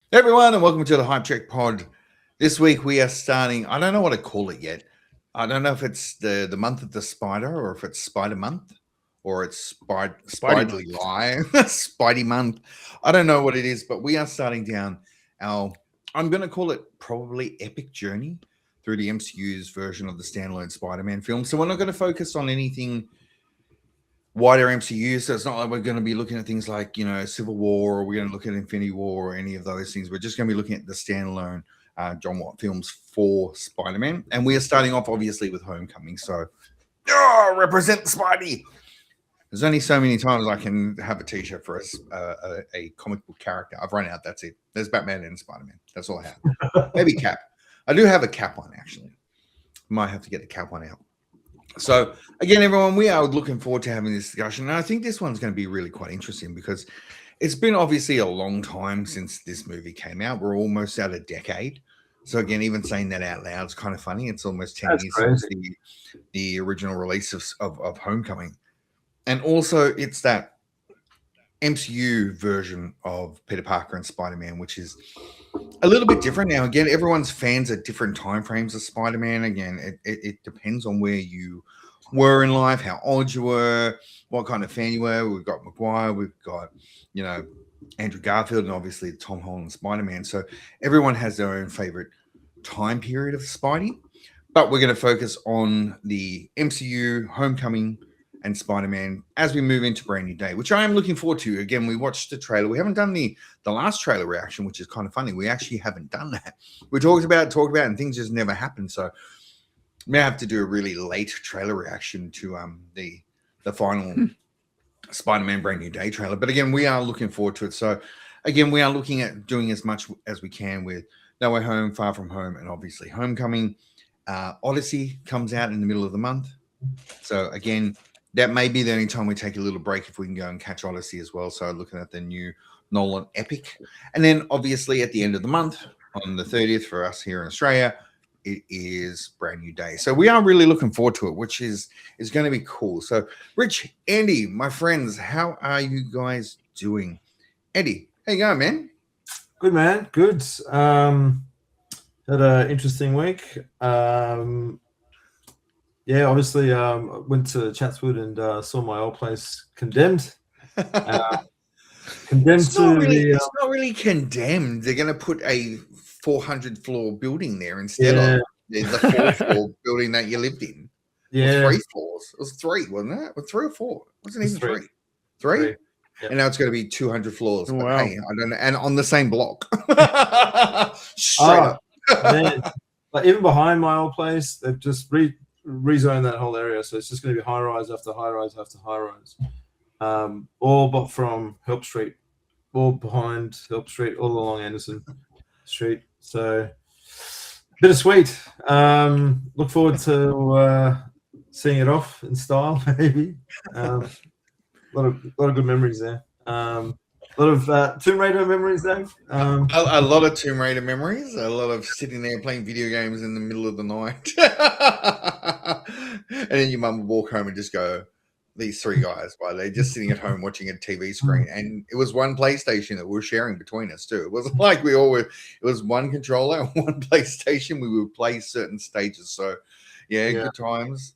Hey everyone, and welcome to the Hype Check Pod. This week we are starting. I don't know what to call it yet. I don't know if it's the month of the spider, or if it's Spider Month, or it's Spidey Spidey month. Lie, Spidey Month. I don't know what it is, but we are starting down our. I'm going to call it probably epic journey through the MCU's version of the standalone Spider-Man film. So we're not going to focus on anything wider MCU. So it's not like we're going to be looking at things like, Civil War, or we're going to look at Infinity War, or any of those things. We're just going to be looking at the standalone John Watt films for Spider-Man. And we are starting off, obviously, with Homecoming. So, represent the Spidey. There's only so many times I can have a T-shirt for a comic book character. I've run out. That's it. There's Batman and Spider-Man. That's all I have. Maybe Cap. I do have a Cap one, actually. Might have to get the Cap one out. So again, everyone, we are looking forward to having this discussion. And I think this one's going to be really quite interesting because it's been obviously a long time since this movie came out. We're almost at a decade. So again, even saying that out loud is kind of funny. It's almost 10 That's years since crazy. the original release of Homecoming. And also it's that MCU version of Peter Parker and Spider-Man, which is a little bit different now. Again, everyone's fans at different time frames of Spider-Man. Again, it depends on where you were in life, how old you were, what kind of fan you were. We've got Maguire, we've got, you know, Andrew Garfield, and obviously Tom Holland Spider-Man. So everyone has their own favorite time period of Spidey. But we're going to focus on the MCU, Homecoming, and Spider-Man as we move into Brand New Day, which I am looking forward to. Again, we watched the trailer. We haven't done the last trailer reaction, which is kind of funny. We actually haven't done that. We talked about, and things just never happened. So may have to do a really late trailer reaction to the final Spider-Man Brand New Day trailer. But again, we are looking forward to it. So again, we are looking at doing as much as we can with No Way Home, Far From Home, and obviously Homecoming. Odyssey comes out in the middle of the month. So again, that may be the only time we take a little break if we can go and catch Odyssey as well. So looking at the new Nolan Epic. And then obviously at the end of the month, on the 30th for us here in Australia, it is Brand New Day. So we are really looking forward to it, which is going to be cool. So Rich, Andy, my friends, how are you guys doing? Andy, how you going, man? Good man. Good. Had an interesting week. Yeah, obviously, went to Chatswood and saw my old place condemned. Condemned It's not to really. the It's not really condemned. They're going to put a 400 floor building there instead yeah, of the fourth floor building that you lived in, or yeah. three floors. It was three, wasn't it? Or three or four? It wasn't It's even three, three. Three. three. Yeah. And now it's going to be 200 floors. Oh, But wow. hey, I don't know. And on the same block, straight Ah, up. man. Like even behind my old place, they've just rezoned that whole area, so it's just going to be high rise after high rise after high rise. All but from Help Street, all behind Help Street, all along Anderson Street. So bittersweet. Look forward to seeing it off in style, maybe. A lot of good memories there. A lot of Tomb Raider memories, Dave. A lot of Tomb Raider memories. A lot of sitting there playing video games in the middle of the night, and then your mum would walk home and just go, "These three guys, why they're just sitting at home watching a TV screen." And it was one PlayStation that we were sharing between us too. It wasn't like we all were. It was one controller, one PlayStation. We would play certain stages. So, yeah, Yeah. good times.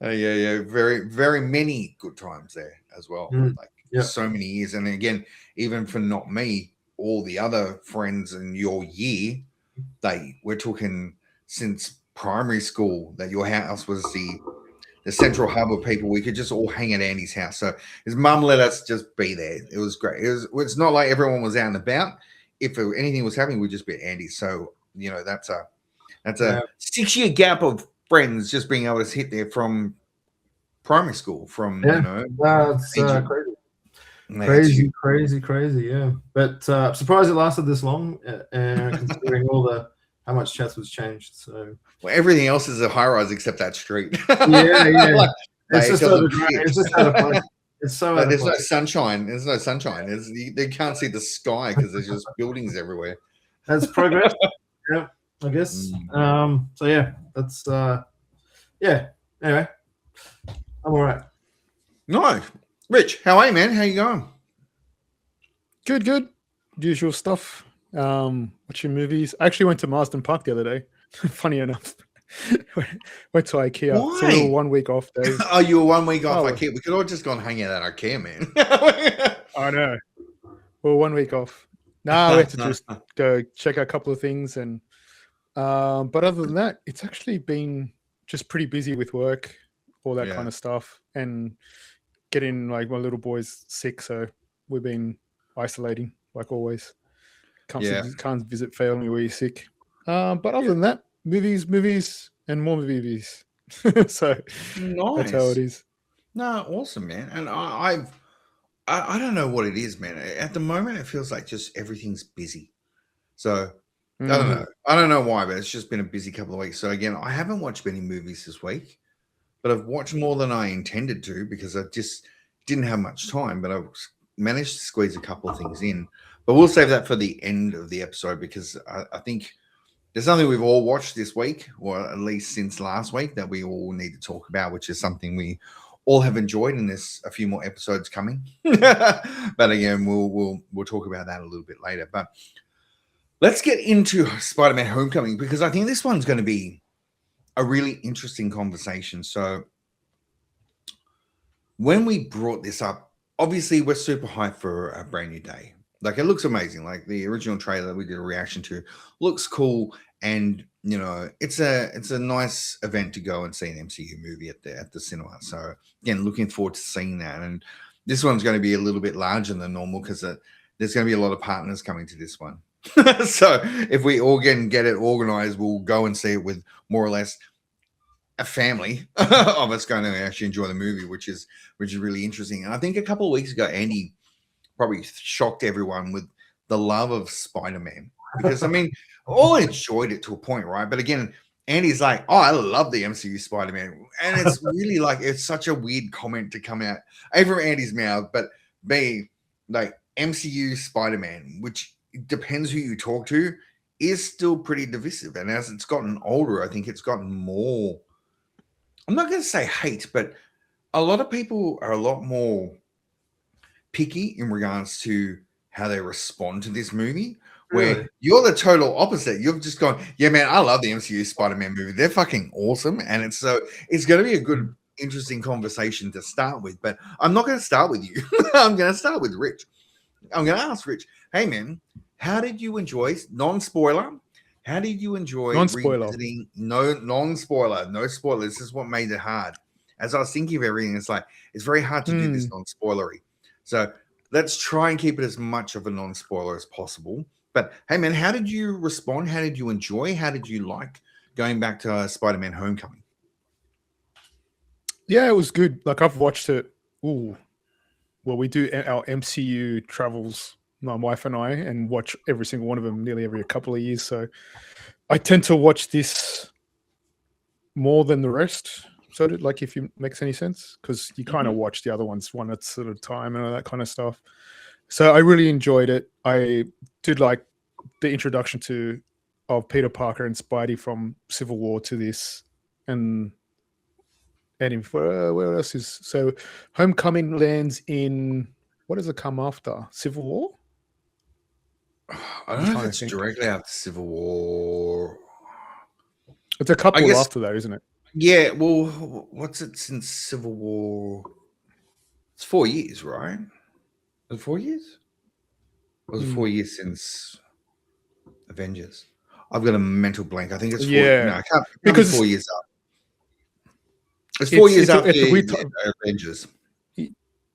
Yeah. Very, very many good times there as well. Like Yeah. so many years, and again, even for not me, all the other friends in your year, we're talking since primary school that your house was the central hub of people. We could just all hang at Andy's house. So his mum let us just be there. It was great. It's not like everyone was out and about. If anything was happening, we'd just be at Andy's. So that's a Yeah. 6-year gap of friends just being able to sit there from primary school, from Yeah. It's age of, crazy. Yeah, but surprised it lasted this long, considering how much Chatswood's changed. So everything else is a high rise except that street. yeah. It's It just doesn't it's just out of place. It's so out of There's no place. sunshine. There's no sunshine. They can't see the sky because there's just buildings everywhere. That's progress. Yeah, I guess. So yeah, that's yeah. Anyway, I'm all right. No, Rich, how are you, man? How you going? Good. Usual stuff. Watching movies. I actually went to Marsden Park the other day. Funny enough. Went to IKEA. So we were Why? 1 week off, Dave. Oh, you were 1 week off Oh, IKEA. We could all just gone hang out at IKEA, man. I know. We were 1 week off. Nah, we had to just go check out a couple of things, and but other than that, it's actually been just pretty busy with work, all that Yeah. kind of stuff, and getting like my little boy's sick, so we've been isolating like always. Can't visit family where you're sick. But other than that, movies, and more movies. So that's how Nice. it is. No, awesome, man. And I don't know what it is, man. At the moment, it feels like just everything's busy. So I don't know. I don't know why, but it's just been a busy couple of weeks. So again, I haven't watched many movies this week, but I've watched more than I intended to because I just didn't have much time. But I managed to squeeze a couple of things in. But we'll save that for the end of the episode because I think there's something we've all watched this week, or at least since last week, that we all need to talk about, which is something we all have enjoyed, and there's a few more episodes coming. But again, we'll talk about that a little bit later. But let's get into Spider-Man Homecoming, because I think this one's going to be a really interesting conversation. So when we brought this up, obviously we're super hyped for a brand new day. Like, it looks amazing. Like, the original trailer we did a reaction to looks cool, and you know, it's a nice event to go and see an MCU movie at the cinema. So again, looking forward to seeing that. And this one's going to be a little bit larger than normal because there's going to be a lot of partners coming to this one. So if we all get it organized, we'll go and see it with more or less a family of us going to actually enjoy the movie, which is really interesting. And I think a couple of weeks ago, Andy probably shocked everyone with the love of Spider-Man, because I mean, all enjoyed it to a point, right? But again, Andy's like, "Oh, I love the MCU Spider-Man," and it's really like, it's such a weird comment to come out A, from Andy's mouth, but B, like, MCU Spider-Man, which depends who you talk to, is still pretty divisive. And as it's gotten older, I think it's gotten more, I'm not going to say hate, but a lot of people are a lot more picky in regards to how they respond to this movie. Where Really? you're the total opposite. You've just gone, yeah, man, I love the MCU Spider-Man movie. They're fucking awesome. And it's going to be a good, interesting conversation to start with. But I'm not going to start with you. I'm going to start with Rich. I'm going to ask Rich, hey, man, how did you enjoy, non-spoiler, how did you enjoy revisiting, non-spoiler, no spoilers? This is what made it hard. As I was thinking of everything, it's like, it's very hard to do this non-spoilery. So let's try and keep it as much of a non-spoiler as possible. But hey, man, how did you respond? How did you enjoy? How did you like going back to Spider-Man Homecoming? Yeah, it was good. Like, I've watched it. Ooh, well, we do our MCU travels, my wife and I, and watch every single one of them nearly every couple of years. So I tend to watch this more than the rest. So, like, if it makes any sense, because you kind of watch the other ones one at a time and all that kind of stuff. So I really enjoyed it. I did like the introduction of Peter Parker and Spidey from Civil War to this, and where else is, so Homecoming lands in, what does it come after? Civil War? I don't know if it's directly after Civil War. It's a couple after that, isn't it? Yeah, well, what's it since Civil War? It's 4 years, right? Was it 4 years? Or was it 4 years since Avengers? I've got a mental blank. I think it's 4 years. No, I can't, because be 4 years up. It's 4 years after Avengers.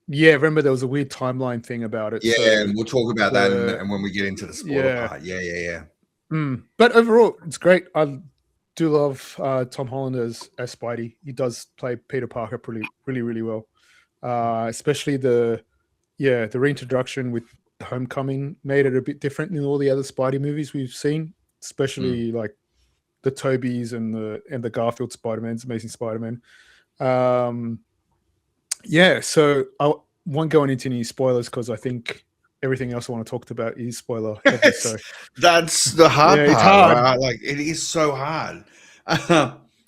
Yeah, remember there was a weird timeline thing about it. Yeah, so and we'll talk about that and when we get into the spoiler part. Yeah. But overall, it's great. I do love Tom Holland as Spidey. He does play Peter Parker really, really well. Especially the reintroduction with Homecoming made it a bit different than all the other Spidey movies we've seen, especially like the Tobys and the Garfield Spider-Man's Amazing Spider-Man. So I won't go into any spoilers because I think everything else I want to talk about is spoiler heavy. So that's the hard part. It's hard. Right? Like, it is so hard.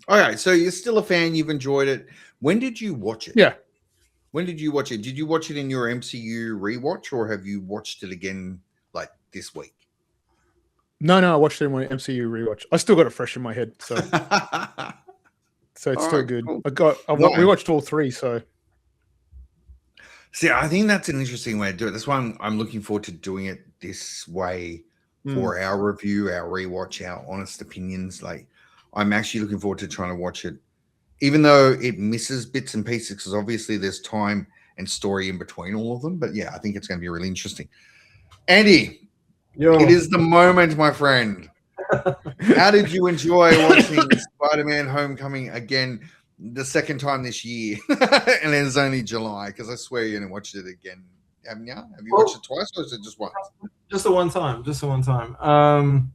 Okay, so you're still a fan. You've enjoyed it. When did you watch it? Yeah. When did you watch it? Did you watch it in your MCU rewatch, or have you watched it again like this week? No, I watched it in my MCU rewatch. I still got it fresh in my head, so it's All still right, good. cool. We watched all three, so See, I think that's an interesting way to do it. That's why I'm looking forward to doing it this way for our review, our rewatch, our honest opinions. Like, I'm actually looking forward to trying to watch it, even though it misses bits and pieces, because obviously there's time and story in between all of them. But yeah, I think it's going to be really interesting. Andy, it is the moment, my friend. How did you enjoy watching Spider-Man Homecoming again the second time this year? And it's only July, because I swear you didn't watch it again. Haven't you? Have you watched it twice, or is it just once? Just the one time. Just the one time.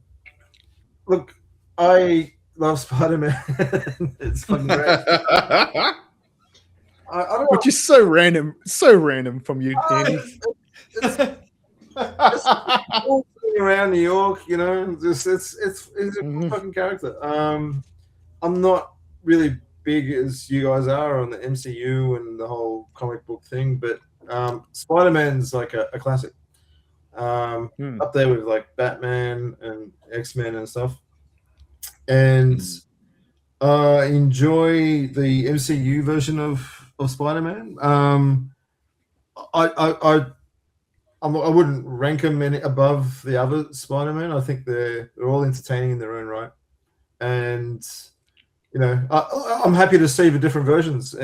Look, I love Spider-Man. It's fucking great. I don't know. Which is so random from you, Andy. It's all around New York, you know, it's a fucking character. I'm not really big as you guys are on the MCU and the whole comic book thing, but Spider-Man's like a classic. Up there with like Batman and X-Men and stuff. And enjoy the MCU version of Spider-Man. I wouldn't rank them any above the other Spider-Man. I think they're all entertaining in their own right, and you know, I'm happy to see the different versions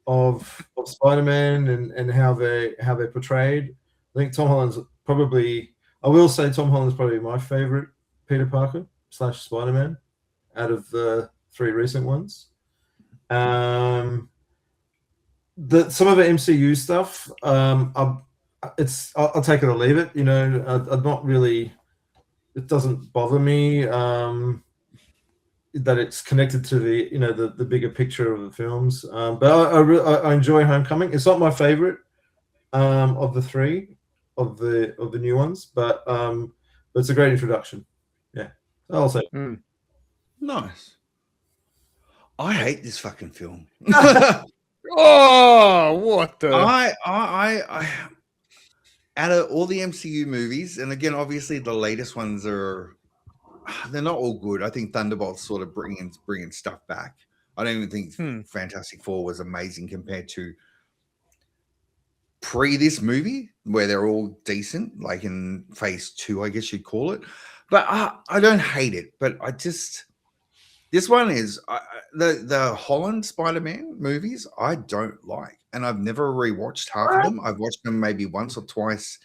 of Spider-Man and how they're portrayed. I think Tom Holland's probably. I will say Tom Holland's probably my favorite Peter Parker / Spider-Man out of the three recent ones. Some of the MCU stuff, I'll take it or leave it. You know, I'm not really. It doesn't bother me that it's connected to the bigger picture of the films. But I enjoy Homecoming. It's not my favorite of the three of the new ones, but it's a great introduction. Yeah, I'll say. Nice. I hate this fucking film. Oh, what the? I out of all the MCU movies, and again, obviously the latest ones they're not all good. I think Thunderbolt's sort of bringing stuff back. I don't even think Fantastic Four was amazing compared to pre this movie, where they're all decent, like in Phase 2, I guess you'd call it. But I don't hate it, but this one is the Holland Spider-Man movies I don't like, and I've never rewatched half of them. I've watched them maybe once or twice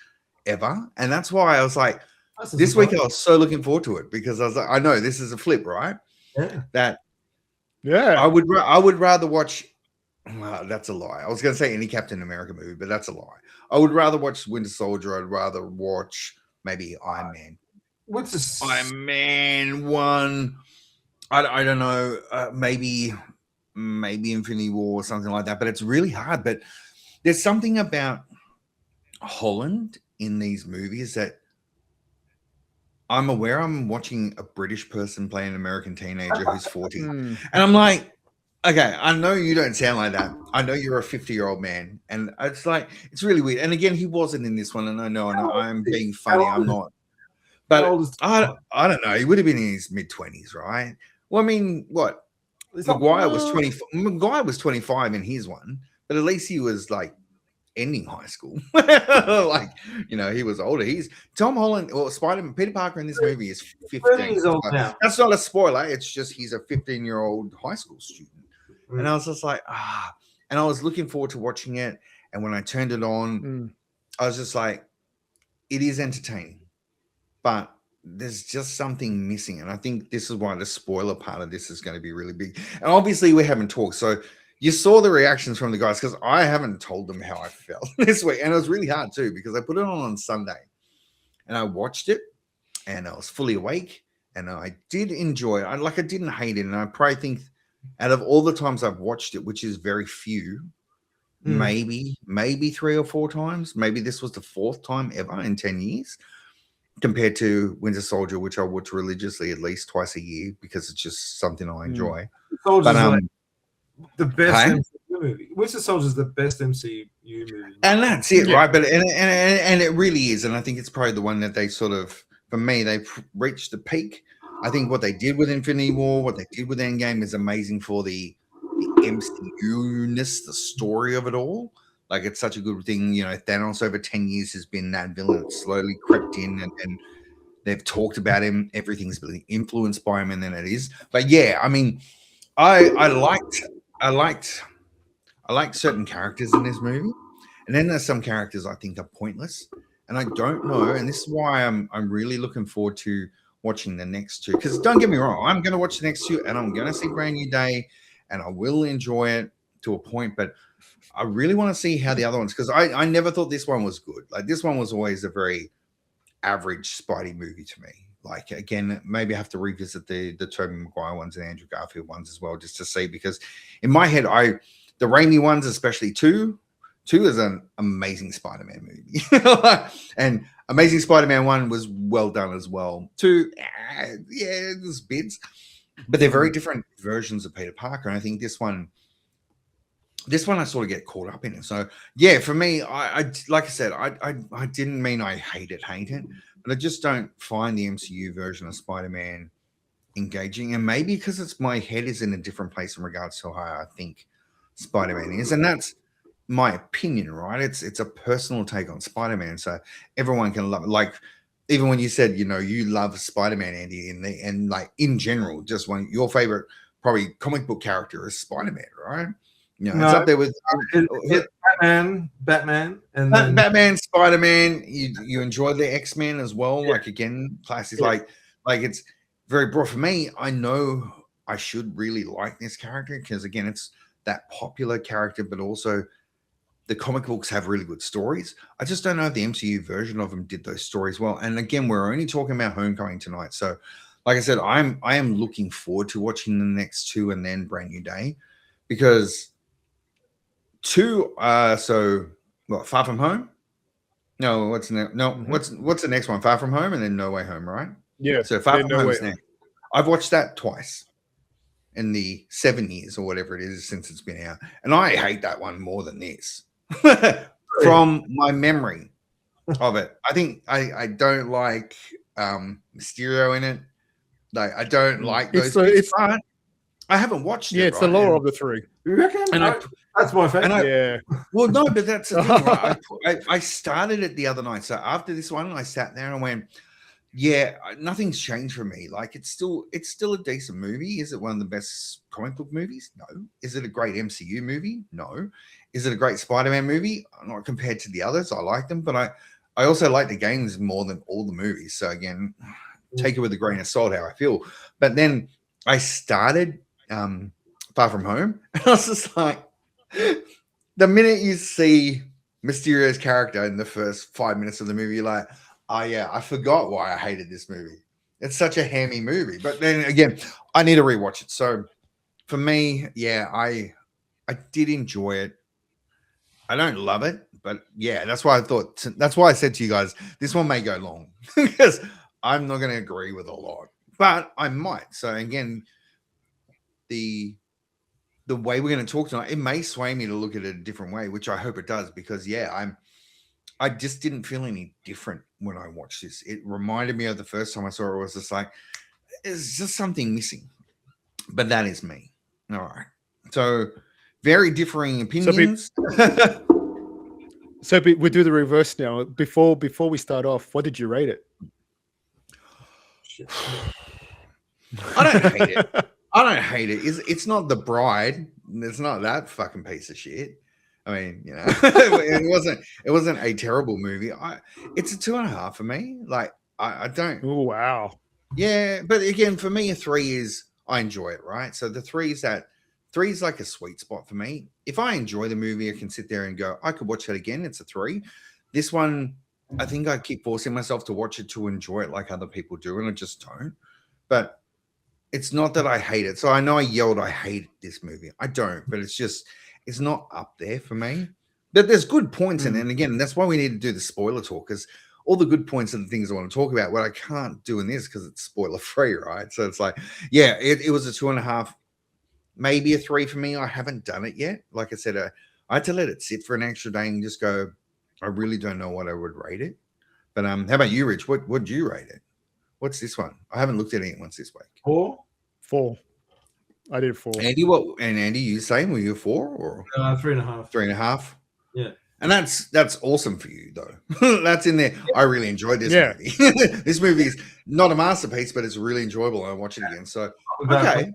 ever, and that's why I was like, this week I was so looking forward to it, because I was like, I know this is a flip, right? Yeah. I would rather watch. Well, that's a lie. I was going to say any Captain America movie, but that's a lie. I would rather watch Winter Soldier. I'd rather watch maybe Iron Man. What's this? Iron Man 1. I don't know, maybe Infinity War or something like that, but it's really hard. But there's something about Holland in these movies that I'm aware I'm watching a British person play an American teenager who's 40. And I'm like, okay, I know you don't sound like that. I know you're a 50-year-old man. And it's like, it's really weird. And again, he wasn't in this one, and I know I'm being funny. I'm not. But I don't know. He would have been in his mid-20s, right? Well, I mean, what? Maguire was 25 in his one, but at least he was like ending high school. Like, you know, he was older. He's Tom Holland or Peter Parker in this movie is 15 years old now. That's not a spoiler. It's just he's a 15-year-old high school student. And I was just like, and I was looking forward to watching it. And when I turned it on, I was just like, it is entertaining, but there's just something missing. And I think this is why the spoiler part of this is going to be really big. And obviously we haven't talked. So you saw the reactions from the guys, because I haven't told them how I felt this week. And it was really hard too, because I put it on Sunday and I watched it and I was fully awake and I did enjoy it. I didn't hate it. And I probably think out of all the times I've watched it, which is very few, maybe 3 or 4 times, maybe this was the 4th time ever in 10 years. Compared to Winter Soldier, which I watch religiously at least twice a year because it's just something I enjoy. But the best MCU movie. Winter Soldier is the best MCU movie, and that's it, right? But and it really is, and I think it's probably the one that they sort of for me, they've reached the peak. I think what they did with Infinity War, what they did with Endgame is amazing for the MCU-ness, the story of it all. Like, it's such a good thing. You know, Thanos over 10 years has been that villain that slowly crept in, and they've talked about him. Everything's been influenced by him, and then it is. But yeah, I mean, I liked certain characters in this movie, and then there's some characters I think are pointless, and I don't know. And this is why I'm really looking forward to watching the next two. Because don't get me wrong, I'm going to watch the next two, and I'm going to see Brand New Day, and I will enjoy it to a point. But I really want to see how the other ones, because I never thought this one was good. Like, this one was always a very average Spidey movie to me. Like, again, maybe I have to revisit the Tobey Maguire ones and Andrew Garfield ones as well, just to see, because in my head, the Raimi ones, especially two is an amazing Spider-Man movie. And Amazing Spider-Man 1 was well done as well. 2, yeah, there's bits, but they're very different versions of Peter Parker. And I think this one I sort of get caught up in it. So yeah, for me, I like I said, I didn't mean I hate it, but I just don't find the MCU version of Spider-Man engaging. And maybe because it's my head is in a different place in regards to how I think Spider-Man is, and that's my opinion, right? It's a personal take on Spider-Man, so everyone can love it. Like, even when you said, you know, you love Spider-Man, Andy, and like in general, just your favorite probably comic book character is Spider-Man, right? You know, it's up there with Batman, and then Batman, Spider-Man. You enjoy the X-Men as well. Yeah. Like, again, classics. Yeah. Like it's very broad for me. I know I should really like this character because, again, it's that popular character, but also the comic books have really good stories. I just don't know if the MCU version of them did those stories well. And again, we're only talking about Homecoming tonight. So, like I said, I am looking forward to watching the next two and then Brand New Day, because two. So what? Far From Home? No, what's the next one? Far From Home and then No Way Home, right? Yeah. So Far From Home is next. I've watched that twice in the 7 years or whatever it is since it's been out, and I hate that one more than this. From my memory of it, I think I don't like Mysterio in it. Like, I don't like those. I haven't watched it. Yeah, it's the lower of the three. You reckon? And that's my favorite. Yeah. Well, no, but that's the thing, right? I started it the other night. So after this one, I sat there and I went, yeah, nothing's changed for me. Like, it's still a decent movie. Is it one of the best comic book movies? No. Is it a great MCU movie? No. Is it a great Spider-Man movie? Not compared to the others. I like them, but I also like the games more than all the movies. So again, take it with a grain of salt how I feel. But then I started Far From Home, and I was just like, the minute you see Mysterio's character in the first 5 minutes of the movie, you're like, oh yeah, I forgot why I hated this movie. It's such a hammy movie. But then again, I need to rewatch it. So for me, yeah, I did enjoy it. I don't love it, but yeah, that's why I said to you guys, this one may go long because I'm not going to agree with a lot, but I might. So again, the way we're going to talk tonight, it may sway me to look at it a different way, which I hope it does, because yeah, I just didn't feel any different when I watched this. It reminded me of the first time I saw it. It was just like, it's just something missing. But that is me. All right. So very differing opinions. So we do the reverse now. Before we start off, what did you rate it? I don't hate it. I don't hate it. It's not The Bride. It's not that fucking piece of shit. I mean, you know, it wasn't a terrible movie. It's a 2.5 for me. Like, I don't. Oh wow. Yeah, but again, for me, a 3 is I enjoy it, right? So the 3 is like a sweet spot for me. If I enjoy the movie, I can sit there and go, I could watch that again. It's a 3. This one, I think I keep forcing myself to watch it to enjoy it like other people do, and I just don't. But it's not that I hate it. So I know I yelled I hate this movie. I don't, but it's not up there for me. But there's good points in it. And again, that's why we need to do the spoiler talk, because all the good points are the things I want to talk about. What I can't do in this because it's spoiler free, right? So it's like, yeah, it was a 2.5, maybe a 3 for me. I haven't done it yet. Like I said, I had to let it sit for an extra day and just go, I really don't know what I would rate it. But how about you, Rich? What would you rate it? What's this one? I haven't looked at it once this week. 4? 4. I did 4. Andy, what? And Andy, you saying were you 4 or 3.5? 3.5? Yeah. And that's awesome for you, though. That's in there. I really enjoyed this Yeah. movie. This movie is not a masterpiece, but it's really enjoyable. I watch it again. So okay.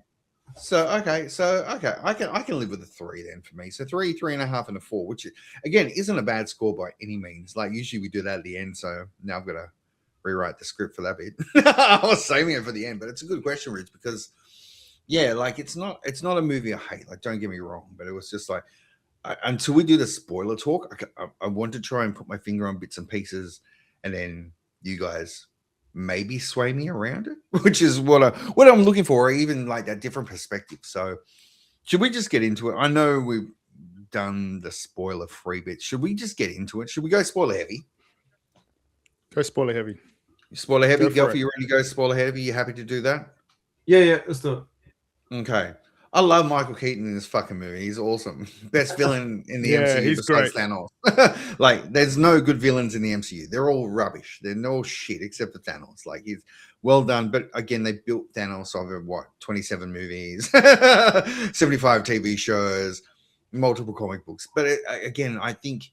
I can live with a 3 then for me. So 3, 3.5, and a 4, which again isn't a bad score by any means. Like usually we do that at the end. So now I've got to rewrite the script for that bit. I was saving it for the end, but it's a good question, Rich, because yeah, like it's not a movie I hate. Like don't get me wrong, but it was just like. Until we do the spoiler talk, I want to try and put my finger on bits and pieces, and then you guys maybe sway me around it, which is what I'm looking for, or even like that different perspective. So, should we just get into it? I know we've done the spoiler-free bit. Should we just get into it? Should we go spoiler heavy? Go spoiler heavy. Spoiler heavy, Go for Gelf, you ready to go spoiler heavy? You happy to do that? Yeah, let's do it. Okay. I love Michael Keaton in this fucking movie. He's awesome. Best villain in the Yeah, MCU he's besides great. Thanos. Like, there's no good villains in the MCU. They're all rubbish. They're no shit except for Thanos. Like, he's well done. But again, they built Thanos over, 27 movies, 75 TV shows, multiple comic books. But again, I think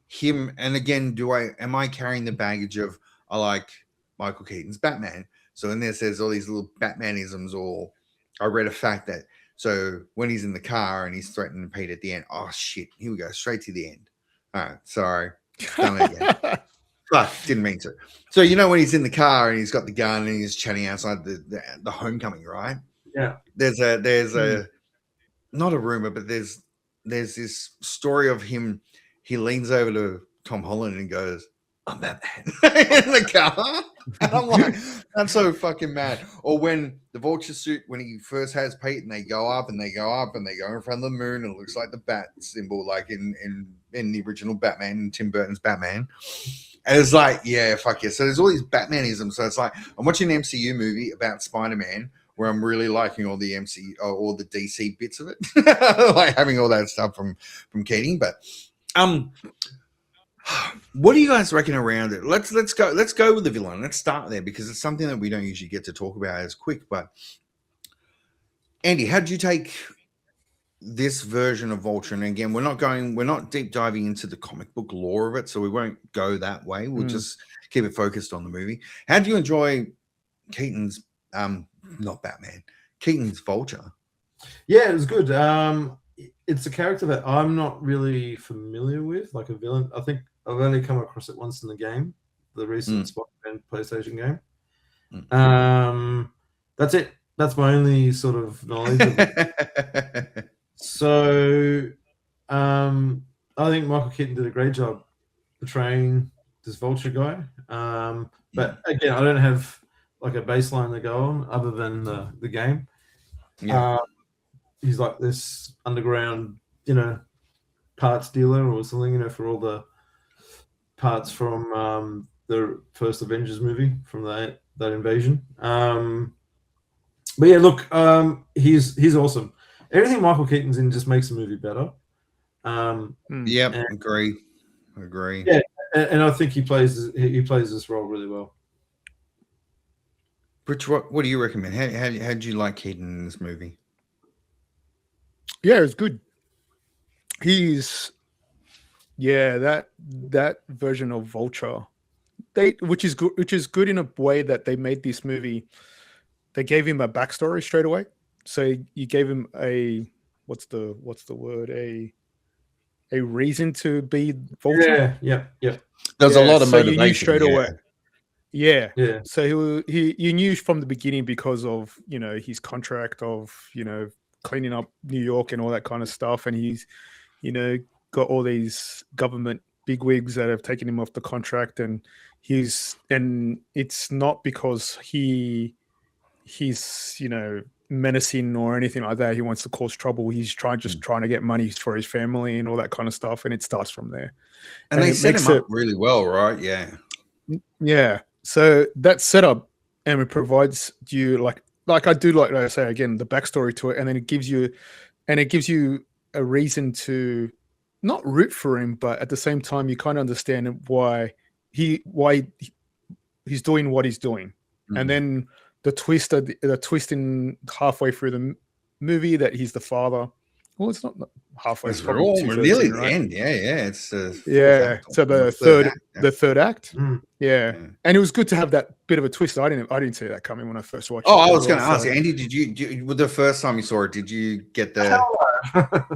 him, and again, am I carrying the baggage of, I like Michael Keaton's Batman. So in there says all these little Batmanisms, or I read a fact that, so when he's in the car and he's threatening Pete at the end, oh shit, here we go, straight to the end. All right, sorry, done it again. Fuck, didn't mean to. So when he's in the car and he's got the gun and he's chatting outside the homecoming, right? Yeah. There's a not a rumor, but there's this story of him. He leans over to Tom Holland and goes, "I'm Batman," in the car. And I'm like, that's so fucking mad. Or when the Vulture suit, when he first has Pete and they go up and they go up and they go in front of the moon and it looks like the bat symbol, like in the original Batman, Tim Burton's Batman. And it's like, yeah, fuck yeah. So there's all these Batmanisms. So it's like, I'm watching an MCU movie about Spider-Man where I'm really liking all the all the DC bits of it. Like having all that stuff from Keating. But what do you guys reckon around it? Let's go with the villain. Let's start there because it's something that we don't usually get to talk about as quick. But Andy, how did you take this version of Vulture? And again, we're not deep diving into the comic book lore of it, so we won't go that way. We'll just keep it focused on the movie. How do you enjoy Keaton's not Batman, Keaton's Vulture? Yeah, it was good. It's a character that I'm not really familiar with, like a villain. I think I've only come across it once in the game, the recent Spider-Man PlayStation game. That's it. That's my only sort of knowledge of it. So I think Michael Keaton did a great job portraying this Vulture guy. But again, I don't have like a baseline to go on other than the game. Yeah. He's like this underground, parts dealer or something, for all the parts from the first Avengers movie, from that invasion. But yeah, look, he's awesome. Everything Michael Keaton's in just makes the movie better. Yeah, agree. Yeah, and I think he plays this role really well. Rich, what do you recommend? How did you like Keaton in this movie? Yeah, it was good. He's that version of Vulture, which is good in a way that they made this movie. They gave him a backstory straight away. So you gave him a what's the word, a reason to be Vulture. Yeah. There's a lot of so motivation. You knew straight away. Yeah. Yeah. So you knew from the beginning because of his contract of cleaning up New York and all that kind of stuff, and he's got all these government bigwigs that have taken him off the contract, and it's not because he's menacing or anything like that. He wants to cause trouble. He's trying to get money for his family and all that kind of stuff, and it starts from there. And they set him up really well, right? Yeah. So that setup, and it provides you like I do, like I say again, the backstory to it, and then it gives you a reason to not root for him, but at the same time you kind of understand why he's doing what he's doing. and then the twist in halfway through the movie that he's the father. Well, it's not halfway. It's probably we're nearly the right? end. Yeah. It's So the third act. Mm. Yeah, and it was good to have that bit of a twist. I didn't see that coming when I first watched. Oh, I was going to ask Andy. Did you with the first time you saw it? Did you get the?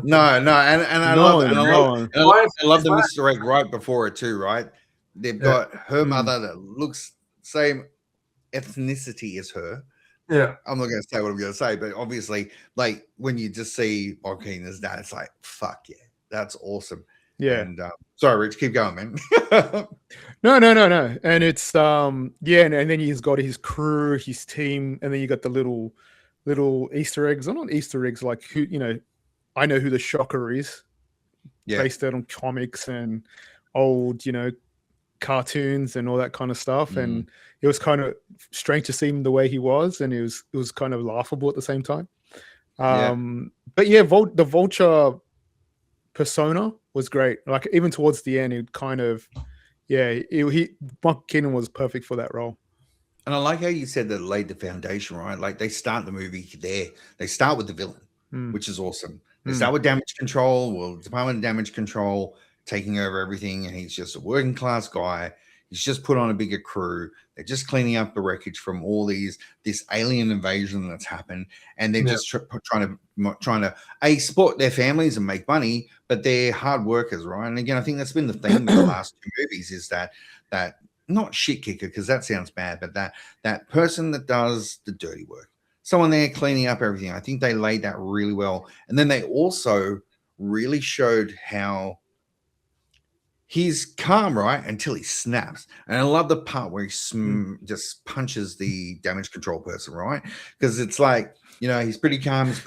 No, and I love the Mr. Egg right before it too. Right, they've got her mother that looks same ethnicity as her. Yeah, I'm not going to say what I'm going to say, but obviously, like when you just see Joaquin as that, it's like, fuck yeah, that's awesome. Yeah. And sorry, Rich, keep going, man. No. And it's and then he's got his crew, his team, and then you got the little Easter eggs. Or not Easter eggs, like who I know who the Shocker is. Yeah. Based out on comics and old, cartoons and all that kind of stuff. And it was kind of strange to see him the way he was, and it was kind of laughable at the same time. But yeah, the Vulture persona was great. Like even towards the end, it kind of Mark Keenan was perfect for that role. And I like how you said that laid the foundation, right? Like they start the movie there. They start with the villain, which is awesome. They start with Damage Control, Department of Damage Control taking over everything, and he's just a working class guy. He's just put on a bigger crew. They're just cleaning up the wreckage from all this alien invasion that's happened, and they're just trying to support their families and make money, but they're hard workers, right? And again, I think that's been the theme of the last two movies is that not shit kicker, because that sounds bad, but that person that does the dirty work, someone there cleaning up everything. I think they laid that really well, and then they also really showed how he's calm, right, until he snaps. And I love the part where he just punches the damage control person, right? Because it's like, he's pretty calm. He's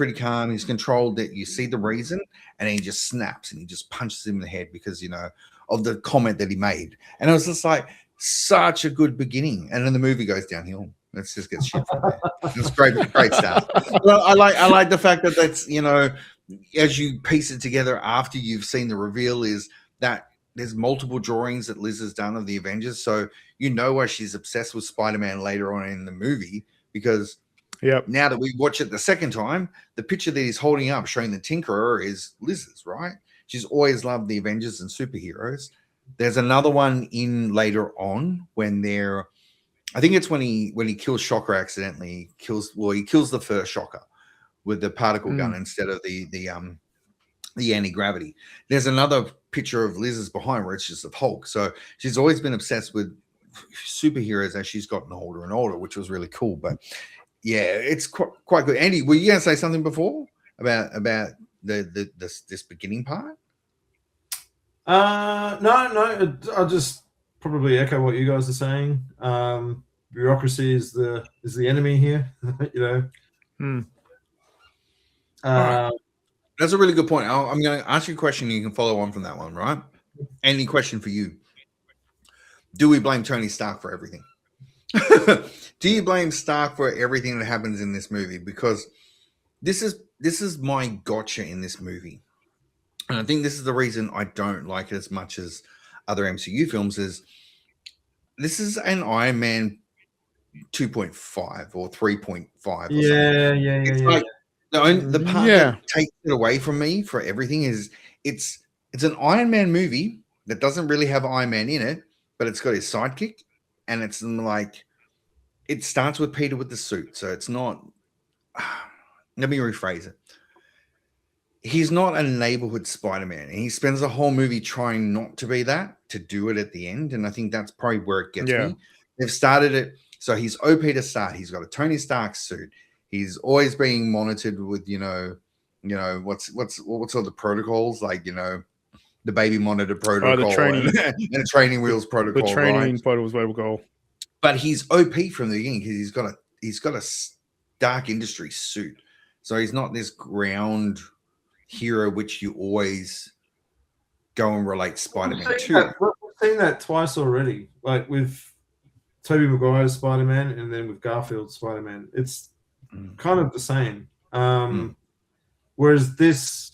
controlled it. You see the reason, and he just snaps and he just punches him in the head because, of the comment that he made. And it was just like such a good beginning. And then the movie goes downhill. Let's just get shit from there. It's great stuff. Well, I like the fact that that's, as you piece it together after you've seen the reveal, is that there's multiple drawings that Liz has done of the Avengers. So why she's obsessed with Spider-Man later on in the movie, because now that we watch it the second time, the picture that he's holding up showing the Tinkerer is Liz's, right? She's always loved the Avengers and superheroes. There's another one in later on when I think it's when he kills Shocker accidentally. He kills the first Shocker with the particle gun instead of the anti-gravity. There's another picture of Liz's behind where it's just of Hulk. So she's always been obsessed with superheroes as she's gotten older and older, which was really cool. But yeah, it's quite good. Andy, were you going to say something before about this beginning part? No. I'll just probably echo what you guys are saying. Bureaucracy is the enemy here. That's a really good point. I'm going to ask you a question. You can follow on from that one, right? Any question for you? Do we blame Tony Stark for everything? Do you blame Stark for everything that happens in this movie? Because this is my gotcha in this movie. And I think this is the reason I don't like it as much as other MCU films is this is an Iron Man 2.5 or 3.5 or something. It's like the part that takes it away from me for everything is it's an Iron Man movie that doesn't really have Iron Man in it, but it's got his sidekick, and it's like it starts with Peter with the suit. So it's not let me rephrase it. He's not a neighborhood Spider-Man, and he spends the whole movie trying not to be that, to do it at the end. And I think that's probably where it gets me. They've started it. So he's OP to start. He's got a Tony Stark suit. He's always being monitored with, what's all the protocols, like, the baby monitor protocol and the training wheels protocol. The training protocol. But he's OP from the beginning because he's got a Stark Industry suit. So he's not this ground hero which you always go and relate Spider-Man to. We've seen that twice already, like with Tobey Maguire's Spider-Man and then with Garfield's Spider-Man. It's kind of the same. Whereas this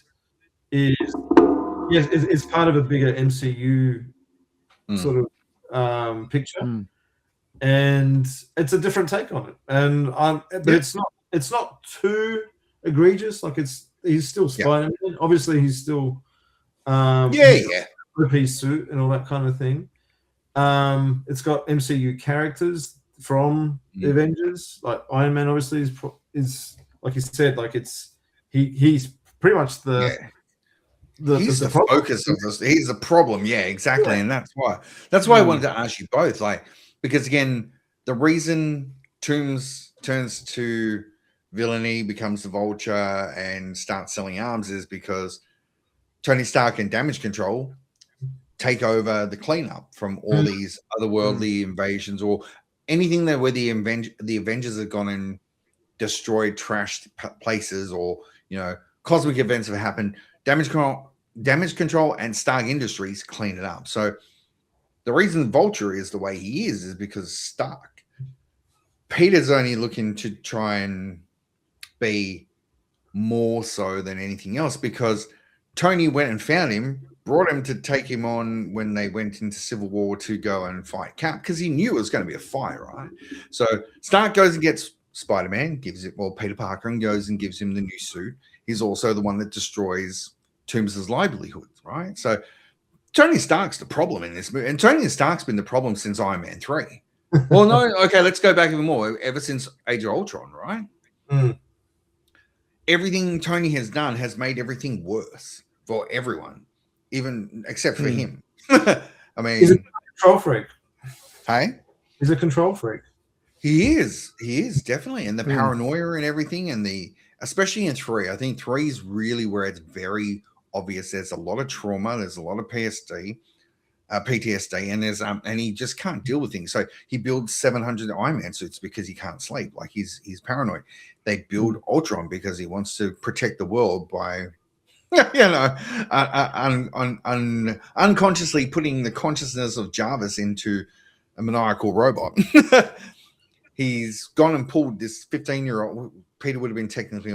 is, it's part of a bigger MCU sort of picture. and it's a different take on it. And but it's not too egregious. Like he's still Spider-Man. Obviously, he's still three-piece suit and all that kind of thing. It's got MCU characters from the Avengers, like Iron Man. Obviously, is like you said, like he's pretty much he's the focus of this. He's the problem. Yeah, exactly. Yeah. And that's why I wanted to ask you both, like, because again, the reason Toomes turns to villainy, becomes the Vulture, and starts selling arms is because Tony Stark and Damage Control take over the cleanup from all these otherworldly invasions or anything that where the Avengers have gone and destroyed, trashed places, or cosmic events have happened. Damage Control and Stark Industries clean it up. So the reason Vulture is the way he is because Stark. Peter's only looking to try and be more so than anything else because Tony went and found him, brought him to take him on when they went into Civil War to go and fight Cap because he knew it was going to be a fight, right? So Stark goes and gets Spider-Man, Peter Parker, and goes and gives him the new suit. He's also the one that destroys Toomes' livelihoods, right? So Tony Stark's the problem in this movie, and Tony Stark's been the problem since Iron Man 3. Well, no, okay, let's go back even more. Ever since Age of Ultron, right? Everything Tony has done has made everything worse for everyone, even except for him. I mean, he's a control freak. Hey, he's a control freak. He is definitely, and the paranoia and everything, and especially in 3. I think 3 is really where it's very obvious. There's a lot of trauma. There's a lot of PTSD, and he just can't deal with things. So he builds 700 Iron Man suits because he can't sleep. Like he's paranoid. They build Ultron because he wants to protect the world by, unconsciously putting the consciousness of Jarvis into a maniacal robot. He's gone and pulled this 15-year-old. Peter would have been technically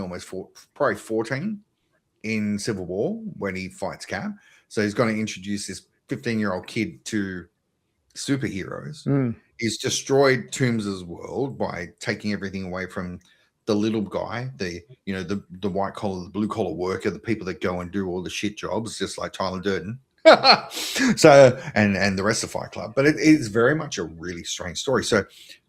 probably 14 in Civil War when he fights Cap. So he's going to introduce this 15-year-old kid to superheroes. He's destroyed Toomes' world by taking everything away from the little guy, the white collar, the blue collar worker, the people that go and do all the shit jobs, just like Tyler Durden. So and the rest of Fight Club. But it is very much a really strange story. So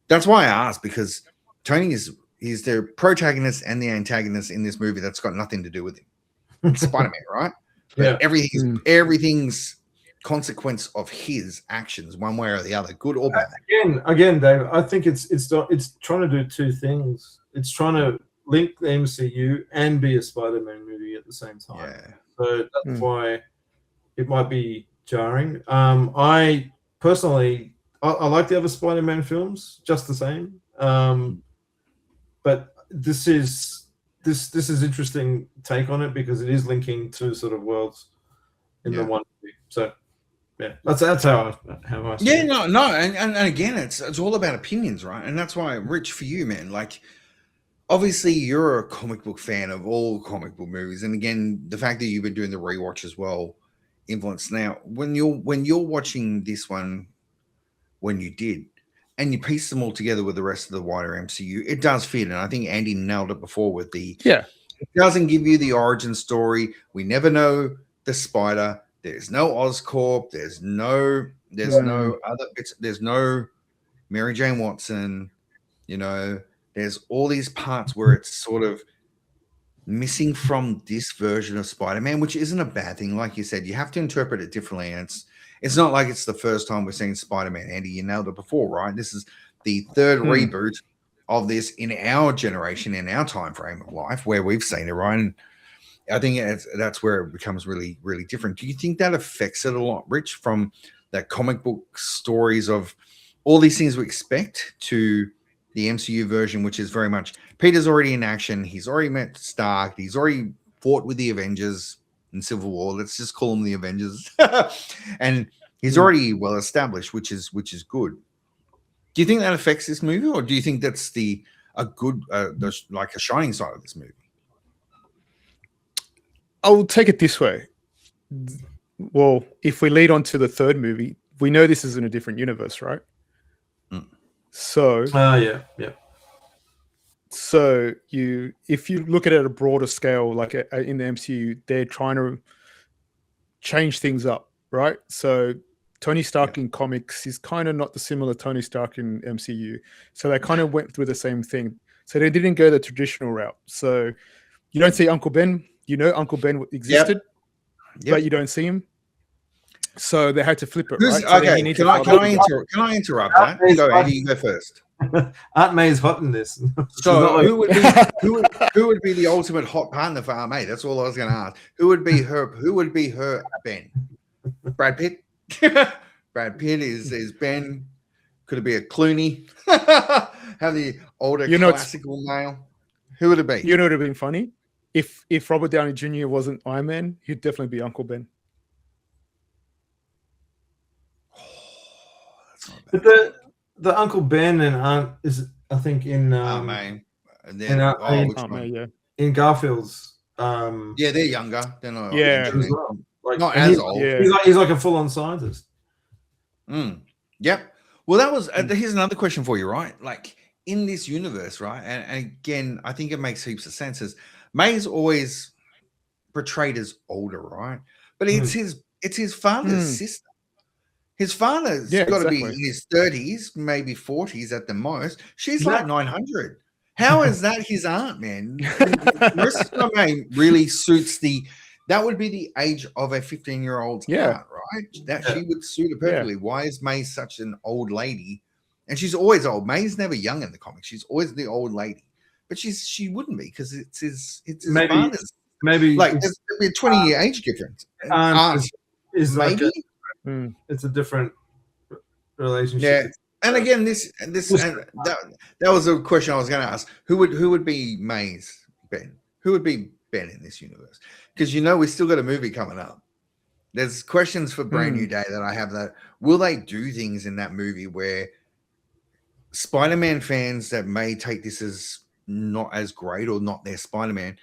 that's why I asked, because Tony he's the protagonist and the antagonist in this movie that's got nothing to do with him. It's Spider-Man, right? But everything's consequence of his actions, one way or the other, good or bad. Again, Dave, I think it's trying to do two things. It's trying to link the MCU and be a Spider-Man movie at the same time. Yeah. So that's why it might be jarring. I personally, I like the other Spider-Man films just the same. But this is interesting take on it because it is linking two sort of worlds in the one movie. So yeah, that's how I see it. No, and again, it's all about opinions, right? And that's why, Rich, for you, man, like obviously you're a comic book fan of all comic book movies, and again, the fact that you've been doing the rewatch as well influence. Now, when you're watching this one, when you did, and you piece them all together with the rest of the wider MCU, it does fit. And I think Andy nailed it before with it doesn't give you the origin story. We never know the Spider. There's no Oscorp. There's no other bits. There's no Mary Jane Watson. There's all these parts where it's sort of missing from this version of Spider-Man, which isn't a bad thing. Like you said, you have to interpret it differently. And it's not like it's the first time we're seeing Spider-Man. Andy, you nailed it before, right? This is the third reboot of this in our generation, in our time frame of life, where we've seen it, right? And I think that's where it becomes really, really different. Do you think that affects it a lot, Rich, from that comic book stories of all these things we expect to the MCU version, which is very much Peter's already in action. He's already met Stark. He's already fought with the Avengers in Civil War. Let's just call them the Avengers. And he's already well established, which is good. Do you think that affects this movie, or do you think that's a shining side of this movie? I'll take it this way. Well, if we lead on to the third movie, we know this is in a different universe, right? So yeah. So if you look at it at a broader scale, like in the MCU, they're trying to change things up, right? So Tony Stark in comics is kind of not the similar Tony Stark in MCU. So they kind of went through the same thing. So they didn't go the traditional route. So you don't see Uncle Ben. You know Uncle Ben existed, but you don't see him. So they had to flip it, right? So okay, can I interrupt that? Go, Andy, you go first. Aunt May's hot in this. So who would be the ultimate hot partner for Aunt May? That's all I was going to ask. Who would be her Ben? Brad Pitt. Brad Pitt is Ben. Could it be a Clooney? Have the older classical male. Who would it be? You know what would have been funny if Robert Downey Jr. wasn't Iron Man. He'd definitely be Uncle Ben. But the Uncle Ben and Aunt is, I think, in Aunt May. And then Aunt May, yeah. In Garfield's. Yeah, they're younger. They're not not as old. Yeah. He's like a full-on scientist. Yep. Well, that was. Here's another question for you, right? Like in this universe, right? And again, I think it makes heaps of sense. As May's always portrayed as older, right? But it's his father's sister. His father's got to be in his 30s, maybe 40s at the most. She's like 900. How is that his aunt, man? Marissa Tomei really suits that would be the age of a 15-year-old's aunt, right? That she would suit it perfectly. Yeah. Why is May such an old lady? And she's always old. May's never young in the comics. She's always the old lady. But she wouldn't be because it's his father's. Maybe like there's a 20-year age difference. Is maybe. Like it's a different relationship. Yeah, and again, that was a question I was going to ask. Who would be May's Ben? Who would be Ben in this universe? Because we still got a movie coming up. There's questions for Brand New Day that I have. That will they do things in that movie where Spider-Man fans that may take this as not as great or not their Spider-Man?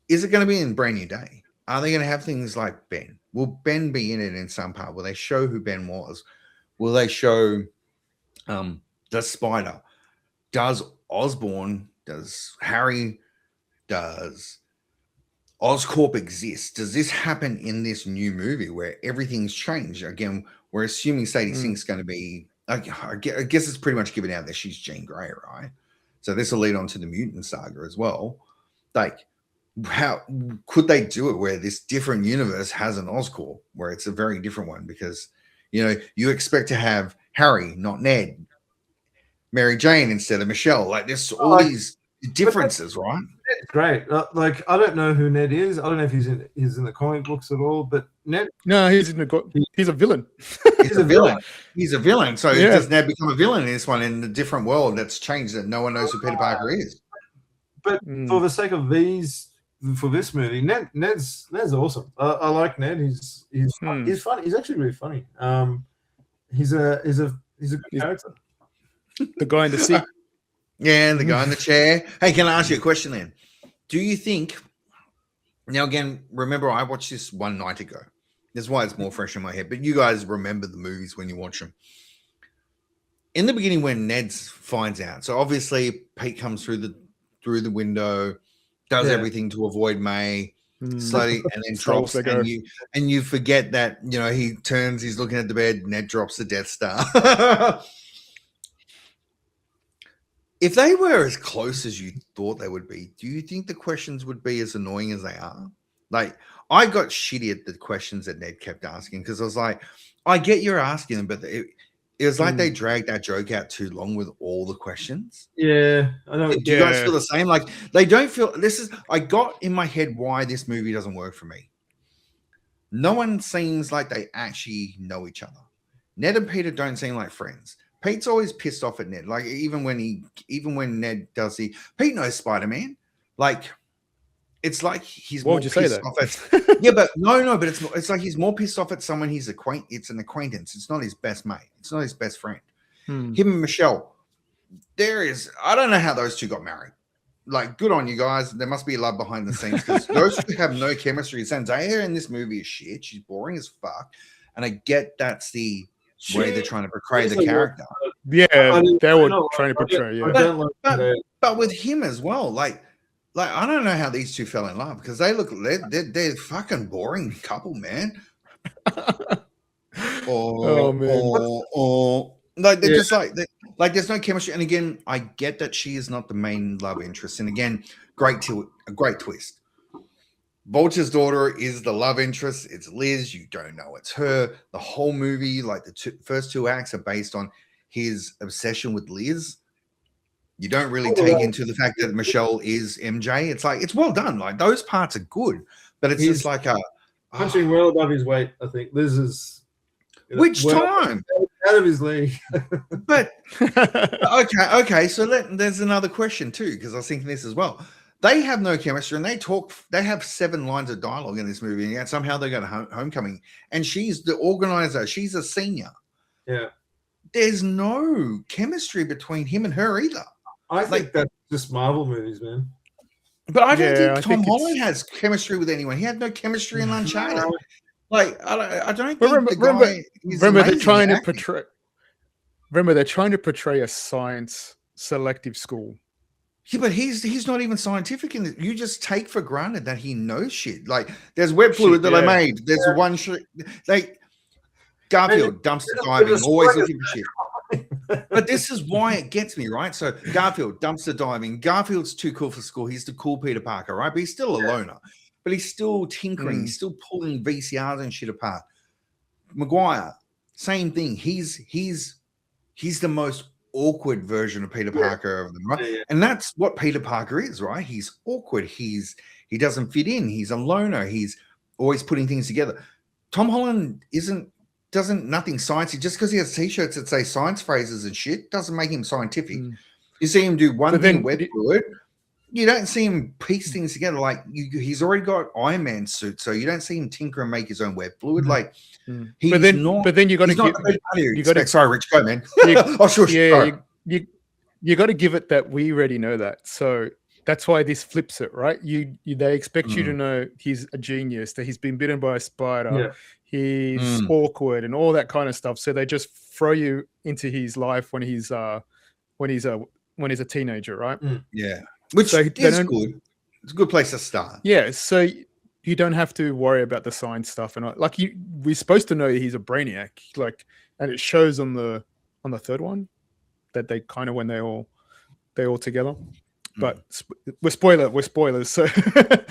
Is it going to be in Brand New Day? Are they going to have things like Ben? Will Ben be in it in some part? Will they show who Ben was? Will they show the Spider? Does Osborn, does Harry, does Oscorp exist? Does this happen in this new movie where everything's changed? Again, we're assuming Sadie Sink's going to be, I guess it's pretty much given out that she's Jean Grey, right? So this will lead on to the mutant saga as well. Like, how could they do it where this different universe has an Oscorp where it's a very different one? Because you expect to have Harry, not Ned, Mary Jane instead of Michelle. Like there's all these differences, right? Great. Like I don't know who Ned is. I don't know if he's in the comic books at all. But Ned, no, he's a villain. He's a villain. He's a villain. So does Ned become a villain in this one in a different world that's changed that no one knows who Peter Parker is? But for the sake of for this movie, Ned's awesome. I like Ned. He's funny. He's actually really funny. He's a good character. The guy in the seat. Yeah, the guy in the chair. Hey, can I ask you a question then? Do you think now again, remember I watched this one night ago. That's why it's more fresh in my head. But you guys remember the movies when you watch them. In the beginning when Ned finds out, so obviously Pete comes through the window, does everything to avoid May, slowly, and then drops. And you forget that he turns. He's looking at the bed. Ned drops the Death Star. If they were as close as you thought they would be, do you think the questions would be as annoying as they are? Like I got shitty at the questions that Ned kept asking because I was like, I get you're asking them, but it was like they dragged that joke out too long with all the questions. Yeah, I know. Do you guys feel the same? Like they don't feel I got in my head why this movie doesn't work for me. No one seems like they actually know each other. Ned and Peter don't seem like friends. Pete's always pissed off at Ned. Like even when Ned does Pete knows Spider-Man. Like it's like he's more pissed off at but but it's like he's more pissed off at someone it's an acquaintance. It's not his best mate. It's not his best friend. Him and Michelle. I don't know how those two got married. Like, good on you guys. There must be love behind the scenes because those two have no chemistry. Zendaya in this movie is shit. She's boring as fuck. And I get that's the way they're trying to portray the character. Yeah, they I were know, trying to I portray. I Yeah, don't like But that. but with him as well, like I don't know how these two fell in love because they're fucking boring couple, man. oh man, Or like they're Yeah. just like there's no chemistry. And again, I get that she is not the main love interest. And again, a great twist. Vulture's daughter is the love interest. It's Liz. You don't know it's her. The whole movie, like the first two acts, are based on his obsession with Liz. You don't really take into the fact that Michelle is MJ. It's like it's well done. Like those parts are good, but it's just like punching well above his weight. I think Liz is which time out of his league. But okay. So there's another question too, because I was thinking this as well. They have no chemistry, and they have 7 lines of dialogue in this movie, and yet somehow they go to homecoming, and she's the organizer. She's a senior. Yeah, there's no chemistry between him and her either. I think that's just Marvel movies, man. But I don't think Tom Holland has chemistry with anyone. He had no chemistry in Uncharted. Like I don't think remember they're trying to portray. Remember, they're trying to portray a science selective school. Yeah, but he's not even scientific in it. You just take for granted that he knows shit. Like there's web fluid that I made. There's one shit like Garfield dumpster diving, always looking for shit. But this is why it gets me, right? So Garfield dumpster diving. Garfield's too cool for school. He's the cool Peter Parker, right? But he's still a loner. But he's still tinkering. He's still pulling VCRs and shit apart. Maguire, same thing. He's the most awkward version of Peter Parker of them, right? Yeah. And that's what Peter Parker is, right? He's awkward. He doesn't fit in. He's a loner. He's always putting things together. Tom Holland doesn't nothing sciencey. Just because he has t-shirts that say science phrases and shit doesn't make him scientific. You see him do one thing web fluid. You don't see him piece things together. Like he's already got Iron Man suit, so you don't see him tinker and make his own web fluid. Like but then you got to sorry, Rich, go, man. You got to give it that we already know that. So that's why this flips it, right? They expect you to know he's a genius, that he's been bitten by a spider, he's awkward, and all that kind of stuff. So they just throw you into his life when he's a teenager, right? Yeah, which is good. It's a good place to start. Yeah, so you don't have to worry about the science stuff, and we're supposed to know he's a brainiac, like, and it shows on the third one that they kind of when they're all together. But we're spoilers, so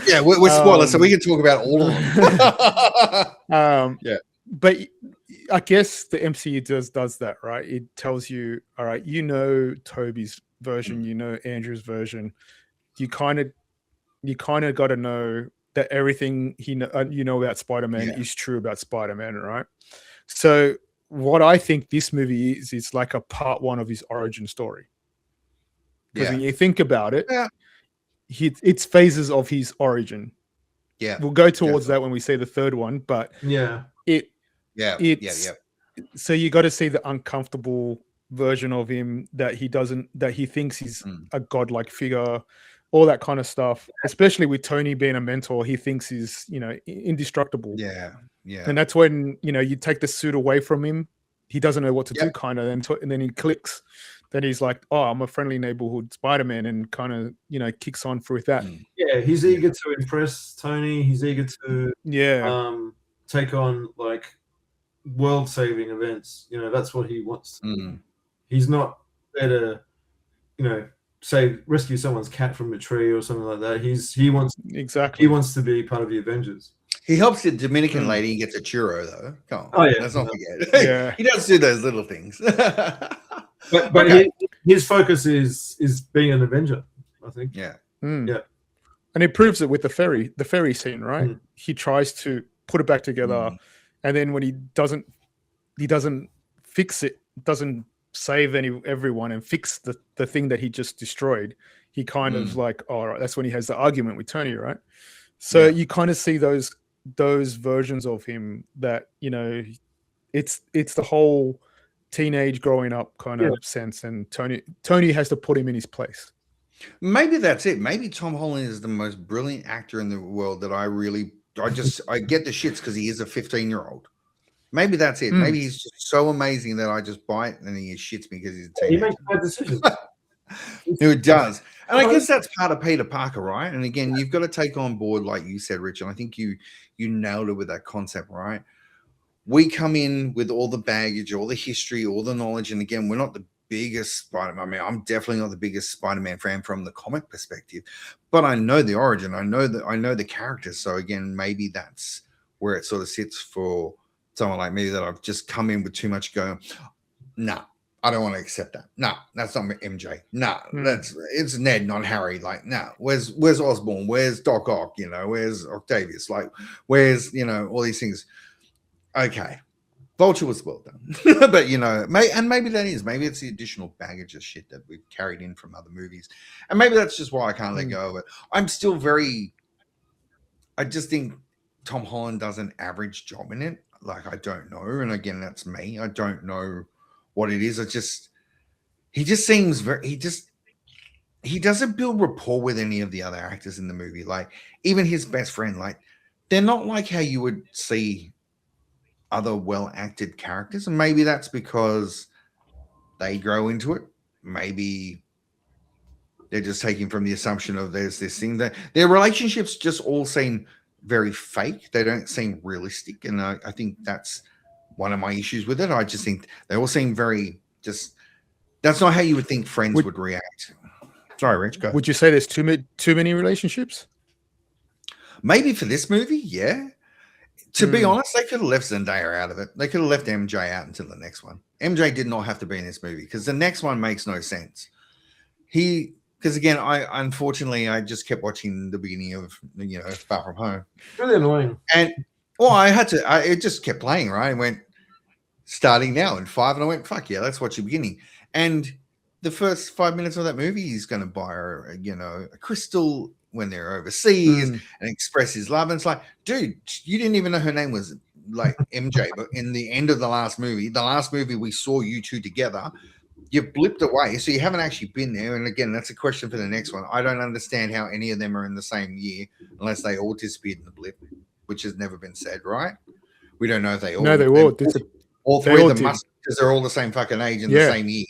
yeah, we're spoilers, so we can talk about all of them. But I guess the MCU does that, right? It tells you, all right, you know Toby's version, you know Andrew's version. You kind of got to know that everything you know about Spider-Man is true about Spider-Man, right? So what I think this movie is like a part 1 of his origin story. Because when you think about it, it's phases of his origin. Yeah, we'll go towards that when we see the third one, but so you got to see the uncomfortable version of him that he thinks he's a godlike figure, all that kind of stuff. Especially with Tony being a mentor, he thinks he's indestructible. Yeah. And that's when you take the suit away from him, he doesn't know what to do, kind of, and then he clicks. Then he's like, "Oh, I'm a friendly neighborhood Spider-Man," and kind of kicks on through that. Yeah, he's eager to impress Tony. He's eager to take on like world-saving events. That's what he wants to do. He's not there to, rescue someone's cat from a tree or something like that. He wants to be part of the Avengers. He helps the Dominican lady and gets a churro, though. Come on, let's not forget. Yeah, he does do those little things. But his focus is being an Avenger, I think. Yeah. Yeah. And he proves it with the ferry scene, right? He tries to put it back together, and then when he doesn't fix it, doesn't save everyone and fix the thing that he just destroyed. He kind of like, all right, that's when he has the argument with Tony, right? So you kind of see those versions of him that it's the whole teenage growing up kind of sense, and Tony has to put him in his place. Maybe that's it. Maybe Tom Holland is the most brilliant actor in the world that I get the shits because he is a 15-year-old. Maybe that's it. Mm. Maybe he's just so amazing that I just bite and he shits me because he's a He teenager. makes bad decisions. Who does. And I guess that's part of Peter Parker, right? And again, you've got to take on board, like you said, Rich, and I think you nailed it with that concept, right? We come in with all the baggage, all the history, all the knowledge. And again, we're not the biggest Spider-Man. I mean, I'm definitely not the biggest Spider-Man fan from the comic perspective, but I know the origin. I know the characters. So again, maybe that's where it sort of sits for someone like me, that I've just come in with too much going, nah, I don't want to accept that. Nah, that's not MJ. Nah, it's Ned, not Harry. Like, nah, where's Osborn? Where's Doc Ock? You know, where's Octavius? Like, where's, you know, all these things. Okay. Vulture was well done. But, you know, maybe that is. Maybe it's the additional baggage of shit that we've carried in from other movies. And maybe that's just why I can't let go of it. I just think Tom Holland does an average job in it. Like, I don't know. And again, that's me. I don't know what it is. He just seems he doesn't build rapport with any of the other actors in the movie. Like, even his best friend, like, they're not like how you would see other well-acted characters. And maybe that's because they grow into it. Maybe they're just taking from the assumption of there's this thing that their relationships just all seem very fake. They don't seem realistic. And I think that's one of my issues with it. I just think they all seem very that's not how you would think friends would react. Sorry, Rich, go. Would you say there's too many relationships? Maybe for this movie, yeah. To be honest, they could have left Zendaya out of it. They could have left MJ out until the next one. MJ did not have to be in this movie because the next one makes no sense. Because again, I just kept watching the beginning of, you know, Far From Home. Really annoying. And it just kept playing, right? I went, starting now in 5, and I went, fuck yeah, let's watch the beginning. And the first 5 minutes of that movie, he's going to buy her, you know, a crystal when they're overseas and express his love. And it's like, dude, you didn't even know her name was like MJ, but in the end of the last movie we saw you two together, you blipped away. So you haven't actually been there. And again, that's a question for the next one. I don't understand how any of them are in the same year unless they all disappeared in the blip, which has never been said, right? We don't know if they all. No, they all. All three of them must, because they're all the same fucking age in the same year.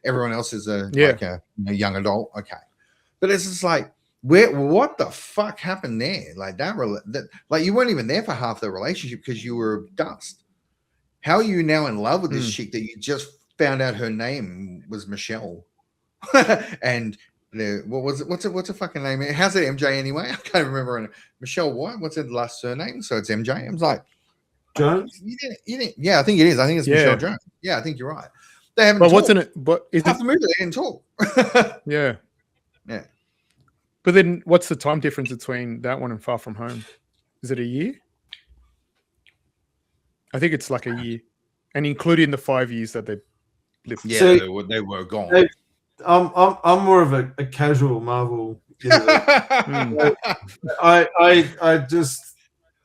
Everyone else is like a young adult. Okay. But it's just like, what the fuck happened there? Like that like you weren't even there for half the relationship because you were dust. How are you now in love with this chick that you just found out her name was Michelle? And what was it? What's her fucking name? How's it MJ anyway? I can't remember. Michelle what? What's her last surname? So it's MJ. I was like, Jones? You didn't. Yeah, I think it is. I think it's Michelle Jones. Yeah, I think you're right. They haven't. But what's in it? But is half the movie they didn't talk. Yeah. But then, what's the time difference between that one and Far From Home? Is it a year? I think it's like a year, and including the 5 years that they lived. Yeah, so, they were gone. I'm more of a casual Marvel. You know, I just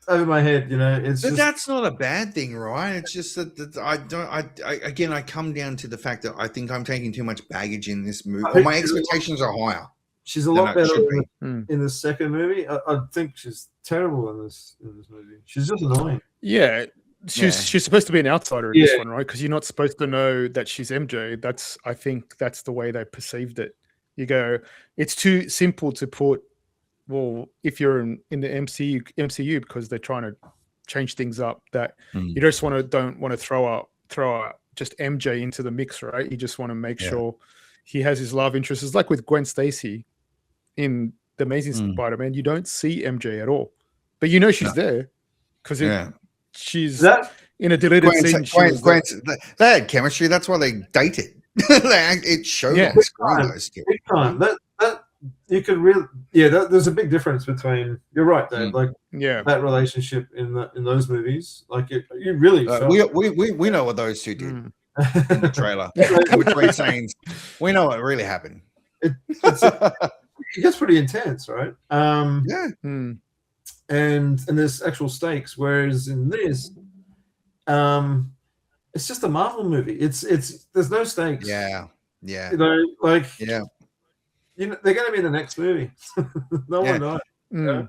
over my head, you know. But that's not a bad thing, right? It's just that I come down to the fact that I think I'm taking too much baggage in this movie. Or my expectations are higher. She's a lot better in the second movie. I think she's terrible in this movie. She's just annoying. Yeah, she's supposed to be an outsider in this one, right? Because you're not supposed to know that she's MJ. I think that's the way they perceived it. You go, it's too simple to put. Well, if you're in the MCU, because they're trying to change things up, that you just don't want to throw out just MJ into the mix, right? You just want to make sure he has his love interests. It's like with Gwen Stacy in The Amazing Spider-Man. You don't see MJ at all, but you know she's there because she's in a deleted scene. They had chemistry. That's why they dated. It showed on screen. Those two. Big time. That you could really, there's a big difference between. You're right, Dave. Like, that relationship in those movies, like you really. We know what those two did in the trailer between scenes. We know what really happened. It gets pretty intense, right? And there's actual stakes. Whereas in this, it's just a Marvel movie. It's there's no stakes. Yeah. You know, like you know, they're going to be in the next movie. No one knows.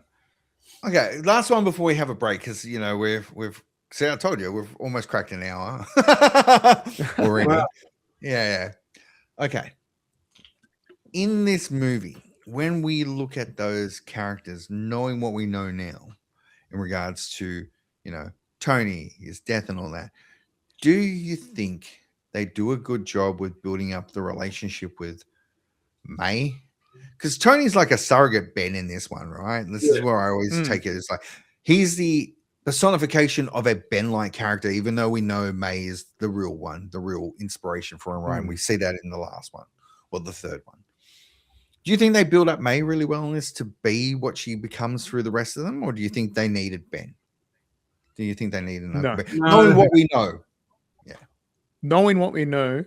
Okay, last one before we have a break, because you know we've See, I told you we've almost cracked an hour already. Wow. Yeah. Okay. In this movie, when we look at those characters, knowing what we know now in regards to, Tony, his death and all that, do you think they do a good job with building up the relationship with May? Because Tony's like a surrogate Ben in this one, right? This is where I always take it. It's like he's the personification of a Ben-like character, even though we know May is the real one, the real inspiration for him, right? And we see that in the last one or the third one. Do you think they build up May really well in this to be what she becomes through the rest of them, or do you think they needed Ben? Do you think they needed another Ben? Knowing what we know. Knowing what we know,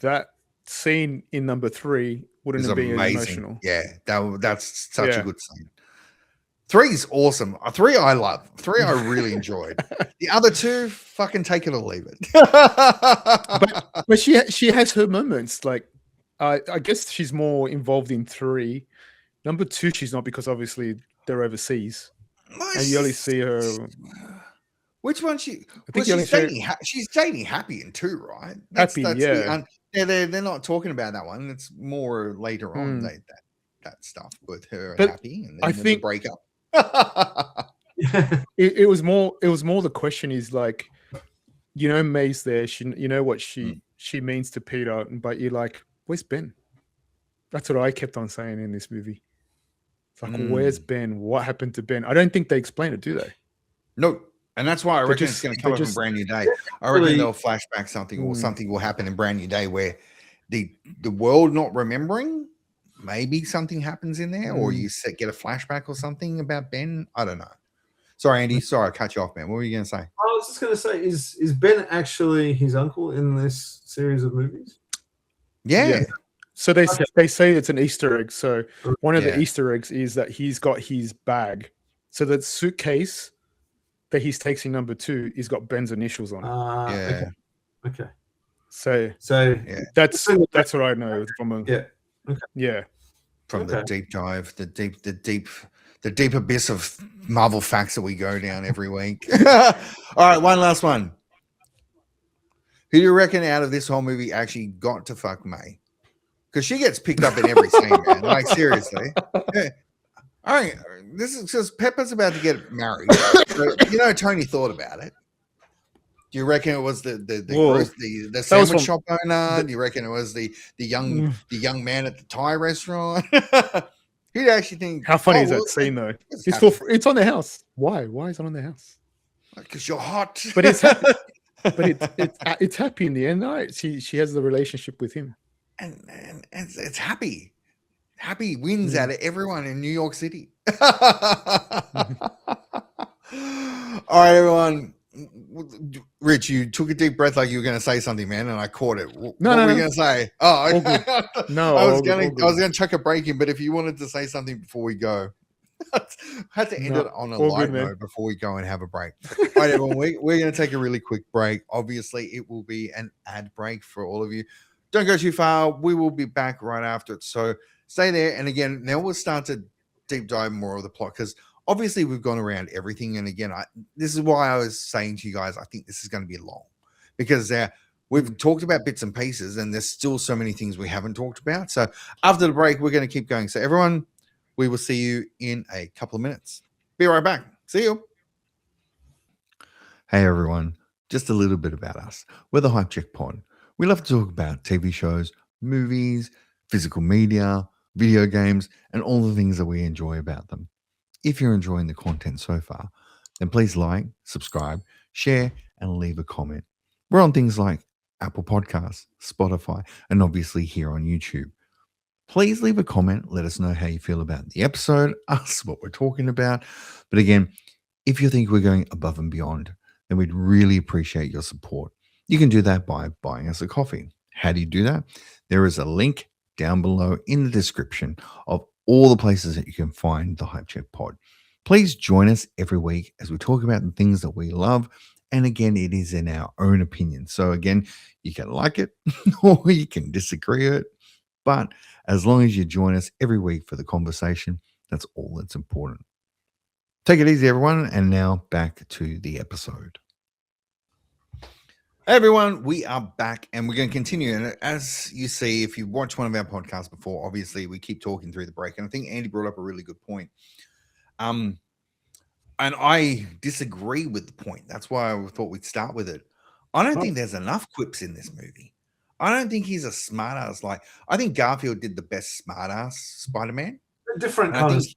that scene in number 3 wouldn't have been emotional. Yeah, that's such a good scene. 3 is awesome. 3 I love. 3 I really enjoyed. The other 2, fucking take it or leave it. but she has her moments. Like I guess she's more involved in 3. Number 2, she's not, because obviously they're overseas, and you only see her. Which one? She's dating Happy in 2, right? That's yeah. They're not talking about that one. It's more later on that stuff with her and Happy, and then I think the breakup. it was more the question is like, May's there. She, what she means to Peter, but you're like, where's Ben? That's what I kept on saying in this movie. It's like, where's Ben? What happened to Ben? I don't think they explain it, do they? No. And that's why I reckon it's going to come up in Brand New Day. I reckon they'll flashback something, or something will happen in Brand New Day where the world not remembering, maybe something happens in there, or you get a flashback or something about Ben. I don't know. Sorry, Andy. Sorry, I cut you off, man. What were you going to say? I was just going to say, is Ben actually his uncle in this series of movies? Yeah. So they say it's an Easter egg. So one of the Easter eggs is that he's got his bag. So that suitcase that he's taking number 2, he's got Ben's initials on it. Okay. So that's what I know from from the deep dive, the deep abyss of Marvel facts that we go down every week. All right, one last one. Who do you reckon out of this whole movie actually got to fuck May? Because she gets picked up in every scene, man. Like, seriously. Yeah. All right, this is because Pepper's about to get married. So, Tony thought about it. Do you reckon it was the sandwich shop owner? Do you reckon it was the young man at the Thai restaurant? Who do you actually think? How funny is that scene though? It's on their house. Why? Why is it on their house? Because you're hot. But it's happy. It's happy in the end. Right? She has the relationship with him, and it's happy. Happy wins out of everyone in New York City. All right, everyone. Rich, you took a deep breath like you were going to say something, man, and I caught it. What were you going to say? Oh, okay. No, I was going to chuck a break in, but if you wanted to say something before we go, I had to end it on a light note before we go and have a break. All right, everyone, we're going to take a really quick break. Obviously, it will be an ad break for all of you. Don't go too far. We will be back right after it. So stay there. And again, now we'll start to deep dive more of the plot, because obviously we've gone around everything. And again, this is why I was saying to you guys, I think this is going to be long, because we've talked about bits and pieces and there's still so many things we haven't talked about. So after the break, we're going to keep going. So everyone, we will see you in a couple of minutes. Be right back. See you. Hey, everyone. Just a little bit about us. We're the Hype Check Pod. We love to talk about TV shows, movies, physical media, video games, and all the things that we enjoy about them. If you're enjoying the content so far, then please like, subscribe, share, and leave a comment. We're on things like Apple Podcasts, Spotify, and obviously here on YouTube. Please leave a comment. Let us know how you feel about the episode, us, what we're talking about. But again, if you think we're going above and beyond, then we'd really appreciate your support. You can do that by buying us a coffee. How do you do that? There is a link down below in the description of all the places that you can find the Hype Check Pod. Please join us every week as we talk about the things that we love. And again, it is in our own opinion. So again, you can like it or you can disagree with it. But as long as you join us every week for the conversation, that's all that's important. Take it easy, everyone. And now back to the episode. Hey everyone, we are back and we're going to continue. And as you see, if you watched one of our podcasts before, obviously we keep talking through the break. And I think Andy brought up a really good point. And I disagree with the point. That's why I thought we'd start with it. I don't think there's enough quips in this movie. I don't think he's a smartass. Like, I think Garfield did the best smartass Spider-Man. A different And I kind of think-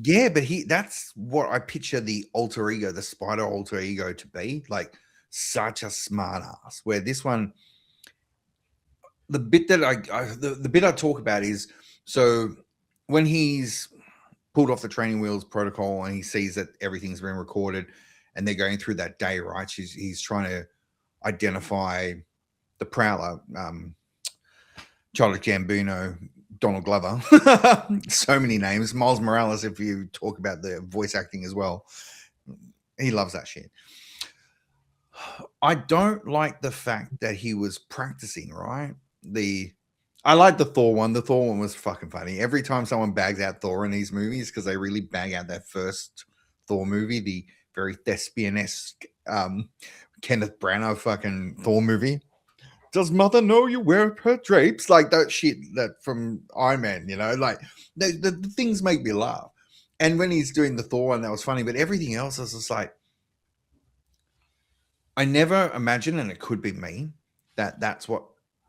Yeah, but that's what I picture the alter ego, the spider alter ego to be. Like, such a smart ass. Where this one, the bit that the bit I talk about is, so when he's pulled off the training wheels protocol and he sees that everything's been recorded and they're going through that day, right? He's trying to identify the Prowler, Childish Gambino, Donald Glover, so many names, Miles Morales, if you talk about the voice acting as well. He loves that shit. I don't like the fact that he was practicing, right? I like the Thor one. The Thor one was fucking funny. Every time someone bags out Thor in these movies, because they really bag out that first Thor movie, the very thespian-esque Kenneth Branagh fucking Thor movie. Does mother know you wear her drapes? Like that shit that from Iron Man, you know, like the things make me laugh. And when he's doing the Thor one, that was funny, but everything else is just like, I never imagine, and it could be me, that's what,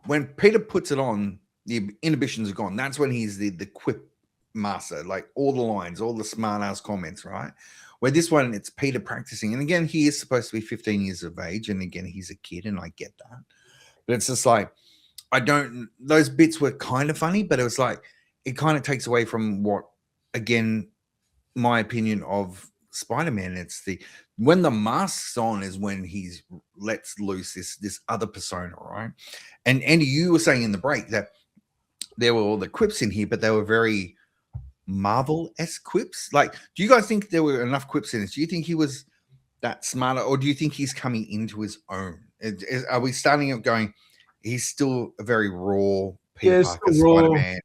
when Peter puts it on, the inhibitions are gone. That's when he's the quip master, like all the lines, all the smart ass comments, right? Where this one, it's Peter practicing. And again, he is supposed to be 15 years of age. And again, he's a kid, and I get that. But it's just like, those bits were kind of funny, but it was like, it kind of takes away from what, again, my opinion of Spider-Man. It's when the mask's on is when he's lets loose this other persona, right? And Andy, you were saying in the break that there were all the quips in here, but they were very Marvel-esque quips. Like, do you guys think there were enough quips in this? Do you think he was that smarter, or do you think he's coming into his own? Are we starting up going, he's still a very raw Peter Parker Spider-Man?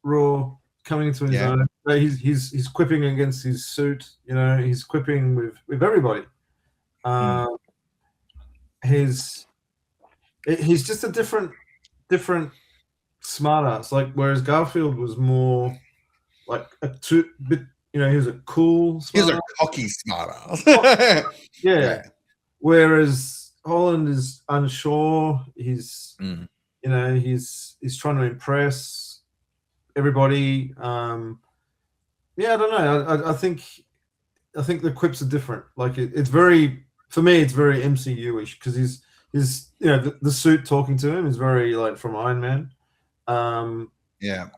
Raw, coming into his own. He's quipping against his suit, you know, he's quipping with everybody. He's just a different smartass. Like, whereas Garfield was more like bit, you know, he was a cool smartass. He's a cocky smartass. Yeah. Whereas Holland is unsure. He's you know, he's trying to impress everybody. Yeah, I don't know. I think the quips are different. Like it's very, for me, it's very MCU-ish because he's you know, the suit talking to him is very like from Iron Man. Yeah.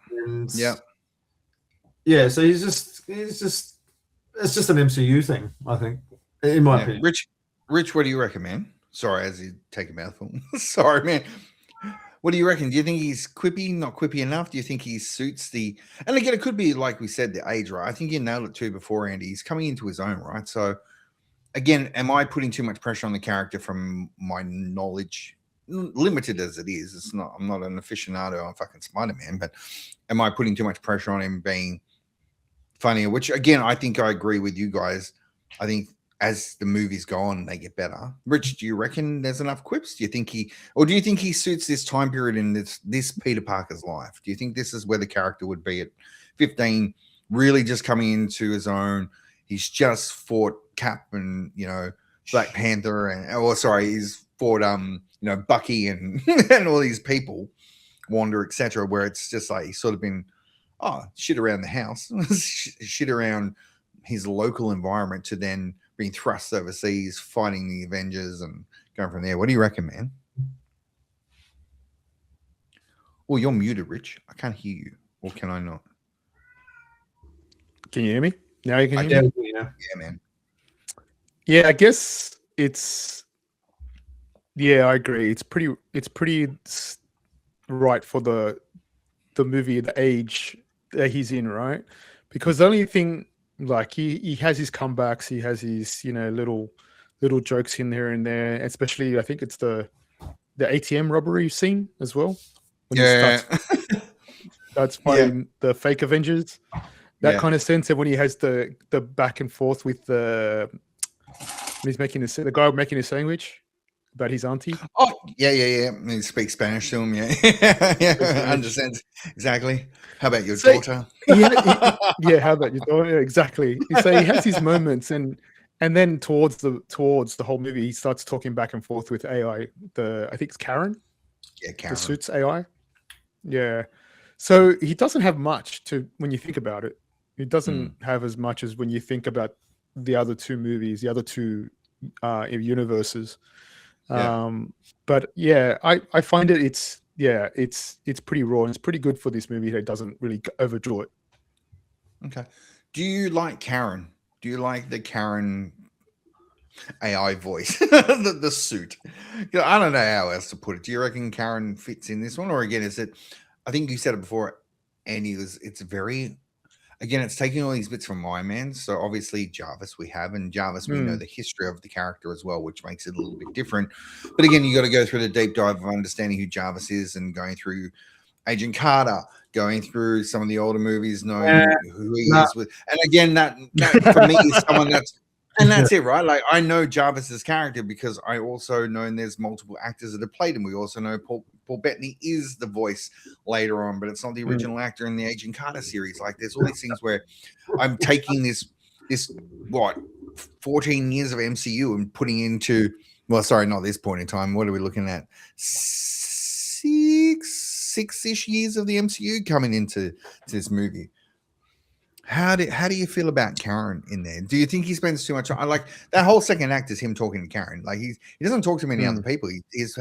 So he's just it's just an MCU thing, I think, in my opinion. Rich, what do you reckon, man? Sorry, as you take a mouthful. Sorry, man. What do you reckon? Do you think he's quippy, not quippy enough? Do you think he suits the... And again, it could be, like we said, the age, right? I think you nailed it too before, Andy. He's coming into his own, right? So, again, am I putting too much pressure on the character from my knowledge? Limited as it is. It's not. I'm not an aficionado on fucking Spider-Man, but am I putting too much pressure on him being funnier? Which, again, I think I agree with you guys. I think as the movies go on, they get better. Rich, do you reckon there's enough quips? Do you think he suits this time period in this Peter Parker's life? Do you think this is where the character would be at 15, really just coming into his own? He's just fought Cap and, you know, Black Panther he's fought you know, Bucky and and all these people, Wanda, etc. Where it's just like he's sort of been shit around the house, shit around his local environment to then being thrust overseas, fighting the Avengers and going from there. What do you reckon, man? Oh, you're muted, Rich. I can't hear you. Or can I not? Can you hear me? Now you can hear me? Yeah, man. Yeah, I guess it's... Yeah, I agree. It's pretty right for the movie, the age that he's in, right? Because the only thing... Like he has his comebacks, he has his, you know, little jokes in there and there. Especially, I think it's the ATM robbery scene as well. When he starts fighting the fake Avengers. That kind of sense. And when he has the back and forth with when he's making the guy making his sandwich. about his auntie. Oh, yeah. He speaks Spanish to him. Yeah, yeah. Understands exactly. How about your So daughter? yeah, how about you? Oh, yeah, exactly. So he has his moments, and then towards the whole movie, he starts talking back and forth with AI. I think it's Karen, Yeah, the Karen. suits AI. Yeah. So he doesn't have much to when you think about it. He doesn't have as much as when you think about the other two movies, the other two universes. Yeah. But yeah, I find it's pretty raw and it's pretty good for this movie that it doesn't really overdraw it. Okay. Do you like Karen? Do you like the Karen AI voice, the suit? I don't know how else to put it. Do you reckon Karen fits in this one, or again, is it? I think you said it before, and it's very. Again, it's taking all these bits from Iron Man. So obviously Jarvis we have, and Jarvis we know the history of the character as well, which makes it a little bit different. But again, you got to go through the deep dive of understanding who Jarvis is and going through Agent Carter, going through some of the older movies, knowing who he is with. And again, that for me is someone that's it, right? Like I know Jarvis's character because I also know there's multiple actors that have played him. We also know Paul Bettany is the voice later on, but it's not the original actor in the Agent Carter series. Like there's all these things where I'm taking this 14 years of MCU and putting into, well, sorry, not this point in time. What are we looking at? Six-ish years of the MCU coming into this movie. How do you feel about Karen in there? Do you think he spends too much time? I like that whole second act is him talking to Karen. Like he doesn't talk to many other people. It's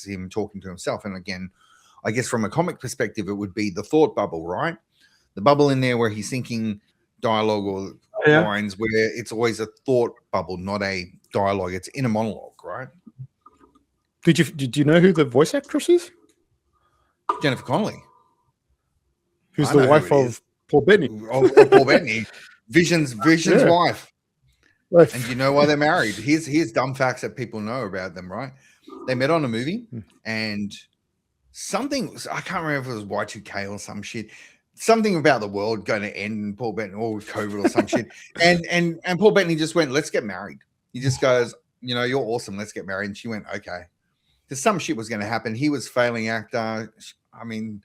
him talking to himself. And again, I guess from a comic perspective, it would be the thought bubble, right? The bubble in there where he's thinking dialogue or lines where it's always a thought bubble, not a dialogue. It's in a monologue, right? Did you know who the voice actress is? Jennifer Connelly. Who's the wife of Paul Bettany? Paul Bettany. Vision's wife. And you know why they're married? Here's dumb facts that people know about them, right? They met on a movie and something, I can't remember if it was Y2K or some shit. Something about the world going to end and Paul Bettany, or COVID or some shit. And Paul Bettany just went, let's get married. He just goes, you're awesome. Let's get married. And she went, okay. Because some shit was going to happen. He was failing actor. I mean,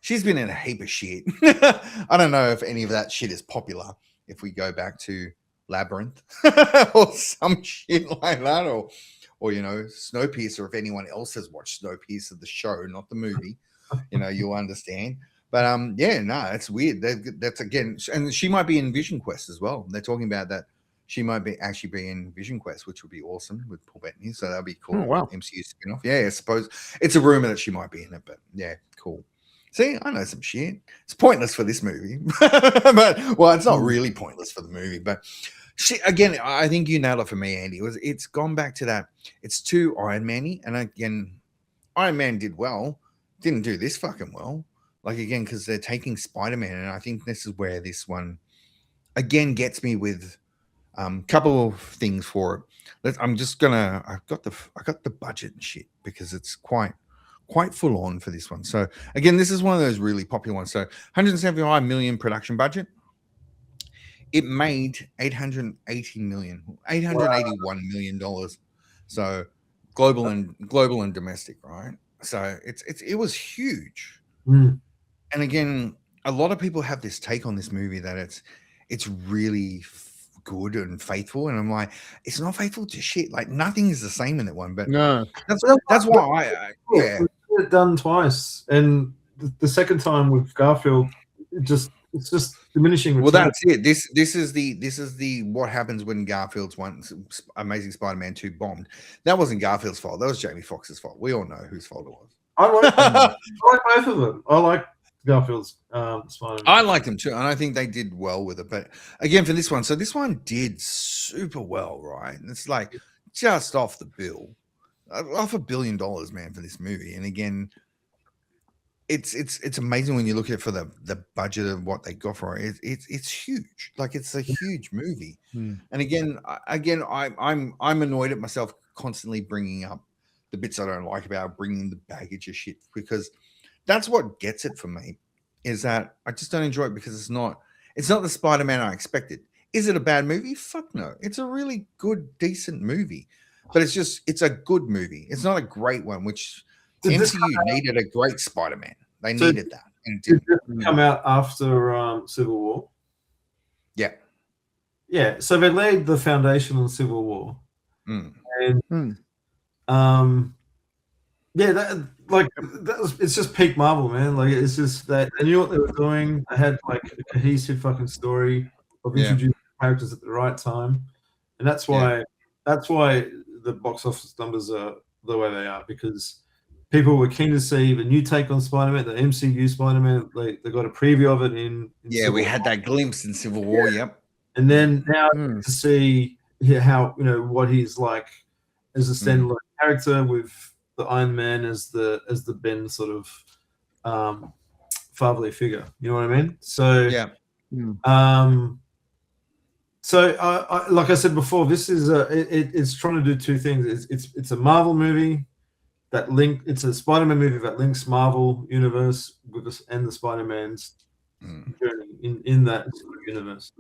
she's been in a heap of shit. I don't know if any of that shit is popular. If we go back to Labyrinth or some shit like that, or Snowpiercer. If anyone else has watched Snowpiercer, the show, not the movie, you'll understand. But it's weird. That's again, and she might be in Vision Quest as well. They're talking about that. She might actually be in Vision Quest, which would be awesome with Paul Bettany. So that'd be cool. Oh, wow. MCU spin-off. Yeah, I suppose it's a rumor that she might be in it, but yeah, cool. See, I know some shit. It's pointless for this movie, but it's not really pointless for the movie. But again, I think you nailed it for me, Andy. It's gone back to that. It's too Iron Man-y, and again, Iron Man did well, didn't do this fucking well. Like again, because they're taking Spider-Man, and I think this is where this one again gets me with couple of things for it. I got the budget and shit because it's quite full on for this one. So again, this is one of those really popular ones. So 175 million production budget. It made $881 million. So global and domestic, right? So it was huge. And again, a lot of people have this take on this movie that it's really good and faithful, and I'm like, it's not faithful to shit. Like nothing is the same in that one. But no, that's why I done twice, and the second time with Garfield, it's just diminishing. Well, that's it. This is the what happens when Garfield's Amazing Spider-Man 2 bombed. That wasn't Garfield's fault. That was Jamie Foxx's fault. We all know whose fault it was. I like both of them. I like Garfield's Spider-Man. I like them too, and I think they did well with it. But again, for this one, so this one did super well, right? And it's like just off the bill, off $1 billion, man, for this movie. And again, it's amazing when you look at it for the budget of what they got for it. It's huge. Like it's a huge movie. And again, I'm annoyed at myself constantly bringing up the bits I don't like about bringing the baggage of shit, because that's what gets it for me, is that I just don't enjoy it because it's not the Spider-Man I expected. Is it a bad movie? Fuck no. It's a really good, decent movie. but it's a good movie. It's not a great one, which the Did this MCU needed a great Spider-Man. They So needed that. And it Did didn't. this come out after Civil War? Yeah. Yeah, so they laid the foundation on Civil War, Mm. and it's just peak Marvel, man. Like it's just that they knew what they were doing. They had like a cohesive fucking story of introducing characters at the right time, and that's why the box office numbers are the way they are, because people were keen to see the new take on Spider-Man, the MCU Spider-Man. They got a preview of it in Yeah, we had that glimpse in Civil War. Yeah. Yep. And then now to see how what he's like as a standalone character, with the Iron Man as the Ben sort of fatherly figure. You know what I mean? So So like I said before, this is it's trying to do two things. It's a Marvel movie it's a Spider-Man movie that links Marvel universe with this and the Spider-Man's journey in that universe.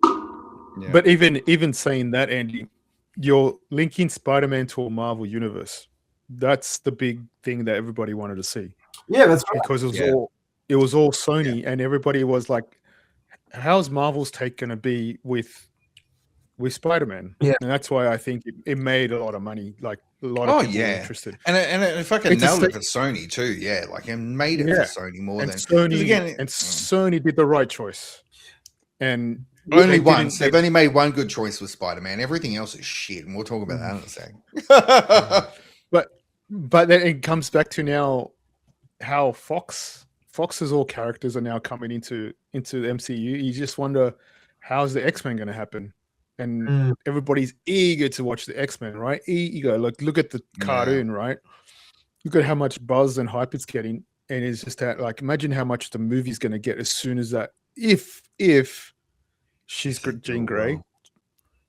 Yeah. But even saying that, Andy, you're linking Spider-Man to a Marvel universe. That's the big thing that everybody wanted to see. Yeah, that's right. Because it was all Sony, and everybody was like, "How's Marvel's take going to be with Spider-Man?" Yeah, and that's why I think it made a lot of money. Like a lot of people were interested, and it fucking nailed it for Sony too. Yeah, like it made it for Sony more than Sony. Again, Sony did the right choice, and only once. They've only made one good choice with Spider-Man. Everything else is shit, and we'll talk about that in a second. But then it comes back to now how Fox's all characters are now coming into the MCU. You just wonder, how's the X-Men going to happen? And everybody's eager to watch the X-Men, right? Eager. Look at the cartoon, right? Look at how much buzz and hype it's getting, and it's just that, like, imagine how much the movie's going to get as soon as that. If she's Jean Grey,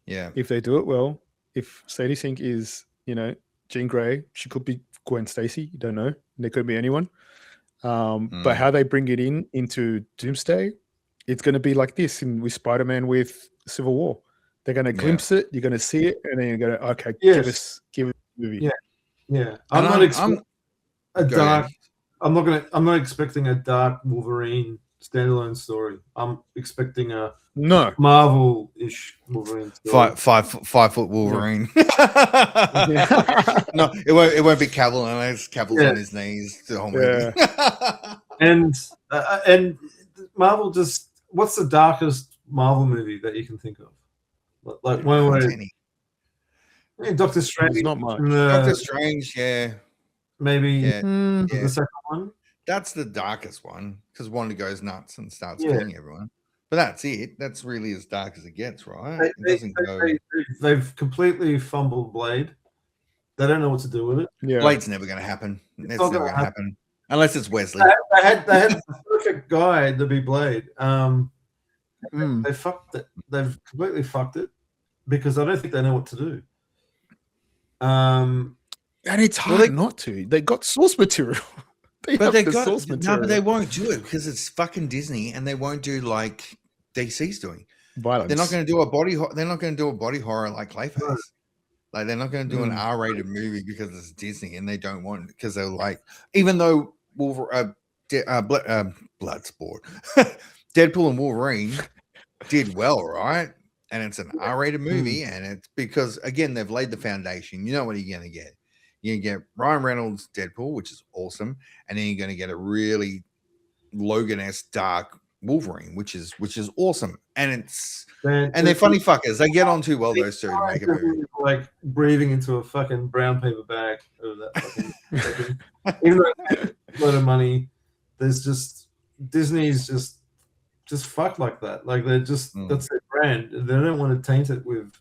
if they do it well, if Sadie Sink is Jean Grey, she could be Gwen Stacy. You don't know. There could be anyone. But how they bring it into Doomsday, it's going to be like this with Spider-Man with Civil War. They're going to glimpse it. You're going to see it, and then you're going to give us a movie. Yeah. I'm not expecting a dark Wolverine standalone story. I'm expecting a Marvel-ish Wolverine story. Five foot Wolverine. No, it won't be Cavill unless Cavill's on his knees the whole movie. And Marvel just, what's the darkest Marvel movie that you can think of? Like one where Doctor Strange. Not much. Doctor Strange, maybe the second one. That's the darkest one because Wanda goes nuts and starts killing everyone. But that's it. That's really as dark as it gets, right? They've completely fumbled Blade. They don't know what to do with it. Yeah. Blade's never going to happen. It's never going to happen unless it's Wesley. They had the perfect guy to be Blade. They fucked it. They've completely fucked it because I don't think they know what to do. And it's hard not to. They got source material. But they won't do it because it's fucking Disney, and they won't do like DC's doing. Violence. They're not going to do a body. They're not going to do a body horror like Clayface. Like they're not going to do an R-rated movie because it's Disney, and they don't want it because they're like, even though Bloodsport, Deadpool and Wolverine did well, right? And it's an R-rated movie, and it's because again they've laid the foundation. You know what you're going to get. You're going to get Ryan Reynolds Deadpool, which is awesome, and then you're going to get a really Logan-esque dark Wolverine, which is awesome. And they're funny fuckers. They get on too well, those two, to make a movie. Like breathing into a fucking brown paper bag of that fucking even though it's a lot of money, there's just Disney's just fucked like that. Like they're just that's their brand. They don't want to taint it with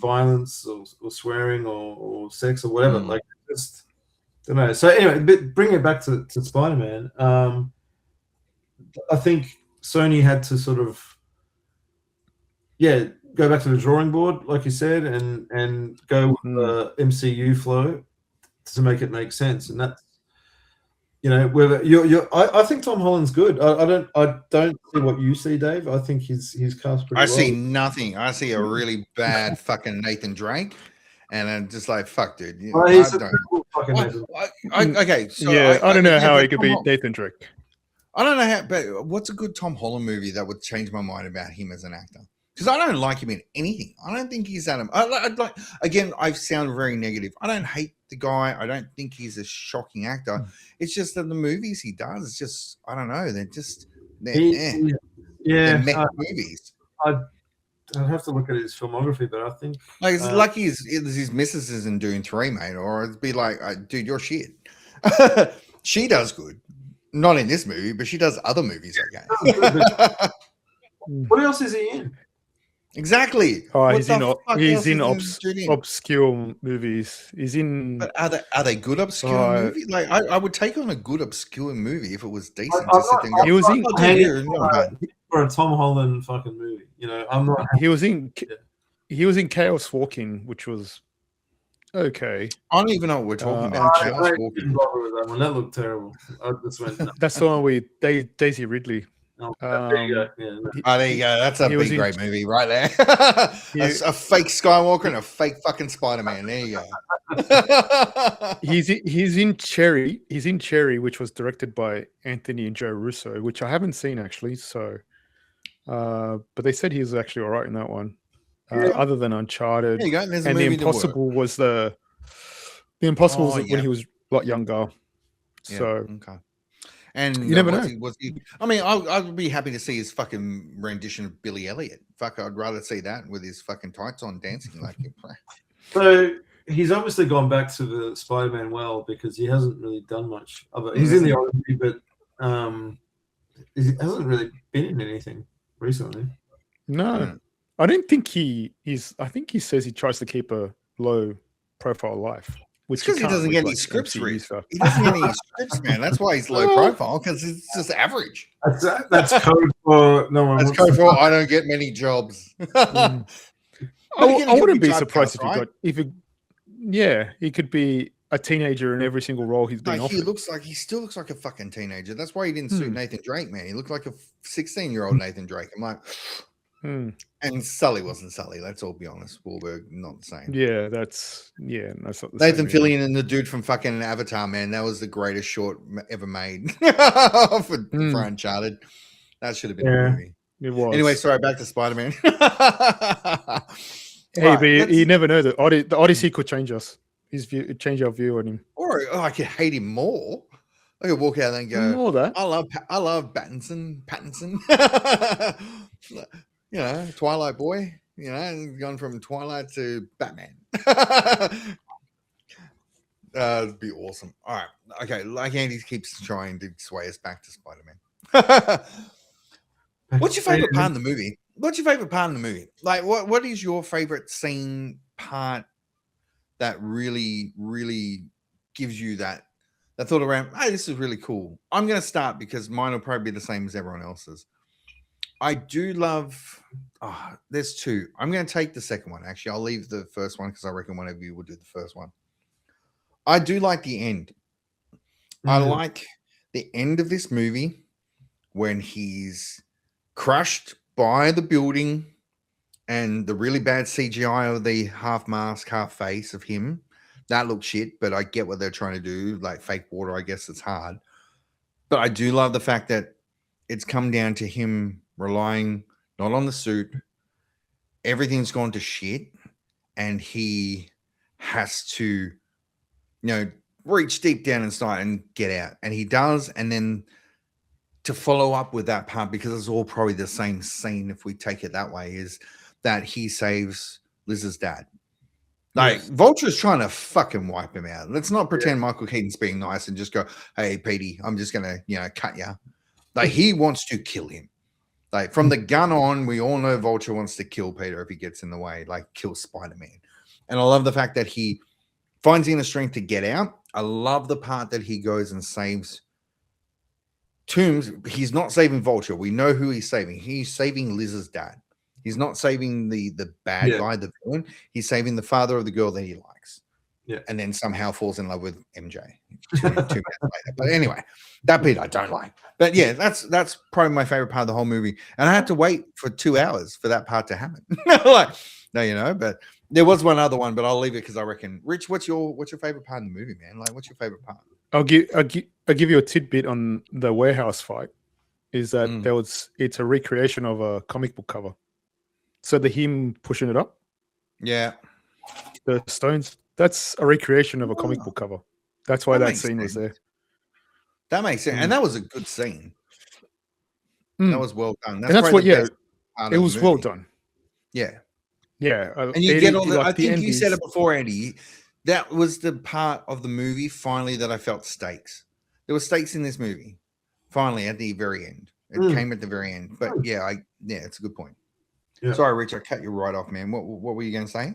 violence or swearing or sex or whatever. Like just don't know. So anyway, bring it back to Spider-Man. I think Sony had to sort of go back to the drawing board, like you said, and go with the MCU flow to make it make sense. And that's whether I think Tom Holland's good. I don't see what you see, Dave. I think he's cast pretty well. I see nothing. I see a really bad fucking Nathan Drake, And I'm just like, fuck, dude. Well, I he's a don't. cool fucking Nathan. Okay, so yeah, I don't know how he but could Tom be Holland- Nathan Drake. I don't know how, but what's a good Tom Holland movie that would change my mind about him as an actor? Because I don't like him in anything. I don't think he's that. I'd like again. I sound very negative. I don't hate the guy. I don't think he's a shocking actor. It's just that the movies he does, it's just I don't know. They're Yeah, meh movies. I'd have to look at his filmography, but I think Like it's lucky his missus isn't doing 3, mate, or it'd be like, dude, you're shit. She does good, not in this movie, but she does other movies okay. what else is he in? Exactly. Oh, What he's the in fuck he's else in is Judy in? obscure movies. He's in. But are they good obscure movies? Like I would take on a good obscure movie if it was decent. I'm To sit there and go, He was in. "Oh, dude, you're not bad." For a Tom Holland fucking movie, you know, I'm not. He was in. He was in Chaos Walking, which was okay. I don't even know what we're talking and about. I Chaos didn't Walking. bother with that one. That looked terrible. I just went. No, That's the one with Daisy Ridley. there you go. Yeah, no. Oh, there you go. That's a He was big, in- great movie right there. A fake Skywalker and a fake fucking Spider-Man. There you go. He's in Cherry. He's in Cherry, which was directed by Anthony and Joe Russo, which I haven't seen actually. So, but they said he was actually all right in that one. Other than Uncharted, There you go. There's a and The movie to work. Impossible was the Impossible was Oh, yeah. when he was a lot younger. Yeah, So okay. And You never was he, I mean, I would be happy to see his fucking rendition of Billy Elliot. Fuck, I'd rather see that with his fucking tights on dancing like him. So he's obviously gone back to the Spider-Man well because he hasn't really done much. He's in the Odyssey, but he hasn't really been in anything recently. no, I don't think he's. I think he says he tries to keep a low profile life. It's Which because he can't doesn't with, get any like, scripts MCU read. stuff. He doesn't get any scripts, man. That's why he's low profile, because it's just average. That's code for no one. That's wants code to- for I don't get many jobs. Mm. But again, he I could wouldn't be typecast, surprised right? if he, yeah, he could be a teenager in every single role he's been Like, he offered. still looks like a fucking teenager. That's why he didn't suit Hmm. Nathan Drake, man. He looked like a 16-year-old Nathan Drake. I'm like, Hmm. and Sully wasn't Sully. Let's all be honest. Wahlberg, not the same. Yeah, that's not the Nathan same either. Fillion and the dude from fucking Avatar, man, that was the greatest short ever made for Uncharted. That should have been a movie. It was. Anyway, sorry, back to Spider-Man. Hey, Right, but you never know. The Odyssey could change us. Change our view on him. or I could hate him more. I could walk out there and go, More that. I love Pattinson. You know, Twilight boy. You know, and gone from Twilight to Batman. It'd be awesome. All right, okay. Like Andy keeps trying to sway us back to Spider-Man. What's your favorite part in the movie? Like, what is your favorite scene part that really, really gives you that thought around, hey, this is really cool? I'm going to start because mine will probably be the same as everyone else's. I do love, there's two. I'm going to take the second one. Actually, I'll leave the first one because I reckon one of you will do the first one. I do like the end. I like the end of this movie when he's crushed by the building and the really bad CGI of the half mask, half face of him. That looks shit, but I get what they're trying to do. Like fake water, I guess it's hard. But I do love the fact that it's come down to him relying not on the suit. Everything's gone to shit. And he has to, reach deep down inside and get out. And he does. And then to follow up with that part, because it's all probably the same scene if we take it that way, is that he saves Liz's dad. Like, Vulture's trying to fucking wipe him out. Let's not pretend Michael Keaton's being nice and just go, hey, Petey, I'm just going to, cut you. Like, he wants to kill him. Like, from the gun on, we all know Vulture wants to kill Peter if he gets in the way, like kill Spider-Man. And I love the fact that he finds the inner strength to get out. I love the part that he goes and saves Toombs. He's not saving Vulture. We know who he's saving. He's saving Liz's dad. He's not saving the bad guy, the villain. He's saving the father of the girl that he likes. Yeah. And then somehow falls in love with MJ 2 minutes later. But anyway, that bit I don't like. But yeah, that's probably my favorite part of the whole movie. And I had to wait for 2 hours for that part to happen. But There was one other one, but I'll leave it because I reckon. Rich, what's your favorite part in the movie, man? Like, what's your favorite part? I'll give you a tidbit on the warehouse fight. Is that it's a recreation of a comic book cover. So the him pushing it up, Yeah, the stones, that's a recreation of a comic book cover. That's why that scene was there. That makes sense, and that was a good scene. That was well done. That's what, yeah, it was well done. Yeah, yeah, and you get all the. I think you said it before, Andy. That was the part of the movie finally that I felt stakes. There were stakes in this movie. Finally, at the very end, it came at the very end. But yeah, it's a good point. Yeah. Sorry, Rich, I cut you right off, man. What were you going to say?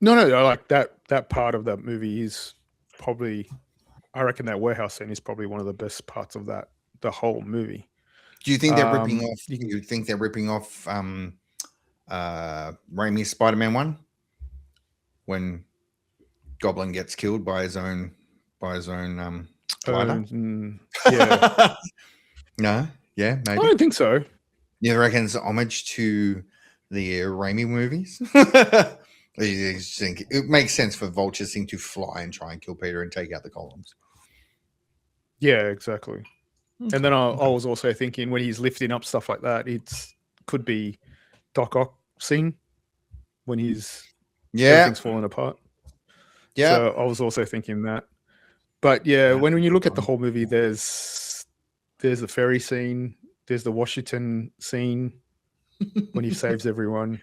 No, I like that part of that movie is probably. I reckon that warehouse scene is probably one of the best parts of the whole movie. Do you think they're ripping off? You think they're ripping off Raimi's Spider-Man 1 when Goblin gets killed by his own glider? Yeah. No, yeah, maybe. I don't think so. You reckon it's an homage to the Raimi movies? You think it makes sense for Vulture thing to fly and try and kill Peter and take out the columns? Yeah, exactly. And then I was also thinking when he's lifting up stuff like that, could be Doc Ock scene when everything's falling apart. Yeah. So I was also thinking that. But yeah, when you look at the whole movie, there's the ferry scene, there's the Washington scene when he saves everyone.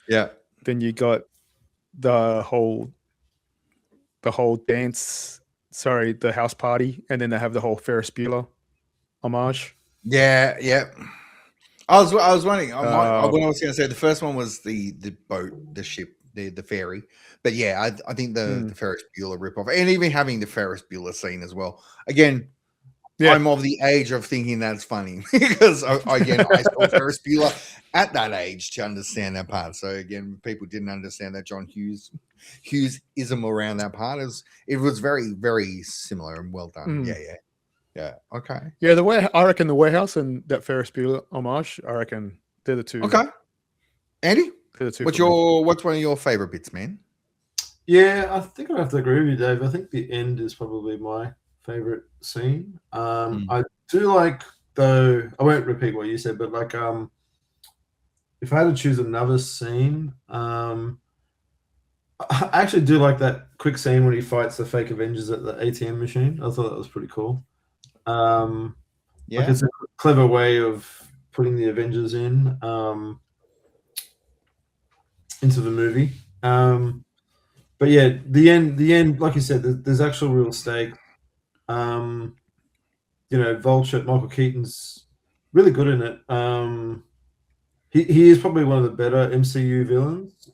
Yeah. Then you got the whole dance. Sorry, the house party, and then they have the whole Ferris Bueller homage. Yeah. I was wondering. What I was going to say, the first one was the boat, the ship, the ferry. But yeah, I think the Ferris Bueller ripoff, and even having the Ferris Bueller scene as well. Again, I'm of the age of thinking that's funny because I saw Ferris Bueller at that age to understand that part. So again, people didn't understand that John Hughes ism around that part. It was very, very similar and well done. Yeah. Okay. Yeah, I reckon the warehouse and that Ferris Bueller homage, I reckon they're the two. Okay. Andy, they're the two. What's one of your favorite bits, man? Yeah, I think I have to agree with you, Dave. I think the end is probably my favorite scene. I do like, though, I won't repeat what you said, but like if I had to choose another scene, I actually do like that quick scene when he fights the fake Avengers at the ATM machine. I thought that was pretty cool. Like it's a clever way of putting the Avengers into the movie. But yeah, the end, like you said, there's actual real stake. Vulture, Michael Keaton's really good in it. He is probably one of the better MCU villains.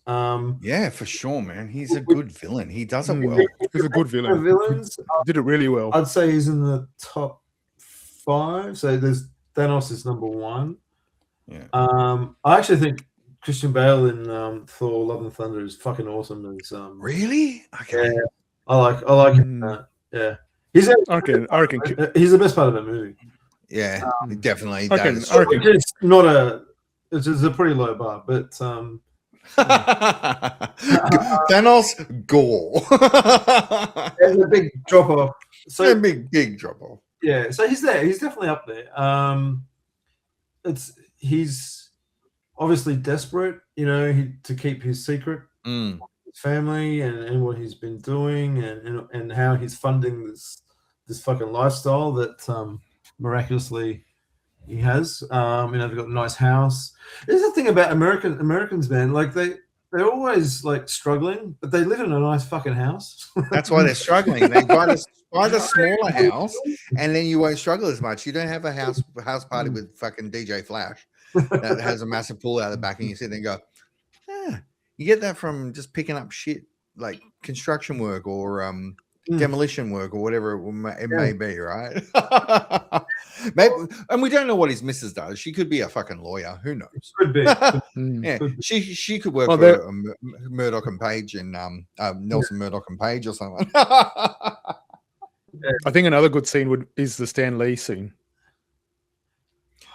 Yeah, for sure, man. He's a good villain. He does it well. He's a good villain. Villains, he did it really well. I'd say he's in the top 5. So there's Thanos is number 1. Yeah. I actually think Christian Bale in Thor: Love and Thunder is fucking awesome. As really? Okay. Yeah, I like him. Yeah. I reckon he's the best part of that movie. Yeah, definitely. It's a pretty low bar, but Thanos gore. There's a big drop off. So big drop off. Yeah, so he's there. He's definitely up there. He's obviously desperate, to keep his secret, his family, and what he's been doing, and how he's funding this fucking lifestyle that miraculously he has. They've got a nice house. There's the thing about Americans, man. Like they're always like struggling, but they live in a nice fucking house. That's why they're struggling. They buy the smaller house, and then you won't struggle as much. You don't have a house party with fucking DJ Flash that has a massive pool out the back, and you sit there and go, you get that from just picking up shit like construction work or demolition work or whatever it may be, right? Maybe, and we don't know what his missus does. She could be a fucking lawyer. Who knows? Could be. Yeah, she could work for Murdoch and Page and Nelson Murdoch and Page or something. I think another good scene is the Stan Lee scene.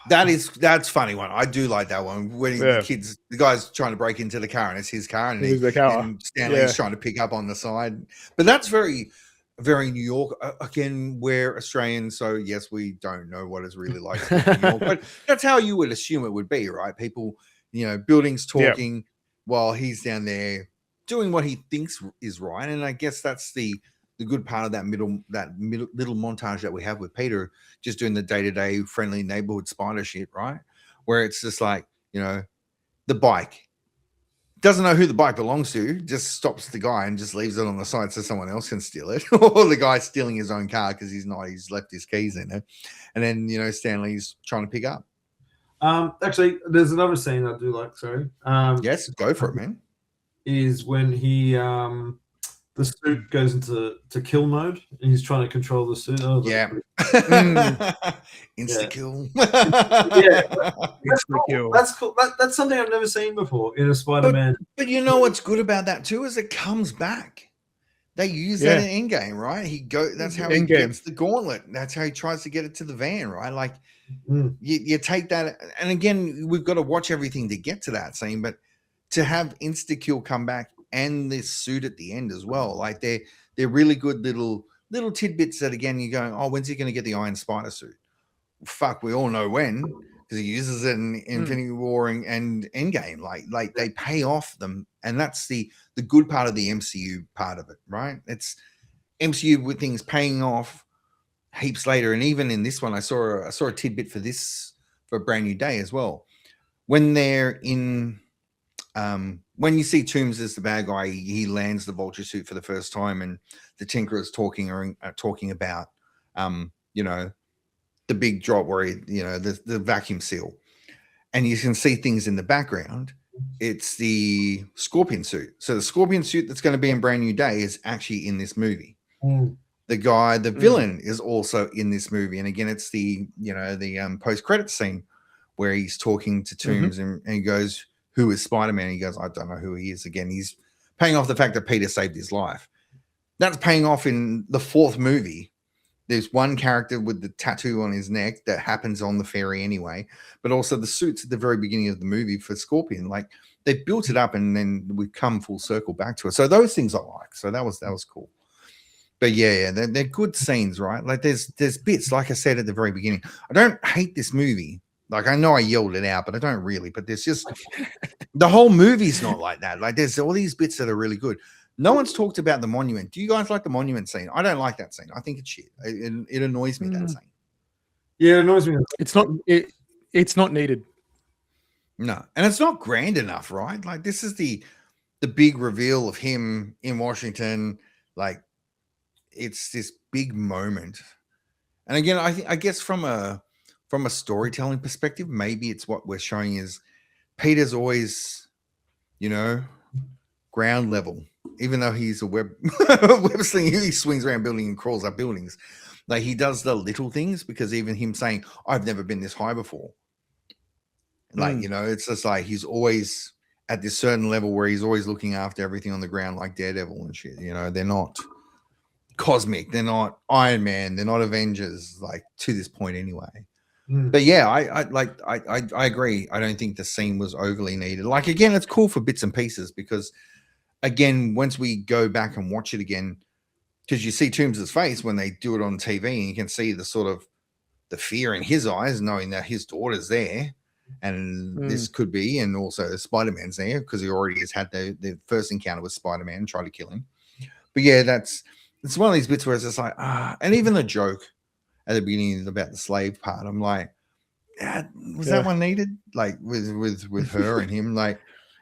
That's funny one. I do like that one. When the guy's trying to break into the car and it's his car, and, and Stanley's trying to pick up on the side. But that's very, very New York. Again, we're Australians, so yes, we don't know what it's really like in New York. But that's how you would assume it would be, right? People, buildings talking while he's down there doing what he thinks is right. And I guess that's the good part of that middle little montage that we have with Peter just doing the day-to-day friendly neighborhood spider shit, right? Where it's just like, the bike doesn't know who the bike belongs to, just stops the guy and just leaves it on the side so someone else can steal it. Or the guy's stealing his own car because he's left his keys in it. And then, Stanley's trying to pick up. Actually, there's another scene I do like, sorry. Yes, go for it, man. Is when he the suit goes into kill mode and he's trying to control the suit. Insta kill. That's cool. That's something I've never seen before in a Spider-Man. But you know what's good about that too is it comes back. They use that in Endgame, right? That's how he gets the gauntlet. That's how he tries to get it to the van, right? Like you take that, and again, we've got to watch everything to get to that scene, but to have insta kill come back and this suit at the end as well, like they're really good little tidbits that again you're going, oh, when's he going to get the Iron Spider suit? Fuck, we all know when, because he uses it in Infinity War and Endgame. Like they pay off them, and that's the good part of the MCU part of it, right? It's MCU with things paying off heaps later, and even in this one, I saw a tidbit for a Brand New Day as well. When they're in when you see Toombs as the bad guy, he lands the Vulture suit for the first time, and the Tinker is talking about, the big drop where the vacuum seal, and you can see things in the background. It's the Scorpion suit. So the Scorpion suit that's going to be in Brand New Day is actually in this movie. The villain is also in this movie, and again, it's the post-credit scene where he's talking to Toombs and he goes, who is Spider-Man? He goes, I don't know who he is. Again, he's paying off the fact that Peter saved his life. That's paying off in the fourth movie. There's one character with the tattoo on his neck that happens on the ferry anyway, but also the suits at the very beginning of the movie for Scorpion. Like they built it up, and then we come full circle back to it. So those things I like. So that was cool. But yeah, they're good scenes, right? Like there's bits, like I said at the very beginning. I don't hate this movie. Like, I know I yelled it out, but I don't really. But there's just the whole movie's not like that. Like, there's all these bits that are really good. No one's talked about the monument. Do you guys like the monument scene? I don't like that scene. I think it's shit. It annoys me, that scene. Yeah, it annoys me. It's not needed. No. And it's not grand enough, right? Like, this is the big reveal of him in Washington. Like, it's this big moment. And again, I guess from a storytelling perspective, maybe it's what we're showing is Peter's always, ground level, even though he's a web slinger, he swings around building and crawls up buildings. Like he does the little things, because even him saying, I've never been this high before. Like, it's just like he's always at this certain level where he's always looking after everything on the ground, like Daredevil and shit. They're not cosmic, they're not Iron Man, they're not Avengers, like to this point anyway. But yeah, I agree. I don't think the scene was overly needed. Like, again, it's cool for bits and pieces, because again, once we go back and watch it again, because you see Toombs' face when they do it on TV, and you can see the sort of the fear in his eyes, knowing that his daughter's there, and this could be, and also Spider-Man's there, because he already has had the first encounter with Spider-Man and tried to kill him. But yeah, it's one of these bits where it's just like, and even the joke at the beginning about the slave part, I'm like, was that one needed? Like with her and him, like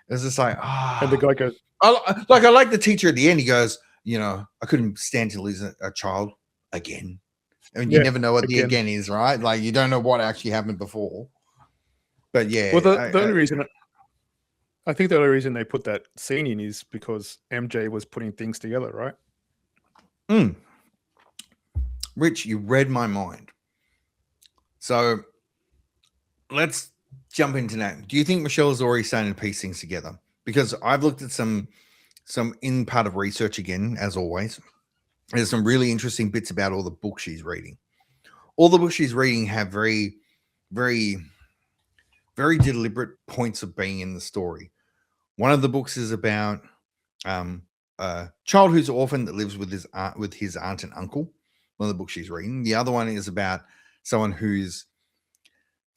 it was just like, and the guy goes, I like the teacher at the end. He goes, I couldn't stand to lose a child again. I mean, you never know what the again is, right? Like you don't know what actually happened before. But yeah, well, the only reason I think the only reason they put that scene in is because MJ was putting things together, right? Rich, you read my mind. So let's jump into that. Do you think Michelle's already starting to piece things together? Because I've looked at some in part of research again, as always. There's some really interesting bits about all the books she's reading. All the books she's reading have very, very, very deliberate points of being in the story. One of the books is about a child who's orphaned that lives with his aunt and uncle. One of the books she's reading. The other one is about someone who's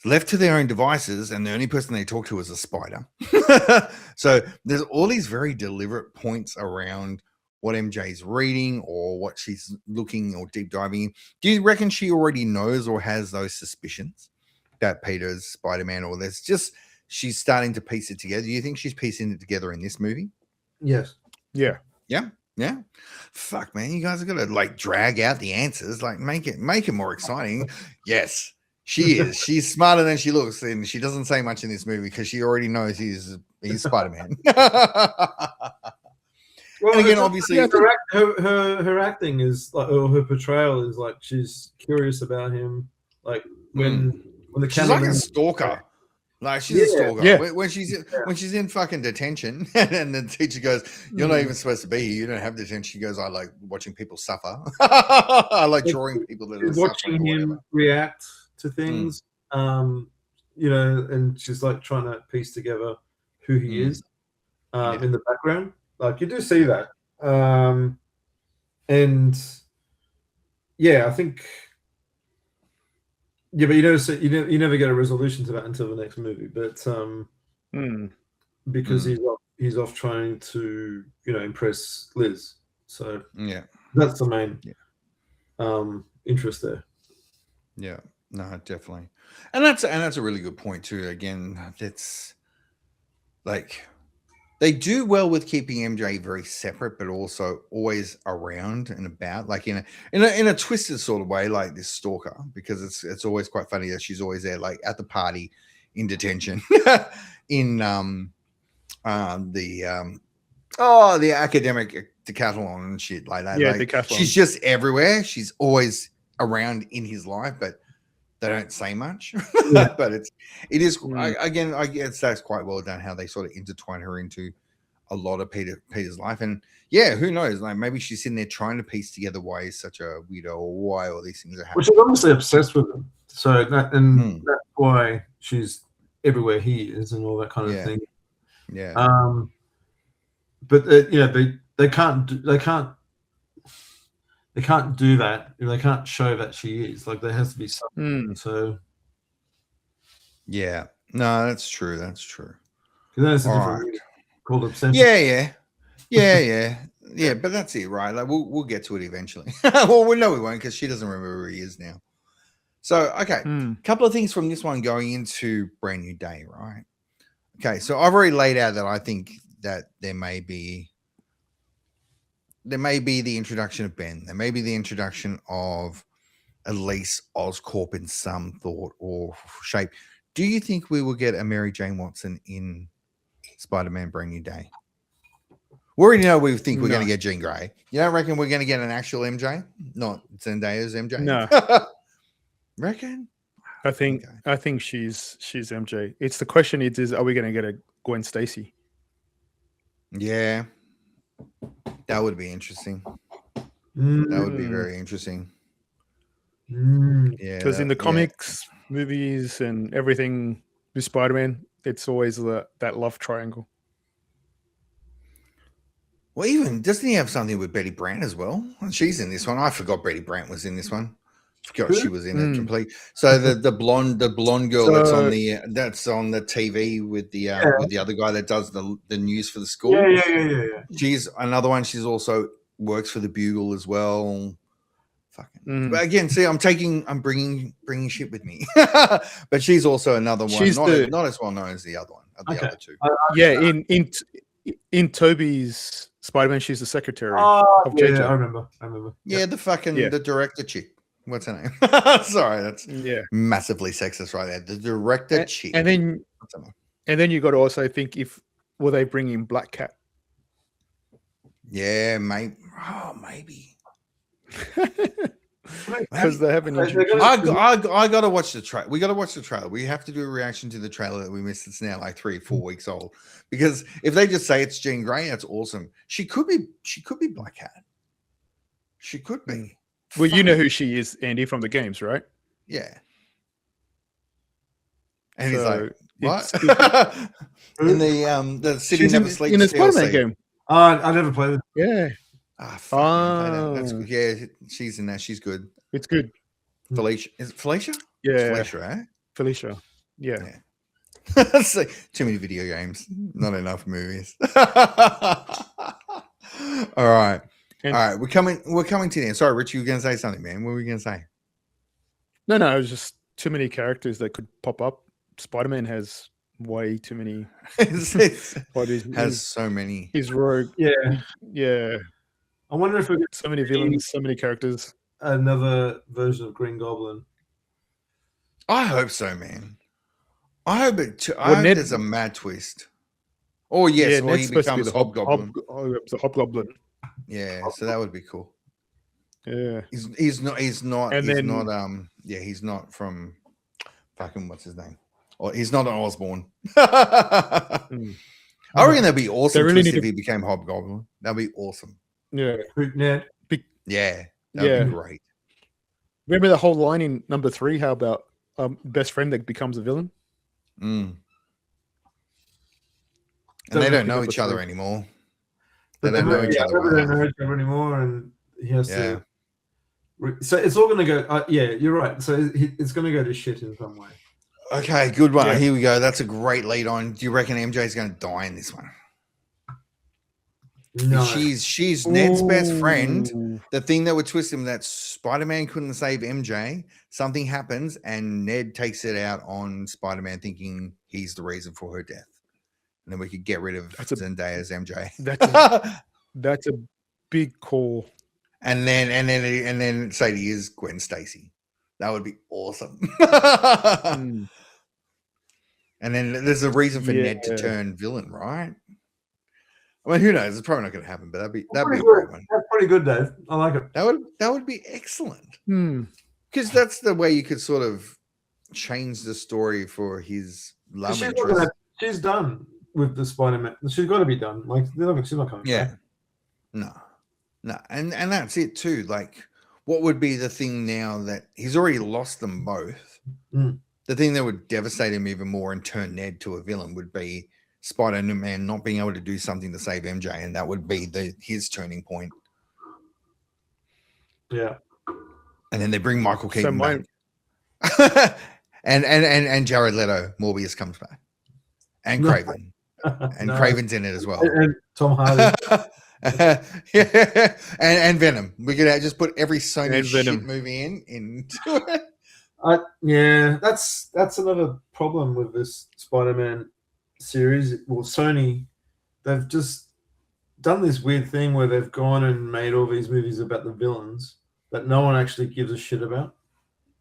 left to their own devices, and the only person they talk to is a spider. So there's all these very deliberate points around what MJ's reading or what she's looking or deep diving in. Do you reckon she already knows or has those suspicions that Peter's Spider-Man, or there's just she's starting to piece it together? Do you think she's piecing it together in this movie? Yes. Yeah. Yeah. Fuck, man, you guys are gonna like drag out the answers, like make it more exciting. Yes, she is. She's smarter than she looks, and she doesn't say much in this movie because she already knows he's Spider-Man. Well, and again, obviously, her acting is like, or her portrayal is like she's curious about him. Like when the she's like a stalker. Like she's a stalker. Yeah. When she's in fucking detention, and the teacher goes, "You're not even supposed to be here. You don't have detention." She goes, "I like watching people suffer. I like drawing people that are watching him react to things." You know, and she's like trying to piece together who he is in the background. Like you do see that, and yeah, I think. Yeah, but you never get a resolution to that until the next movie. But because he's off trying to impress Liz, so yeah, that's the main interest there. Yeah, no, definitely, and that's a really good point too. Again, it's like they do well with keeping MJ very separate, but also always around and about, like in a twisted sort of way, like this stalker, because it's always quite funny that she's always there, like at the party, in detention, in the academic decathlon and shit like that. Yeah, like, decathlon. She's just everywhere. She's always around in his life, but they don't say much. But it is I guess that's quite well done how they sort of intertwine her into a lot of Peter's life. And yeah, who knows, like maybe she's sitting there trying to piece together why he's such a weirdo or why all these things are happening. Well, she's obviously obsessed with him, so that's why she's everywhere he is and all that kind of thing. But they can't do that. They can't show that she is. Like there has to be something. So yeah, no, that's true. That's true. That's a different called obsession. Yeah. But that's it, right? Like we'll get to it eventually. Well, we know we won't because she doesn't remember where he is now. So okay, couple of things from this one going into Brand New Day, right? Okay, so I've already laid out that I think that there may be the introduction of Ben. There may be the introduction of Elise Oscorp in some thought or shape. Do you think we will get a Mary Jane Watson in Spider-Man Brand New Day? We already know we think we're going to get Jean Grey. You don't reckon we're going to get an actual MJ? Not Zendaya's MJ? No. Reckon? I think she's MJ. It's the question is are we going to get a Gwen Stacy? Yeah. That would be interesting. That would be very interesting. Yeah. Because in the comics, movies, and everything with Spider-Man, it's always that love triangle. Well, even doesn't he have something with Betty Brant as well? She's in this one. I forgot Betty Brant was in this one. Forgot she was in it complete. So the blonde girl that's on the TV with the other guy that does the news for the school. Yeah. She's another one. She's also works for the Bugle as well. Fucking. But again, see, I'm bringing shit with me. But she's also another one. She's not as well known as the other one. The other two. In Toby's Spider-Man, she's the secretary of JJ. I remember. Yeah, the fucking the director chick. What's her name? Sorry, that's massively sexist right there. The director chick. And then you got to also think will they bring in Black Cat? Yeah, maybe. Oh, maybe. Because they haven't. I gotta watch the trailer. We gotta watch the trailer. We have to do a reaction to the trailer that we missed. It's now like 3 or 4 weeks old. Because if they just say it's Jean Grey, that's awesome. She could be Black Cat. She could be. Well, you know who she is, Andy, from the games, right? Yeah. And he's So like, it's- what? In the City She's Never in Sleeps a Spider-Man DLC. game. I never played it. Yeah, Ah, fuck, man, play that. That's Oh. good. Yeah, she's in there. She's good. it's good. Felicia. Is it Felicia? It's Yeah, Felicia, eh? Felicia. Yeah. Yeah. It's like, too many video games, not enough movies. All right. And- All right. We're coming to the end. Sorry, Rich, you were gonna say something, man. What were you gonna say? No, it was just too many characters that could pop up. Spider-Man has way too many. It But has so many. he's rogue. Yeah. Yeah, I wonder if we get so many villains, so many characters. another version of Green Goblin. I hope so, man. I hope it. I Well, hope Ned- there's a mad twist. Oh yes, or he Ned's supposed to be becomes the Hobgoblin. the Hobgoblin. Yeah, so that would be cool. Yeah, He's not. And he's then- not. Yeah, he's not from. Fucking what's his name? Or he's not an Osborn. I reckon that'd be awesome They really twist need if he became Hobgoblin. That'd be awesome. yeah. Ned. Yeah, that'd Yeah. be great. Remember the whole line in number 3? How about best friend that becomes a villain? Mm. And Don't they don't know know if each it's other a- anymore. They don't know each other. They don't well. know each other anymore, and he has Yeah. to. So it's all going to go. Yeah, you're right. So it's going to go to shit in some way. Okay, good one. Yeah. Here we go. That's a great lead on. Do you reckon MJ's going to die in this one? No, She's Ned's best friend. Ooh. The thing that would twist him that Spider-Man couldn't save MJ. Something happens, and Ned takes it out on Spider-Man, thinking he's the reason for her death. And then we could get rid of Zendaya's MJ. That's a big call. and then Sadie is Gwen Stacy. That would be awesome. Mm. And then there's a reason for Ned to Yeah. turn villain, right? I mean, who knows? It's probably not going to happen, but that'd be a pretty great good. one. That's pretty good, Dave. I like it. That would be excellent. Hmm. Because that's the way you could sort of change the story for his love She's, not interest. gonna, she's done with the Spider-Man. She's got to be done. Like she's not coming. Yeah. back. No. And that's it too. Like, what would be the thing now that he's already lost them both? Mm. The thing that would devastate him even more and turn Ned to a villain would be Spider-Man not being able to do something to save MJ, and that would be his turning point. Yeah. And then they bring Michael Keaton my- back. and Jared Leto, Morbius comes back. And No. Craven. And No. Craven's in it as well. And Tom Hardy. Yeah. And Venom. We could just put every Sony And shit Venom. movie into it. Yeah, that's another problem with this Spider-Man series. Well, Sony, they've just done this weird thing where they've gone and made all these movies about the villains that no one actually gives a shit about.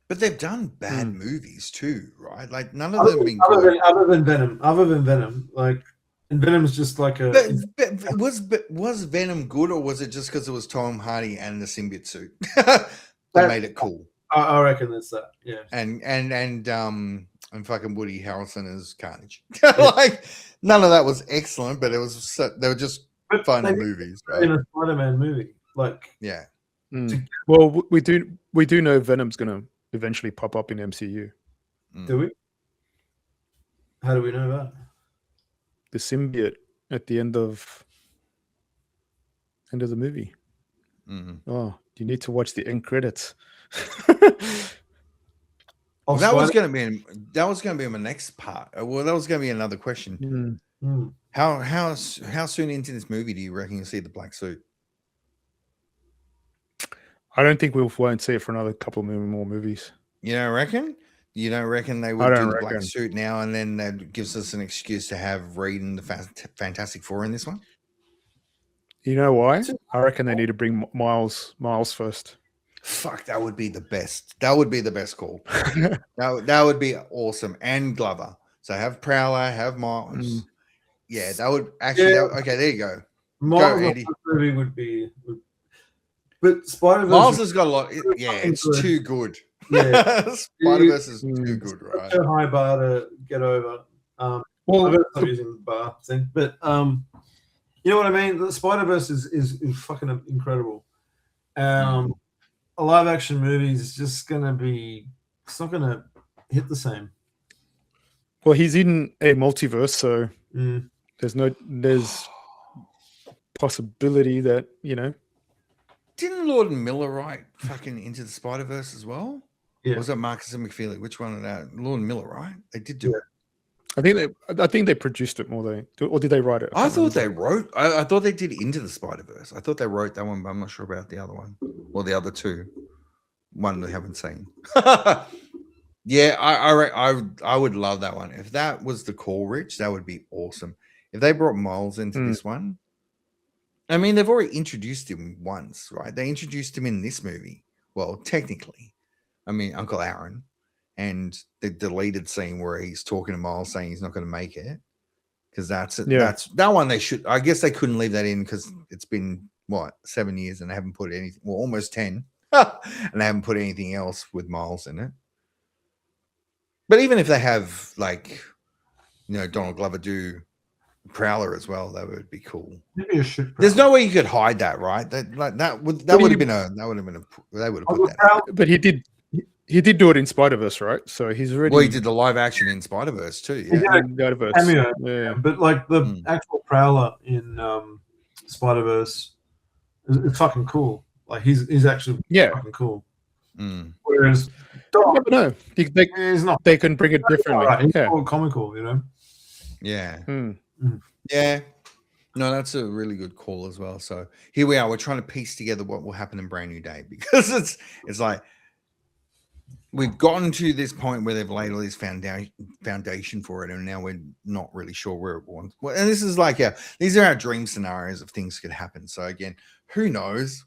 But they've done bad movies too, right? Like none of them have been good. Other than Venom, like, and Venom's just like a. But was Venom good, or was it just because it was Tom Hardy and the symbiote suit that made it cool? I reckon that's that. Yeah. And fucking Woody Harrelson as Carnage. Like none of that was excellent, but they were just But fun they movies, in right? a Spider-Man movie, like. Yeah. Mm. Well, we do know Venom's going to eventually pop up in MCU. Do we? How do we know that? The symbiote at the end of the movie. Mhm. Oh, you need to watch the end credits. Oh, That was Spider- going to be my next part. Well, that was going to be another question. Mm. Hmm. How soon into this movie do you reckon you'll see the black suit? I don't think we won't see it for another couple of more movies. You don't reckon? You don't reckon they I would do don't the black reckon. suit now, and then that gives us an excuse to have Reed and the Fantastic Four in this one? You know why? I reckon they need to bring Miles first. Fuck, that would be the best. That would be the best call. that would be awesome. And Glover. So have Prowler, have Miles. Mm. Yeah, that would actually. Yeah. Okay, there you go. Miles Go, Andy. movie would be. But Spider-Verse. Miles has got a lot. Yeah, it's good. too good. Yeah. Spider-Verse is too Mm. good, right? Such a high bar to get over. Well, I'm not using bar thing, but you know what I mean. The Spider-Verse is fucking incredible. A live action movie is just gonna be. It's not gonna hit the same. Well, he's in a multiverse, so Mm. there's possibility that Didn't Lord and Miller write fucking Into the Spider-Verse as well? Yeah. Or was that Marcus and McFeely? Which one of that? Lord and Miller, right? They did do it. I think they produced it more. Or did they write it? I thought they wrote. I thought they did Into the Spider-Verse. I thought they wrote that one, but I'm not sure about the other one or the other two. One we haven't seen. Yeah, I would love that one. If that was the call, Rich, that would be awesome. If they brought Miles into this one, I mean, they've already introduced him once, right? They introduced him in this movie. Well, technically, I mean, Uncle Aaron, and the deleted scene where he's talking to Miles saying he's not going to make it, because that's that one. They should. I guess they couldn't leave that in because it's been 7 years and they haven't put anything. Well, almost 10, and they haven't put anything else with Miles in it. But even if they have Donald Glover do Prowler as well, that would be cool. Maybe a shit. There's no way you could hide that, right? They would have put that. But he did do it in Spider-Verse, right? So he's already. Well, he did the live action in Spider-Verse too. Yeah, Spider-Verse. Cameo. Yeah. But like the actual Prowler in Spider-Verse is fucking cool. Like he's actually fucking cool. Whereas Doc, no, he's not. They can bring it differently. Right. He's more comical, Yeah. Yeah. No, that's a really good call as well. So here we are. We're trying to piece together what will happen in Brand New Day, because it's like we've gotten to this point where they've laid all this foundation for it, and now we're not really sure where it wants. Well, and this is these are our dream scenarios of things could happen. So again, who knows?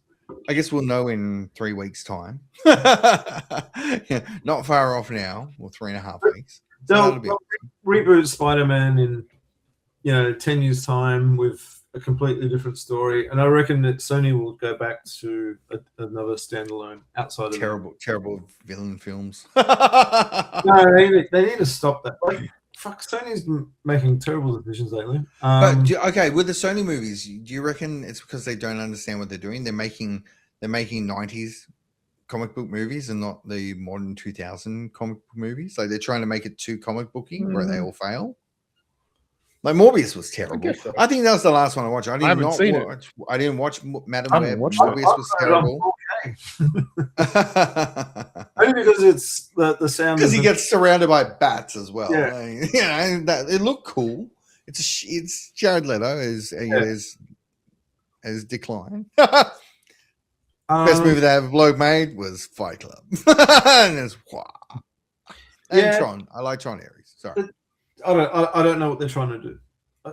I guess we'll know in 3 weeks' time. Not far off now, or 3.5 weeks. So they'll reboot Spider-Man in 10 years' time with a completely different story, and I reckon that Sony will go back to another standalone outside of terrible villain films. No, they need to stop that. Like, fuck, Sony's making terrible decisions lately. But with the Sony movies, do you reckon it's because they don't understand what they're doing? They're making 90s comic book movies and not the modern 2000 comic book movies. Like they're trying to make it too comic booky where they all fail. Like Morbius was terrible. I think that was the last one I watched. I didn't watch Madam Web. Morbius was terrible. Only because it's the sound. Because he gets surrounded by bats as well. Yeah. It looked cool. It's Jared Leto as Decline. Best movie they ever made was Fight Club. And it's Tron. I like Tron Ares. Sorry. I don't know what they're trying to do.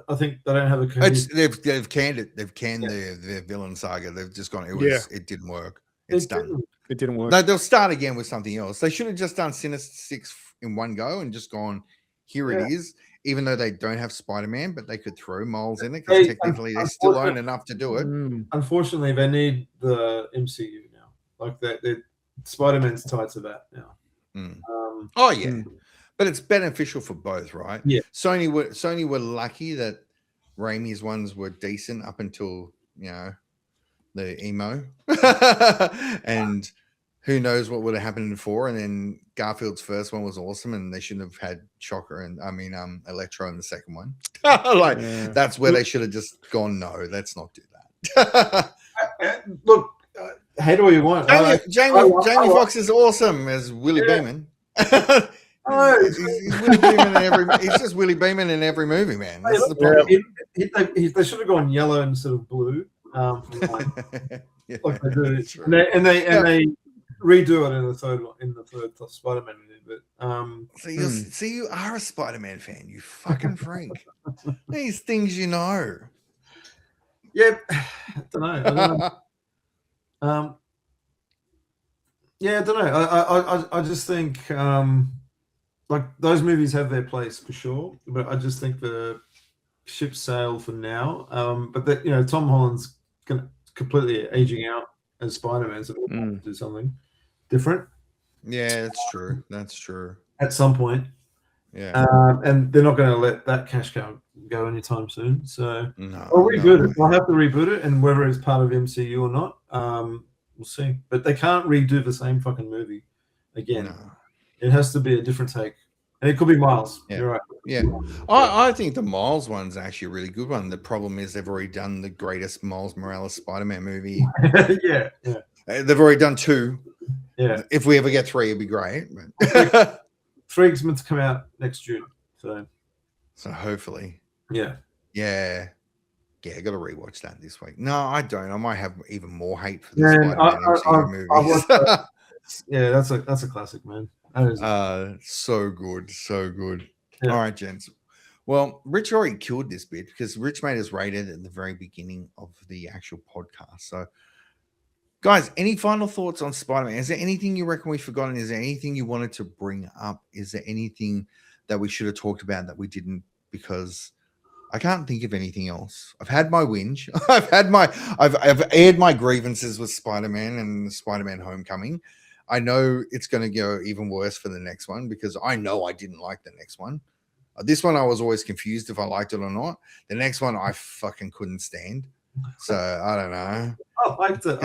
I think they don't have a. They've canned it. They've canned their villain saga. They've just gone. It didn't work. It's done. It didn't work. No, they'll start again with something else. They should have just done Sinister Six in one go and just gone. Here it is. Even though they don't have Spider-Man, but they could throw Miles in it because technically they still own enough to do it. Unfortunately, they need the MCU now. Like that, Spider-Man's tied to that now. But it's beneficial for both, right? Yeah. Sony were lucky that Raimi's ones were decent up until the emo, and who knows what would have happened in 4. And then Garfield's first one was awesome, and they shouldn't have had Shocker and Electro in the second one. That's where they should have just gone. No, let's not do that. Look, hate all you want. Jamie Foxx is awesome as Willie Beeman. He's Willie Beeman in every. He's just Willie Beeman in every movie, man. That's the problem. They should have gone yellow instead of blue. Like they do, and they redo it in the third Spider-Man movie. But so you are a Spider-Man fan, you fucking freak. These things, Yeah, I don't know. Yeah, I don't know. I just think like those movies have their place for sure, but I just think the ship sailed for now. But that Tom Holland's completely aging out as Spider-Man, so they'll have to do something different. Yeah, that's true. At some point. Yeah. And they're not going to let that cash cow go anytime soon. So I'll reboot it. I'll have to reboot it, and whether it's part of MCU or not, we'll see. But they can't redo the same fucking movie again. No. It has to be a different take. And it could be Miles. Yeah. You're right. Yeah, I think the Miles one's actually a really good one. The problem is they've already done the greatest Miles Morales Spider-Man movie. Yeah. They've already done 2. Yeah. If we ever get 3, it'd be great. But 3's meant to come out next June. so hopefully. Yeah. Yeah. I got to rewatch that this week. No, I don't. I might have even more hate for the Man, Spider-Man MCU movies. Yeah, that's a classic, man. That is so good. Yeah. All right, gents. Well, Rich already killed this bit because Rich made us rate it at the very beginning of the actual podcast. So, guys, any final thoughts on Spider-Man? Is there anything you reckon we've forgotten? Is there anything you wanted to bring up? Is there anything that we should have talked about that we didn't? Because I can't think of anything else. I've had my whinge. I've aired my grievances with Spider-Man and Spider-Man Homecoming. I know it's going to go even worse for the next one because I know I didn't like the next one. This one I was always confused if I liked it or not. The next one I fucking couldn't stand. So I don't know. I liked it.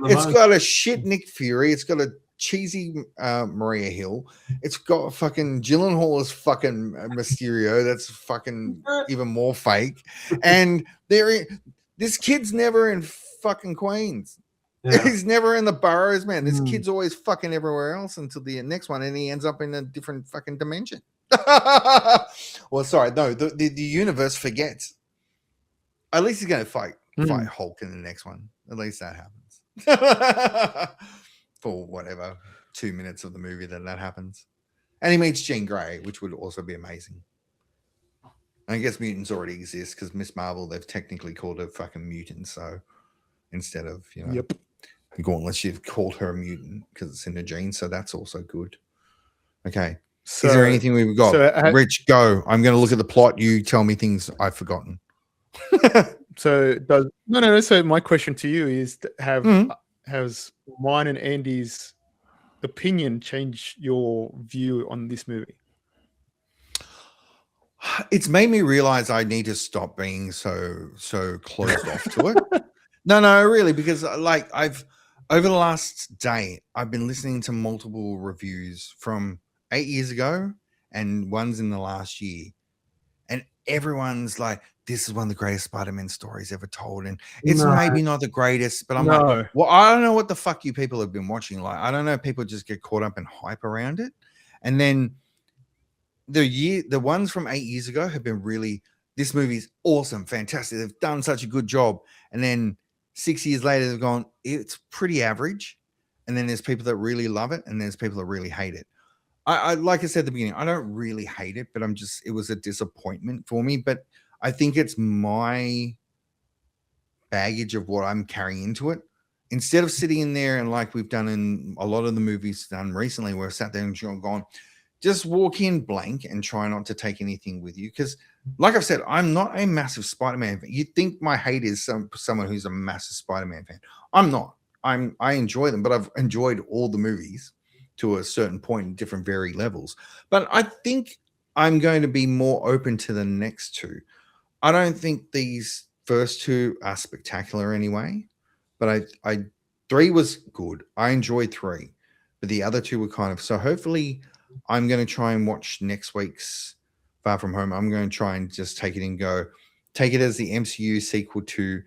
It's got a shit Nick Fury. It's got a cheesy Maria Hill. It's got fucking Gyllenhaal as fucking Mysterio. That's fucking even more fake. And this kid's never in fucking Queens. Yeah. He's never in the boroughs, man. This kid's always fucking everywhere else until the next one, and he ends up in a different fucking dimension. Well, sorry, no, the universe forgets. At least he's going to fight Hulk in the next one. At least that happens. For whatever 2 minutes of the movie that happens. And he meets Jean Grey, which would also be amazing. I guess mutants already exist because Miss Marvel, they've technically called her fucking mutant. So instead of, Gauntlet, you've called her a mutant because it's in the gene. So that's also good. Okay. So, is there anything we've got? Rich, go. I'm going to look at the plot. You tell me things I've forgotten. So my question to you is: has mine and Andy's opinion changed your view on this movie? It's made me realize I need to stop being so closed off to it. No, really, because I've over the last day, I've been listening to multiple reviews from 8 years ago and ones in the last year. And everyone's like, this is one of the greatest Spider-Man stories ever told. And it's maybe not the greatest, but I'm like, well, I don't know what the fuck you people have been watching. Like, I don't know. People just get caught up in hype around it. And then the ones from 8 years ago have been really, this movie's awesome, fantastic. They've done such a good job. And then 6 years later, they've gone, it's pretty average. And then there's people that really love it. And there's people that really hate it. I like I said at the beginning, I don't really hate it, but it was a disappointment for me. But I think it's my baggage of what I'm carrying into it. Instead of sitting in there and like we've done in a lot of the movies done recently, where I've sat there and gone, just walk in blank and try not to take anything with you. Because like I've said, I'm not a massive Spider-Man fan. You'd think my hate is someone who's a massive Spider-Man fan. I'm not. I enjoy them, but I've enjoyed all the movies to a certain point in different varied levels. But I think I'm going to be more open to the next two. I don't think these first two are spectacular anyway, but I 3 was good. I enjoyed 3, but the other 2 were kind of, so hopefully I'm going to try and watch next week's Far From Home. I'm going to try and just take it as the MCU sequel to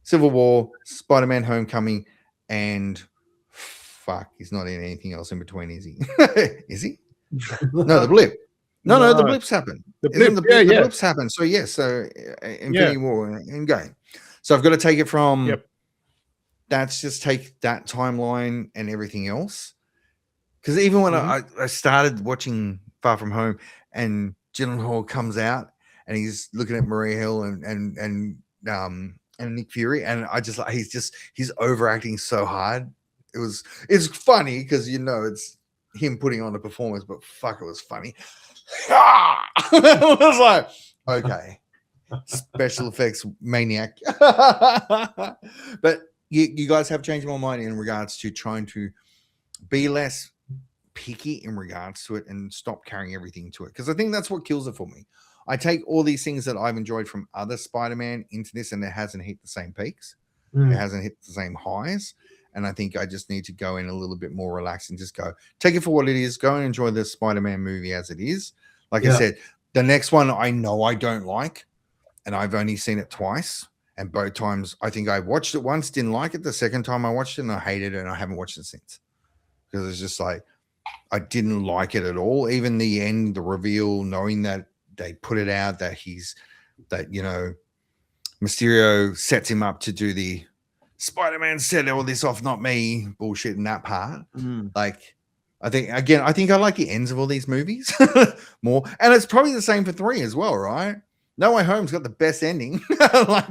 Civil War, Spider-Man Homecoming, and fuck, he's not in anything else in between, is he? Is he? No, the blip. No, the blips happen. The blips happen. So so Infinity War and Endgame. So I've got to take it from that's just take that timeline and everything else. Because even when I started watching Far From Home and Gyllenhaal comes out and he's looking at Maria Hill and Nick Fury, and I just he's overacting so hard. It's funny because it's him putting on a performance, but fuck, it was funny. It was like, okay, special effects maniac. But you guys have changed my mind in regards to trying to be less picky in regards to it and stop carrying everything to it, because I think that's what kills it for me. I take all these things that I've enjoyed from other Spider-Man into this, and it hasn't hit the same peaks. It hasn't hit the same highs. And I think I just need to go in a little bit more relaxed and just go take it for what it is. Go and enjoy the Spider-Man movie as it is. Like I said, the next one I know I don't like, and I've only seen it twice. And both times, I think I watched it once, didn't like it. The second time I watched it, and I hated it, and I haven't watched it since. Because it's just like, I didn't like it at all. Even the end, the reveal, knowing that they put it out that Mysterio sets him up to do the Spider-Man set all this off, not me bullshit in that part. Like, I think I like the ends of all these movies more. And it's probably the same for 3 as well, right? No Way Home's got the best ending. Like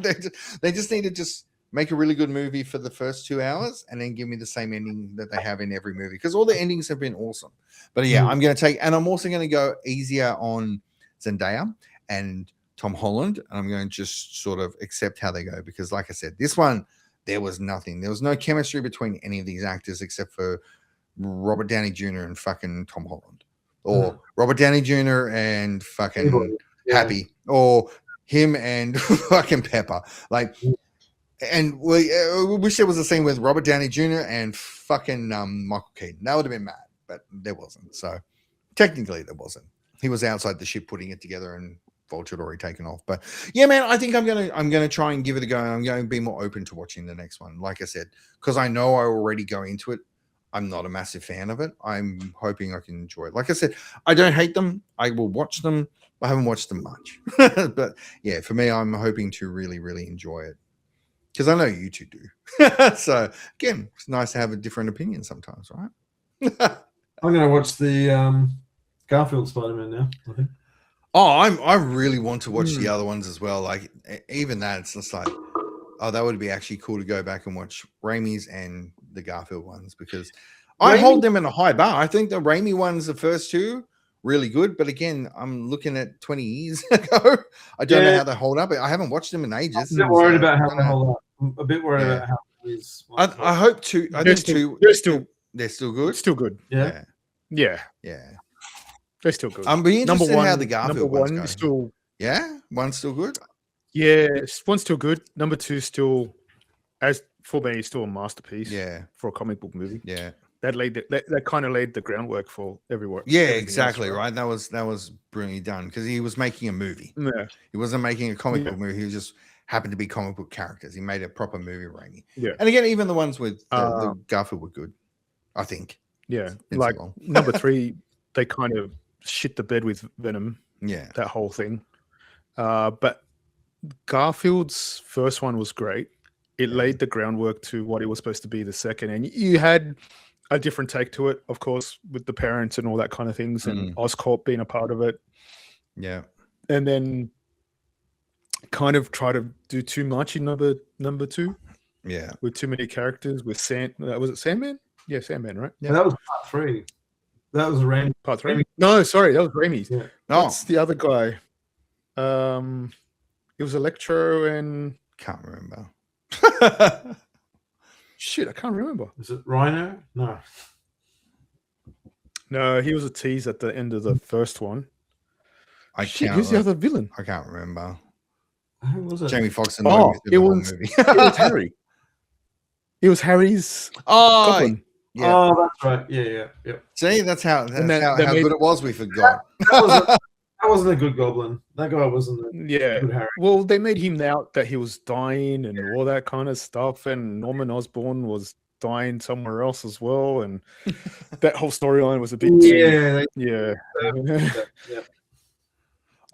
they just need to just make a really good movie for the first 2 hours and then give me the same ending that they have in every movie, because all the endings have been awesome. But yeah, I'm also going to go easier on Zendaya and Tom Holland, and I'm going to just sort of accept how they go, because like I said, this one, there was nothing. There was no chemistry between any of these actors except for Robert Downey Jr. and fucking Tom Holland, or Robert Downey Jr. and fucking Happy, or him and fucking Pepper. Like, and we wish there was a scene with Robert Downey Jr. and fucking Michael Keaton. That would have been mad, but there wasn't. So technically there wasn't. He was outside the ship putting it together, and Vulture had already taken off. But yeah, man, I think I'm gonna try and give it a go. I'm going to be more open to watching the next one, like I said, because I know I already go into it. I'm not a massive fan of it. I'm hoping I can enjoy it. Like I said, I don't hate them. I will watch them. I haven't watched them much. But yeah, for me, I'm hoping to really, really enjoy it, because I know you two do. So again, it's nice to have a different opinion sometimes, right? I'm going to watch the Garfield Spider-Man now, I think. Oh, I really want to watch the other ones as well. Like, even that, it's just like, oh, that would be actually cool to go back and watch Raimi's and the Garfield ones, because I hold them in a high bar. I think the Raimi ones, the first 2, really good. But again, I'm looking at 20 years ago. I don't know how they hold up. I haven't watched them in ages. I'm a bit worried about how they hold up. I'm a bit worried about how these. I hope 2. I think 2. They're still good. Still good. Yeah. They're still good. I'm being interested in how the Garfield one's go. Still, one's still good. Yeah, one's still good. Number 2 still, as for me, still a masterpiece. Yeah, for a comic book movie. Yeah, that kind of laid the groundwork for everywhere. Yeah, exactly else, right. That was brilliantly done, because he was making a movie. Yeah, he wasn't making a comic book movie. He just happened to be comic book characters. He made a proper movie, Raimi. Yeah, and again, even the ones with the Garfield were good, I think. Yeah, like number 3, they kind of shit the bed with Venom. Yeah, that whole thing. But Garfield's first one was great. It laid the groundwork to what it was supposed to be the second, and you had a different take to it, of course, with the parents and all that kind of things, and Oscorp being a part of it. Yeah, and then kind of try to do too much in number 2. Yeah, with too many characters. With was it Sandman? Yeah, Sandman, right? Yeah, that was part 3. That was Raimi. Part 3? No, sorry, that was Raimi's. Yeah. What's the other guy? It was Electro and can't remember. Shit, I can't remember. Is it Rhino? No, he was a tease at the end of the first one. Who's the other villain? I can't remember. Who was it? Jamie Foxx and it was Harry. It was Harry's goblin. Yeah. Oh, that's right. Yeah. See, that's how good it was. We forgot. That wasn't a good goblin. That guy wasn't a good Harry. Well, they made him out that he was dying and all that kind of stuff, and Norman Osborn was dying somewhere else as well, and that whole storyline was a bit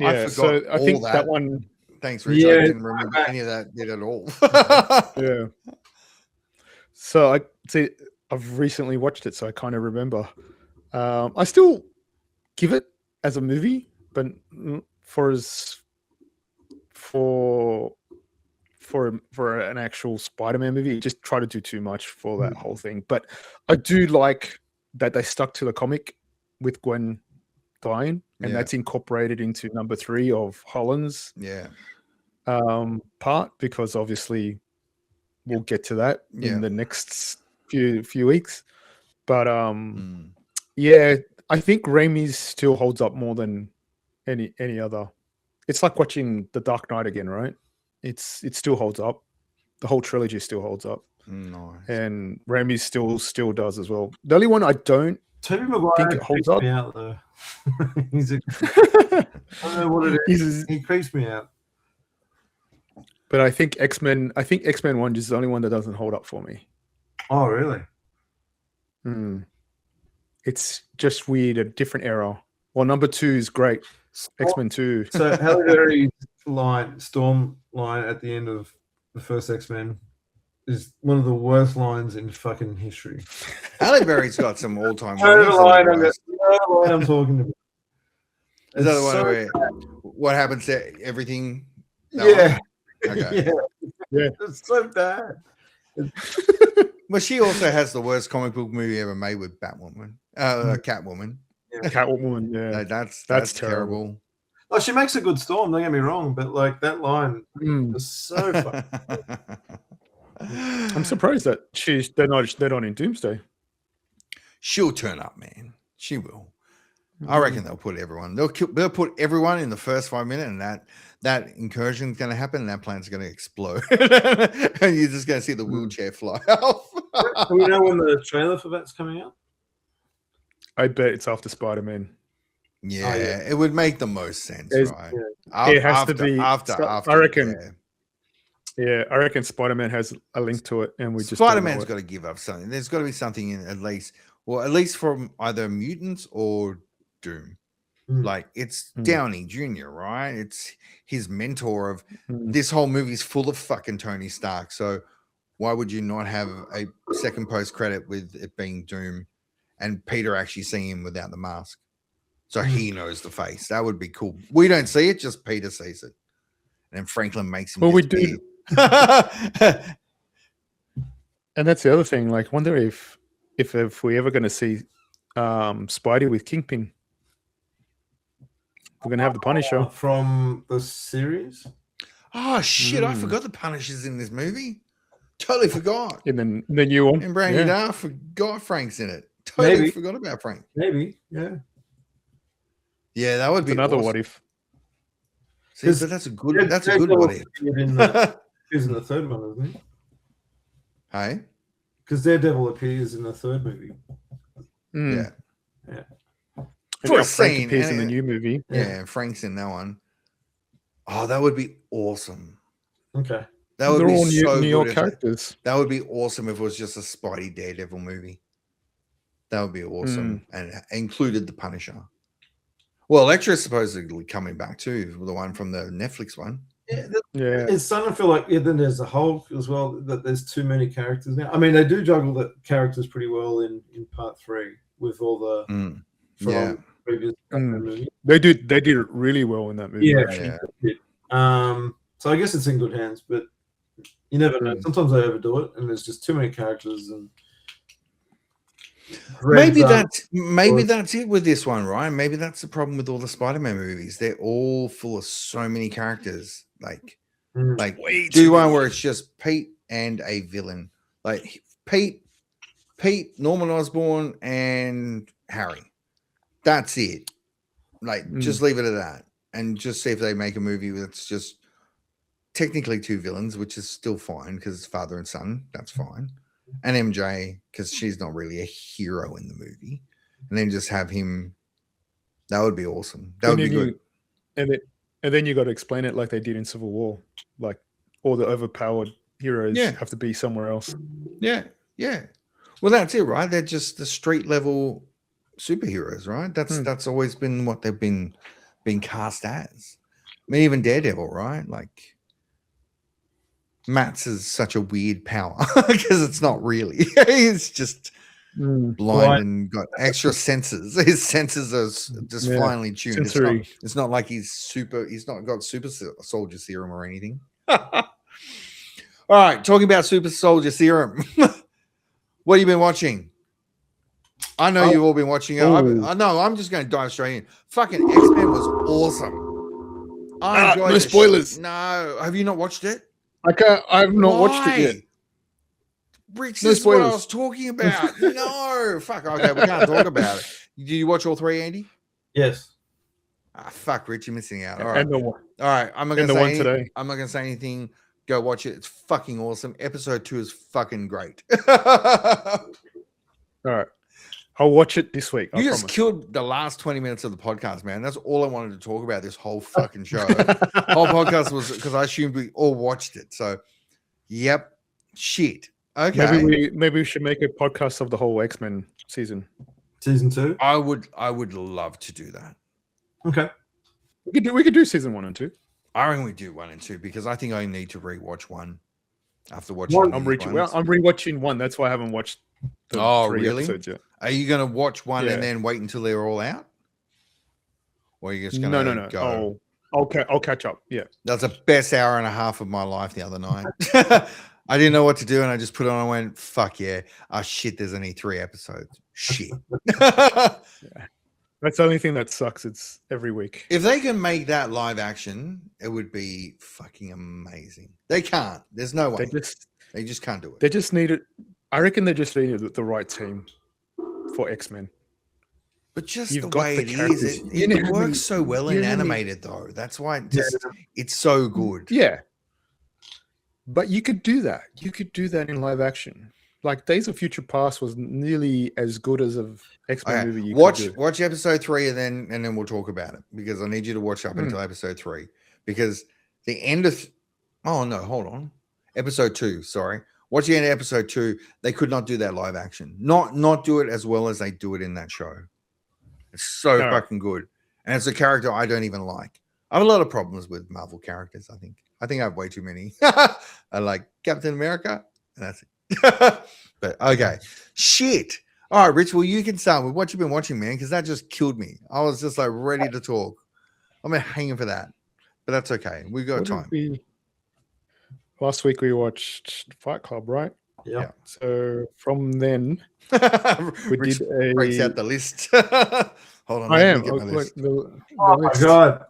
I forgot so I think that one. Thanks, Rich. I didn't remember any of that bit at all. Yeah. So I've recently watched it, so I kind of remember. I still give it as a movie, but for an actual Spider-Man movie, just try to do too much for that whole thing. But I do like that they stuck to the comic with Gwen dying, and that's incorporated into number 3 of Holland's part, because obviously we'll get to that in the next few weeks. But I think Raimi's still holds up more than any other. It's like watching The Dark Knight again, right? It still holds up. The whole trilogy still holds up. Nice. and Raimi still does as well. The only one I don't Tobey Maguire think it holds creeps up. me out though. I don't know what it is. He creeps me out. But I think X-Men 1 is the only one that doesn't hold up for me. Oh, really? It's just weird, a different era. Well, number 2 is great. X-Men 2. So Halle Berry's Storm line at the end of the first X-Men is one of the worst lines in fucking history. Halle Berry's got some all-time. You know the line I'm talking about. Is that the one where what happens to everything? Yeah. Okay. Yeah. It's so bad. Well, she also has the worst comic book movie ever made with Catwoman. Yeah. Catwoman, yeah. No, that's terrible. Oh, she makes a good Storm, don't get me wrong, but like that line is so fucking I'm surprised that they're not in Doomsday. She'll turn up, man. She will. I reckon they'll put everyone. They'll put everyone in the first 5 minutes, and that incursion is going to happen, and that planet's going to explode, and you're just going to see the wheelchair fly off. Do we know when the trailer for that's coming out? I bet it's after Spider-Man. Yeah, it would make the most sense, right? Yeah. It has to be after. I reckon. Yeah, I reckon Spider-Man has a link to it, and we just Spider-Man's got to give up something. There's got to be something in at least from either mutants or Doom. Like it's Downey Jr., right? It's his mentor of this whole movie's full of fucking Tony Stark. So why would you not have a second post credit with it being Doom and Peter actually seeing him without the mask? So he knows the face. That would be cool. We don't see it, just Peter sees it. And then Franklin makes him. Well, we do. And that's the other thing. Like, wonder if we're ever going to see Spidey with Kingpin. We're going to have the Punisher from the series. Oh shit! I forgot the Punisher's in this movie. Totally forgot. In the new one. And Brandon, I forgot Frank's in it. Totally forgot about Frank. Maybe, yeah. Yeah, that would be another awesome. What if. See, but that's a good. That's a good what if. He's in the third one, isn't he? Hey, because Daredevil appears in the third movie. Yeah. For a scene, appears in the new movie. Yeah, Frank's in that one. Oh, that would be awesome. Okay. That would be all so New York good characters. That would be awesome if it was just a Spidey Daredevil movie. That would be awesome, and included the Punisher. Well, Elektra's supposedly coming back too, the one from the Netflix one. Yeah, it's starting to feel like then there's the Hulk as well. That there's too many characters now. I mean, they do juggle the characters pretty well in part 3 with all the previous movie. They did it really well in that movie. So I guess it's in good hands, but you never know. Sometimes they overdo it, and there's just too many characters. And maybe that's it with this one, right? Maybe that's the problem with all the Spider-Man movies. They're all full of so many characters. Like do one where it's just Pete and a villain. Like Pete, Norman Osborn, and Harry. That's it. Like just leave it at that, and just see if they make a movie that's just technically 2 villains, which is still fine because it's father and son. That's fine. And MJ, because she's not really a hero in the movie, and then just have him. That would be awesome. That would be good. And then you got to explain it like they did in Civil War, like all the overpowered heroes have to be somewhere else. Yeah. Well, that's it, right? They're just the street level superheroes, right? That's always been what they've been cast as. I mean, even Daredevil, right? Like Matt's is such a weird power because it's not really. He's just blind and got extra senses. His senses are just finely tuned. It's not like he's not got super soldier serum or anything. All right, talking about super soldier serum. What have you been watching? I know you've all been watching it. I know. I'm just going to dive straight in. Fucking X-Men was awesome. I enjoyed no spoilers. No, have you not watched it? I've not watched it yet. Rich, this is what I was talking about. No, fuck. Okay, we can't talk about it. Did you watch all 3, Andy? Yes. Fuck, Rich, you're missing out. All right. And the one. All right. I'm not going to say anything. Go watch it. It's fucking awesome. Episode 2 is fucking great. All right. I'll watch it this week. You I just promise. killed the last 20 minutes of the podcast, man. That's all I wanted to talk about this whole fucking show. Whole podcast was because I assumed we all watched it. So, yep. Shit. Okay. Maybe we should make a podcast of the whole X-Men season. Season 2? I would love to do that. Okay. We could do season 1 and 2. I reckon we do 1 and 2 because I think I need to rewatch 1 after watching. I'm rewatching 1. That's why I haven't watched the 3 really? episodes yet. Are you going to watch 1 Yeah. and then wait until they're all out? Or are you just going to No. go? I'll catch up. Yeah. That's the best hour and a half of my life the other night. I didn't know what to do and I just put it on and went, fuck yeah. Oh shit, there's only 3 episodes. Shit. That's the only thing that sucks. It's every week. If they can make that live action, it would be fucking amazing. They can't. There's no way. They just can't do it. They just needed. I reckon they just needed the right team for X-Men. But just You've the got way the it is, characters. it works so well in animated though. That's why it's so good. Yeah. But you could do that. You could do that in live action. Like Days of Future Past was nearly as good as an X-Men movie you could do. Watch episode 3 and then we'll talk about it because I need you to watch up until episode 3 because the end of hold on. Episode 2, sorry. Watch the end of episode 2. They could not do that live action. Not do it as well as they do it in that show. It's so fucking good. And it's a character I don't even like. I have a lot of problems with Marvel characters, I think. I think I have way too many. I like Captain America, and that's it. But okay. Shit. All right, Rich, well, you can start with what you've been watching, man, because that just killed me. I was just like ready to talk. I'm hanging for that. But that's okay. We got time. Last week we watched Fight Club, right? Yeah. So from then we Rich did breaks out the list. Hold on. I am. Get my list. Oh my god.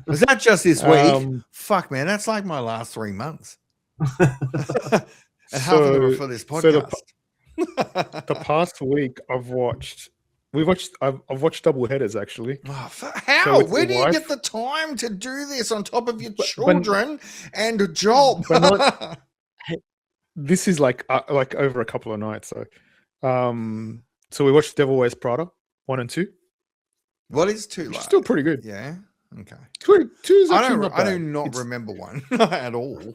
Was that just this week? Fuck, man. That's like my last 3 months. And half of them are for this podcast. The past week I've watched double headers actually. Oh, how? So where do you get the time to do this on top of your children and a job? This is like over a couple of nights. So we watched Devil Wears Prada 1 and 2. What is 2 like? Still pretty good. Yeah. Okay. 2 is actually not bad. I do not remember 1 at all.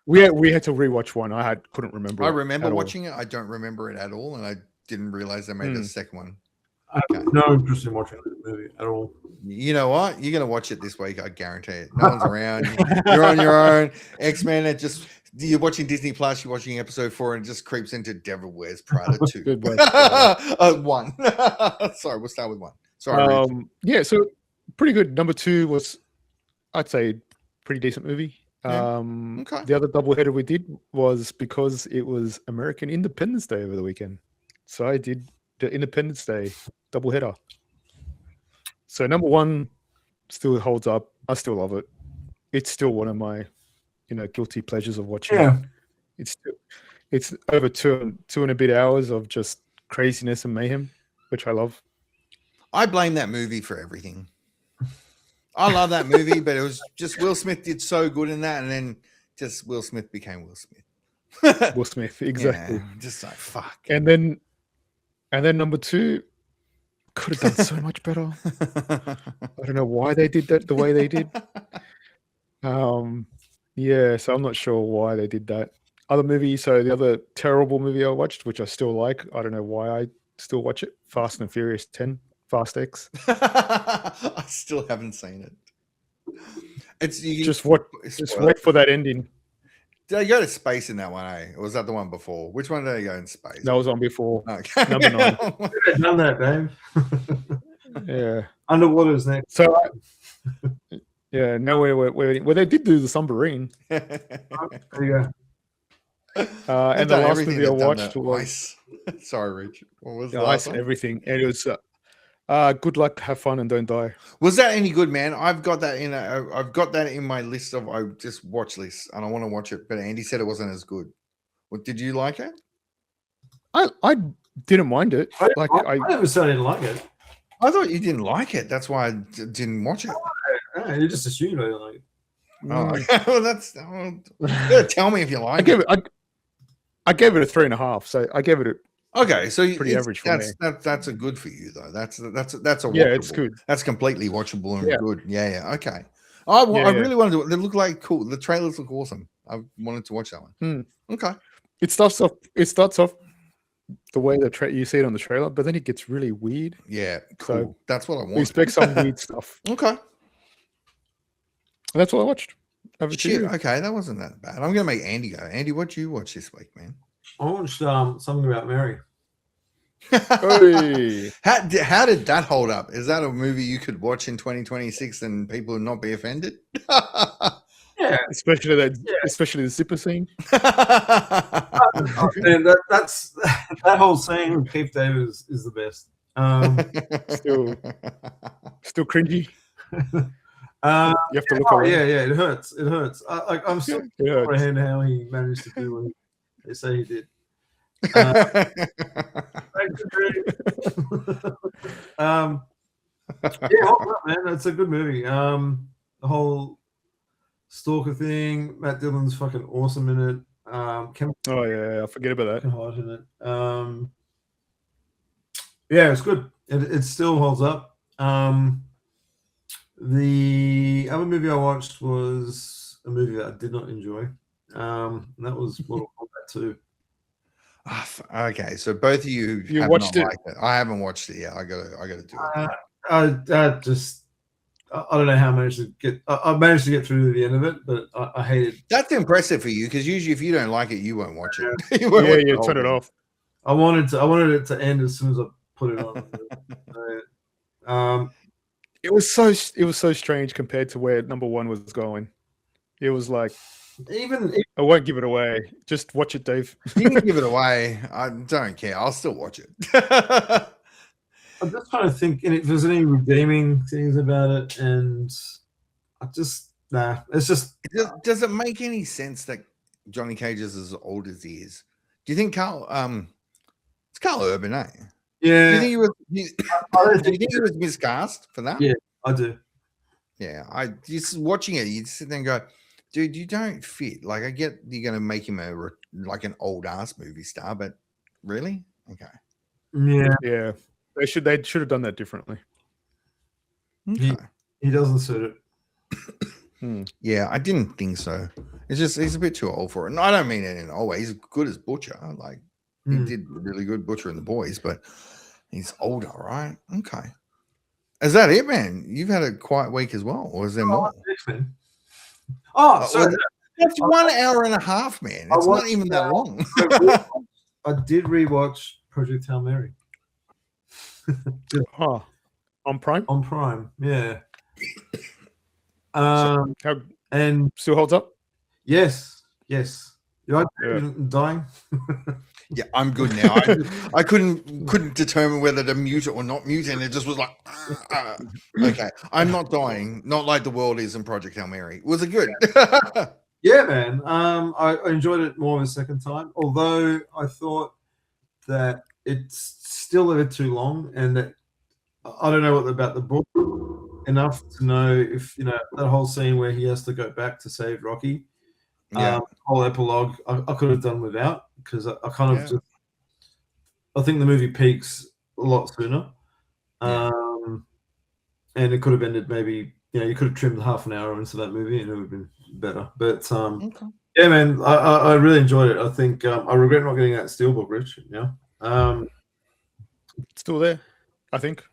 We had to rewatch 1. I couldn't remember. I remember watching it. I don't remember it at all, and I didn't realize they made a second one. I have no interest in watching the movie at all. You know what? You're gonna watch it this week. I guarantee it. No one's around. You're on your own. X-Men. You're watching Disney Plus. You're watching episode 4, and it just creeps into Devil Wears Prada 2. 1. Sorry, we'll start with 1. Sorry. Yeah. So pretty good. Number 2 was, I'd say, pretty decent movie. Yeah. Okay. The other doubleheader we did was because it was American Independence Day over the weekend. So I did the Independence Day doubleheader. So number 1 still holds up. I still love it. It's still one of my, guilty pleasures of watching. Yeah. It's over two and a bit hours of just craziness and mayhem, which I love. I blame that movie for everything. I love that movie, but it was just Will Smith did so good in that, and then just Will Smith became Will Smith. Will Smith, exactly. Yeah, just like fuck. And then number 2 could have done so much better. I don't know why they did that the way they did. Yeah, so I'm not sure why they did that. Other movie, so the other terrible movie I watched, which I still like, I don't know why I still watch it, Fast and Furious 10. Fast X. I still haven't seen it. Just wait for that ending. Did I go to space in that one, eh? Or was that the one before? Which one did I go in space? That was on before. Okay. Number 9. I've done that, Dave. Yeah. Underwater's next. So, yeah, no, where they did do the submarine. There you go. And the last movie I watched was Sorry, Rich. What was the ice last and one? everything, and it was good luck, have fun, and don't die. Was that any good, man? I've got that in my list of just watch lists, and I want to watch it. But Andy said it wasn't as good. What did you like it? I didn't mind it. I never said I didn't like it. I thought you didn't like it. That's why I didn't watch it. You just assumed I didn't like it. okay. Well, that's. Tell me if you like. I gave it a 3.5. So I gave it a Okay, so pretty average for me. that's a good for you though. That's a Yeah, watchable. it's good. That's completely watchable and Yeah. good. Yeah. Okay. I Yeah, really want to do it. They look like cool. The trailers look awesome. I wanted to watch that one. Okay. It starts off the way you see it on the trailer, but then it gets really weird. Yeah. Cool. So that's what I want. Expect some weird stuff. Okay. And that's what I watched. Over to Shit. you. Okay, that wasn't that bad. I'm gonna make Andy go. Andy, what you watch this week, man? I watched Something About Mary. Hey. How did that hold up? Is that a movie you could watch in 2026 and people would not be offended? Yeah, Especially the zipper scene. and that's that whole scene with Keith Davis is the best. Still cringy. You have to look away. Yeah, it hurts. It hurts. I'm still comprehend how he managed to do what they say he did. Yeah, hold up, man. That's a good movie. The whole stalker thing. Matt Dillon's fucking awesome in it. Oh yeah, I forget about that. Hard in it. Yeah, it's good. It still holds up. The other movie I watched was a movie that I did not enjoy. And that was Mortal Kombat 2. Okay, so both of you have watched not it? liked it. I haven't watched it yet. I gotta do it. I don't know how I managed to get. I managed to get through to the end of it, but I hated. That's impressive for you because usually if you don't like it, you won't watch it. Yeah, turn it off. I wanted it to end as soon as I put it on. It was so strange compared to where number one was going. It was like I won't give it away. Just watch it, Dave. You can give it away. I don't care. I'll still watch it. I'm just trying to think if there's any redeeming things about it, and it's just. Does it make any sense that Johnny Cage is as old as he is? Do you think Carl? It's Carl Urban, eh? Yeah. Do you think he was miscast for that? Yeah, I do. Yeah, just watching it, you sit there and go, dude, you don't fit. Like, I get you're going to make him like an old ass movie star, but really, okay. Yeah. They should have done that differently. Okay. He doesn't suit it. Yeah, I didn't think so. It's just he's a bit too old for it. And I don't mean it in a way. He's good as Butcher. Like he did really good Butcher and the Boys, but he's older, right? Okay. Is that it, man? You've had a quiet week as well, or is there more? Sorry. That's 1 hour and a half, man. It's not even that long. I did rewatch Project Hail Mary. On Prime? On Prime, yeah. And still holds up? Yes. You're dying? Yeah, I'm good now. I couldn't determine whether to mute it or not mute, and it just was like, okay, I'm not dying. Not like the world is in Project Hail Mary. Was it good? Yeah, man. I enjoyed it more the second time, although I thought that it's still a bit too long, and that I don't know what about the book enough to know if that whole scene where he has to go back to save Rocky. Yeah. Whole epilogue I could have done without, because I kind of I think the movie peaks a lot sooner. And it could have ended maybe you could have trimmed half an hour into that movie and it would have been better. But yeah, man, I really enjoyed it. I think I regret not getting that Steelbook, Rich. It's still there, I think.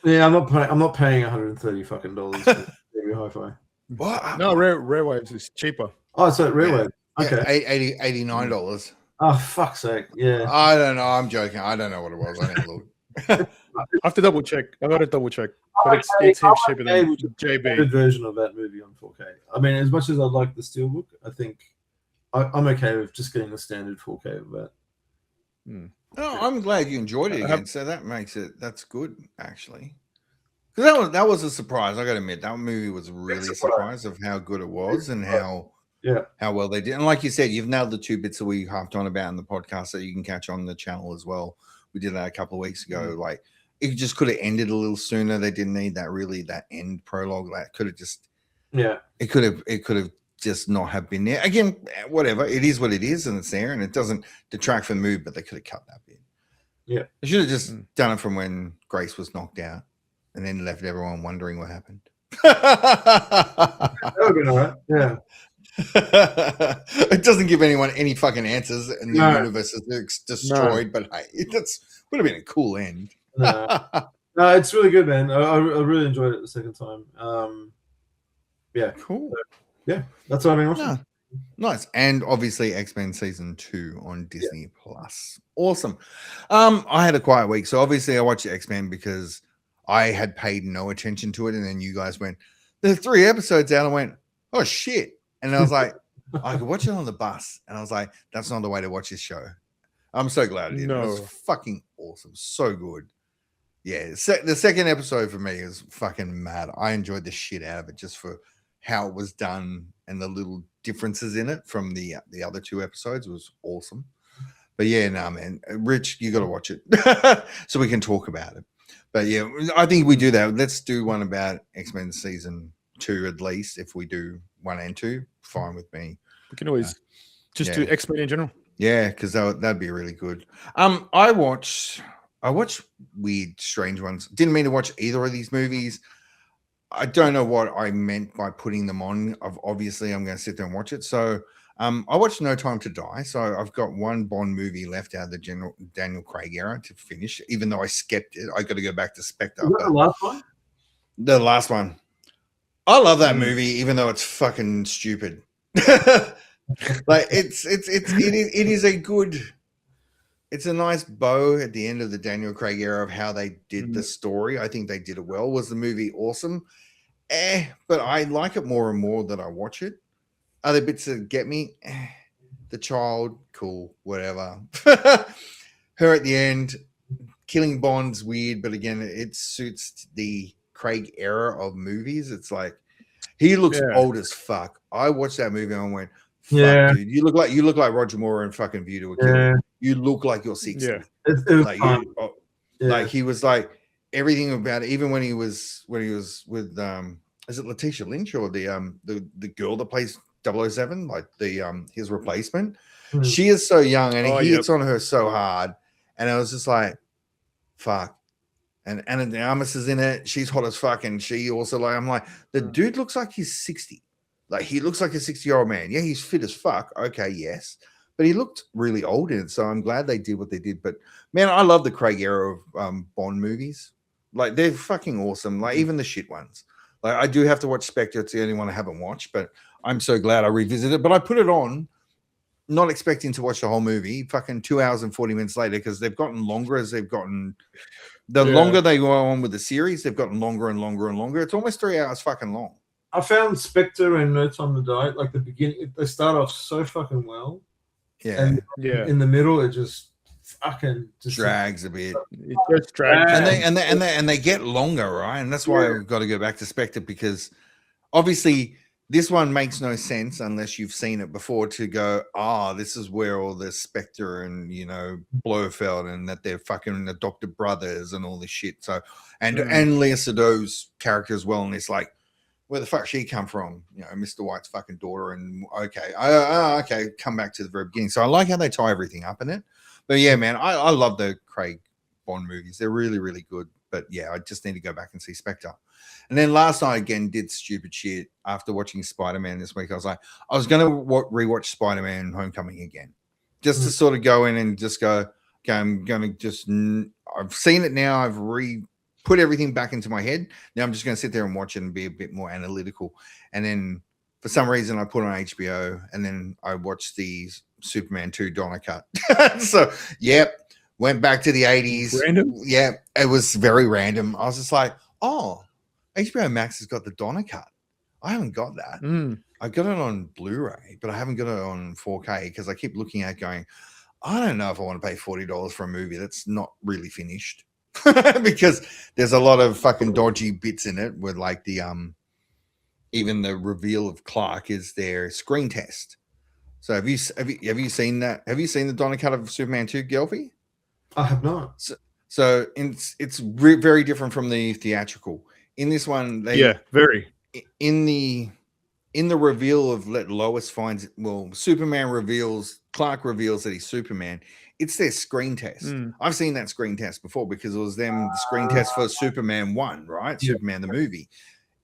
Yeah, I'm not paying $130 fucking dollars for TV Hi-Fi. What? No, Rare Waves is cheaper. Oh, so Rare Waves. Okay. $89. Oh, fuck's sake. Yeah. I don't know. I'm joking. I don't know what it was. I didn't look. I have to double check. I got to double check. But it's heaps cheaper than JB. Version of that movie on 4K. I mean, as much as I like the Steelbook, I think I'm okay with just getting the standard 4K of that. Oh, I'm glad you enjoyed it again. So that makes it. That's good, actually. Because that was a surprise. I got to admit, that movie was really a surprise of how good it was and how well they did. And like you said, you've nailed the two bits that we harped on about in the podcast that you can catch on the channel as well. We did that a couple of weeks ago. Like, it just could have ended a little sooner. They didn't need that end prologue. That could have just Yeah. It could have just not have been there. Again, whatever. It is what it is, and it's there, and it doesn't detract from the mood, but they could have cut that bit. Yeah. They should have just done it from when Grace was knocked out and then left everyone wondering what happened. That would have been all right. Yeah. It doesn't give anyone any fucking answers, and the No. universe is destroyed. But hey, that's would have been a cool end. No. No, it's really good, man. I really enjoyed it the second time. Yeah. Cool. Yeah, that's what I've been watching. No. Nice. And obviously X-Men season 2 on Disney Plus. Awesome. I had a quiet week, so obviously I watched X-Men because I had paid no attention to it, and then you guys went, there's 3 episodes out. I went, oh shit. And I was like, I could watch it on the bus. And I was like, that's not the way to watch this show. I'm so glad I did. No. It was fucking awesome. So good. Yeah. The second episode for me is fucking mad. I enjoyed the shit out of it just for how it was done and the little differences in it from the other 2 episodes. It was awesome. But yeah, no, man. Rich, you got to watch it so we can talk about it. But yeah, I think we do that. Let's do one about X-Men season 2 at least. If we do 1 and 2, fine with me. We can always just do X-Men in general. Yeah, because that'd be really good. I watched weird, strange ones. Didn't mean to watch either of these movies. I don't know what I meant by putting them on. Obviously, I'm going to sit there and watch it. So I watched No Time to Die. So I've got one Bond movie left out of the Daniel Craig era to finish. Even though I skipped it, I got to go back to Spectre. Was that the last one? The last one. I love that movie, even though it's fucking stupid. Like it is a good. It's a nice bow at the end of the Daniel Craig era of how they did the story. I think they did it well. Was the movie awesome? But I like it more and more that I watch it. Other bits that get me, the child, cool, whatever. Her at the end, killing Bond's weird, but again, it suits the Craig era of movies. It's like he looks old as fuck. I watched that movie and I went, fuck, dude, you look like Roger Moore in fucking View to a Kill. You look like you're 60. Yeah. It was like, like he was like everything about it, even when he was with is it Letitia Lynch or the girl that plays 007, like the his replacement. She is so young and he hits on her so hard. And I was just like, fuck. And Anna de Armas is in it. She's hot as fuck. And she also I'm like, the dude looks like he's 60. Like he looks like a 60-year-old man. Yeah, he's fit as fuck. Okay, yes. But he looked really old in it. So I'm glad they did what they did. But man, I love the Craig era of Bond movies. Like they're fucking awesome. Like even the shit ones. Like I do have to watch Spectre. It's the only one I haven't watched, but I'm so glad I revisited it. But I put it on, not expecting to watch the whole movie. Fucking 2 hours and 40 minutes later, because they've gotten longer as they've gotten. The longer they go on with the series, they've gotten longer and longer and longer. It's almost 3 hours fucking long. I found Spectre and No Time to Die, like the beginning, they start off so fucking well. Yeah. And in the middle, it just fucking drags a bit. It just drags. And they get longer, right? And that's why I've got to go back to Spectre, because obviously this one makes no sense unless you've seen it before to go, this is where all the Spectre and, Blofeld and that they're fucking adopted brothers and all this shit. So, and Léa Seydoux character as well. And it's like, where the fuck she come from? Mr. White's fucking daughter. And okay, come back to the very beginning. So I like how they tie everything up in it. But yeah, man, I love the Craig Bond movies. They're really, really good. But yeah, I just need to go back and see Spectre. And then last night again did stupid shit after watching Spider-Man this week. I was like, I was going to rewatch Spider-Man Homecoming again, just to sort of go in and just go, okay, I'm going to just, I've seen it now. I've put everything back into my head. Now I'm just going to sit there and watch it and be a bit more analytical. And then for some reason I put on HBO and then I watched the Superman 2 Donner cut. So, went back to the 80s. Random? Yeah, it was very random. I was just like, HBO Max has got the Donner cut. I haven't got that. I got it on Blu-ray, but I haven't got it on 4K because I keep looking at it going, I don't know if I want to pay $40 for a movie that's not really finished. Because there's a lot of fucking dodgy bits in it with like the even the reveal of Clark is their screen test. So have you seen that? Have you seen the Donner cut of Superman 2, Gelfie? I have not. So it's very different from the theatrical. In this one, very. In the in the reveal of Lois finds, Superman reveals, Clark reveals that he's Superman. It's their screen test. Mm. I've seen that screen test before because it was them screen test for Superman 1, right? Yeah. Superman the movie.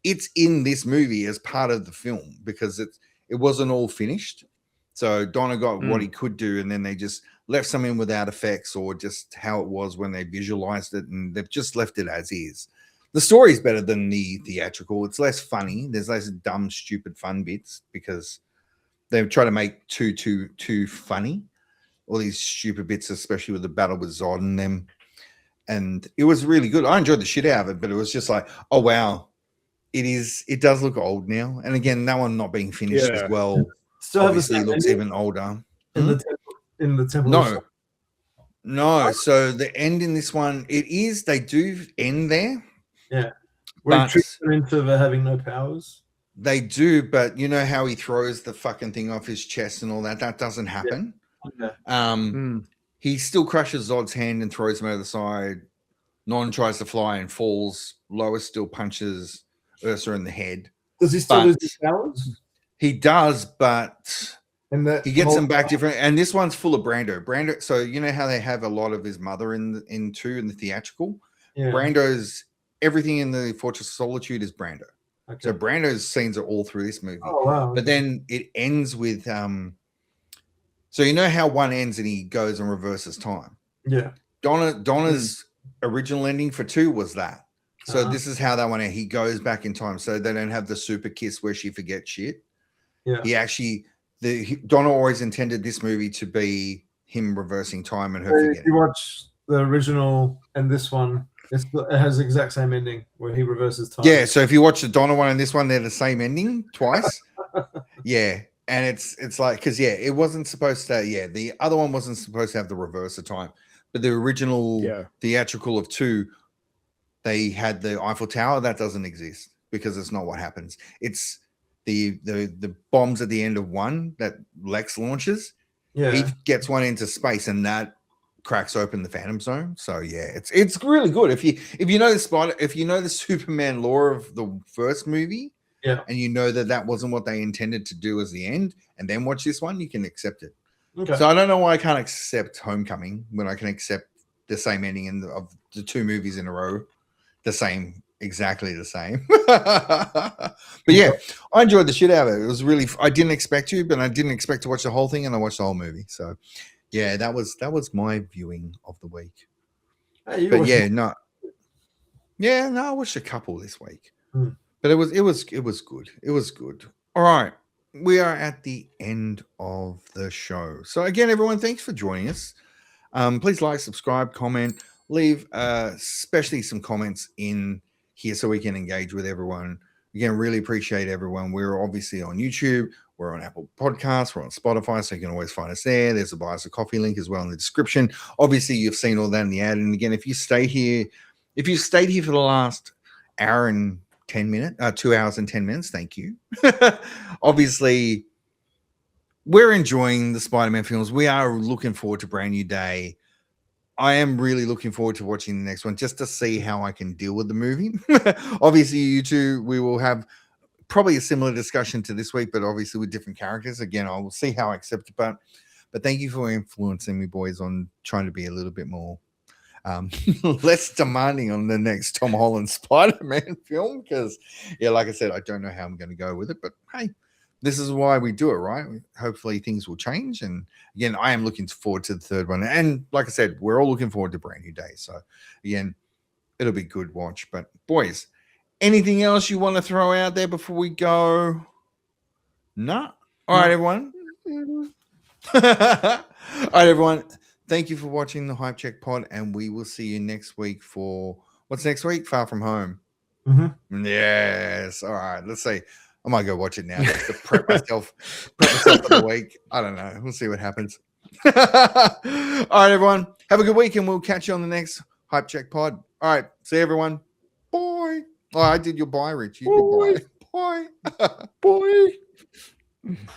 It's in this movie as part of the film because it wasn't all finished. So Donna got what he could do, and then they just left some in without effects or just how it was when they visualized it, and they've just left it as is. The story's better than the theatrical. It's less funny. There's less dumb, stupid fun bits because they try to make too funny. All these stupid bits, especially with the battle with Zod and them. And it was really good. I enjoyed the shit out of it, but it was just like, oh wow, it does look old now. And again, that one not being finished as well. Still have the Obviously same looks ending even older. in the temple. No. So the end in this one, they do end there. Yeah. Where he tricks them into having no powers. They do, but you know how he throws the fucking thing off his chest and all that? That doesn't happen. Yeah. He still crushes Zod's hand and throws him over the side. Non tries to fly and falls. Lois still punches Ursa in the head. Does he still lose his powers? He does, but he gets them back different. And this one's full of Brando. So you know how they have a lot of his mother in the theatrical? Yeah. Brando's everything in the Fortress of Solitude is Brando. Okay. So Brando's scenes are all through this movie. Oh, wow. But then it ends with so you know how one ends and he goes and reverses time. Yeah. Donna's original ending for 2 was that. So this is how that one ends. He goes back in time. So they don't have the super kiss where she forgets shit. Yeah. He actually Donna always intended this movie to be him reversing time and her forgetting. If you watch the original and this one, it has the exact same ending where he reverses time. Yeah, so if you watch the Donna one and this one, they're the same ending twice. Yeah, and it's like because it wasn't supposed to. Yeah, the other one wasn't supposed to have the reverse of time, but the original theatrical of 2, they had the Eiffel Tower. That doesn't exist because it's not what happens. It's the bombs at the end of 1 that Lex launches. Yeah, he gets one into space and that cracks open the Phantom Zone. So yeah, it's really good. If you know the Superman lore of the first movie, and you know that wasn't what they intended to do as the end, and then watch this one, you can accept it. Okay. So I don't know why I can't accept Homecoming when I can accept the same ending of the 2 movies in a row, exactly the same. But yeah, I enjoyed the shit out of it. It was really. I didn't expect to, but I didn't expect to watch the whole thing, and I watched the whole movie. So. Yeah, that was my viewing of the week. Hey, but I watched a couple this week. But it was good. It was good. All right, we are at the end of the show. So again, everyone, thanks for joining us. Please like, subscribe, comment, leave especially some comments in here so we can engage with everyone. Again, really appreciate everyone. We're obviously on YouTube. We're on Apple Podcasts. We're on Spotify, so you can always find us there. There's a Buy Us a Coffee link as well in the description. Obviously, you've seen all that in the ad. And again, if you stayed here for the last hour and 10 minutes, 2 hours and 10 minutes, thank you. Obviously, we're enjoying the Spider-Man films. We are looking forward to Brand New Day. I am really looking forward to watching the next one just to see how I can deal with the movie. Obviously, you two, we will have probably a similar discussion to this week, but obviously with different characters. Again, I will see how I accept it. But thank you for influencing me, boys, on trying to be a little bit more less demanding on the next Tom Holland Spider-Man film. Because, like I said, I don't know how I'm going to go with it. But hey, this is why we do it, right? Hopefully things will change. And again, I am looking forward to the third one. And like I said, we're all looking forward to Brand New Day. So again, it'll be good watch. But boys, anything else you want to throw out there before we go? No. All right, everyone. All right, everyone. Thank you for watching the Hype Check Pod, and we will see you next week for what's next week? Far From Home. Mm-hmm. Yes. All right. Let's see. I might go watch it now just to prep myself for the week. I don't know. We'll see what happens. All right, everyone. Have a good week, and we'll catch you on the next Hype Check Pod. All right. See you, everyone. Bye. Oh, I did your bye, Rich. You did bye. Bye. Bye.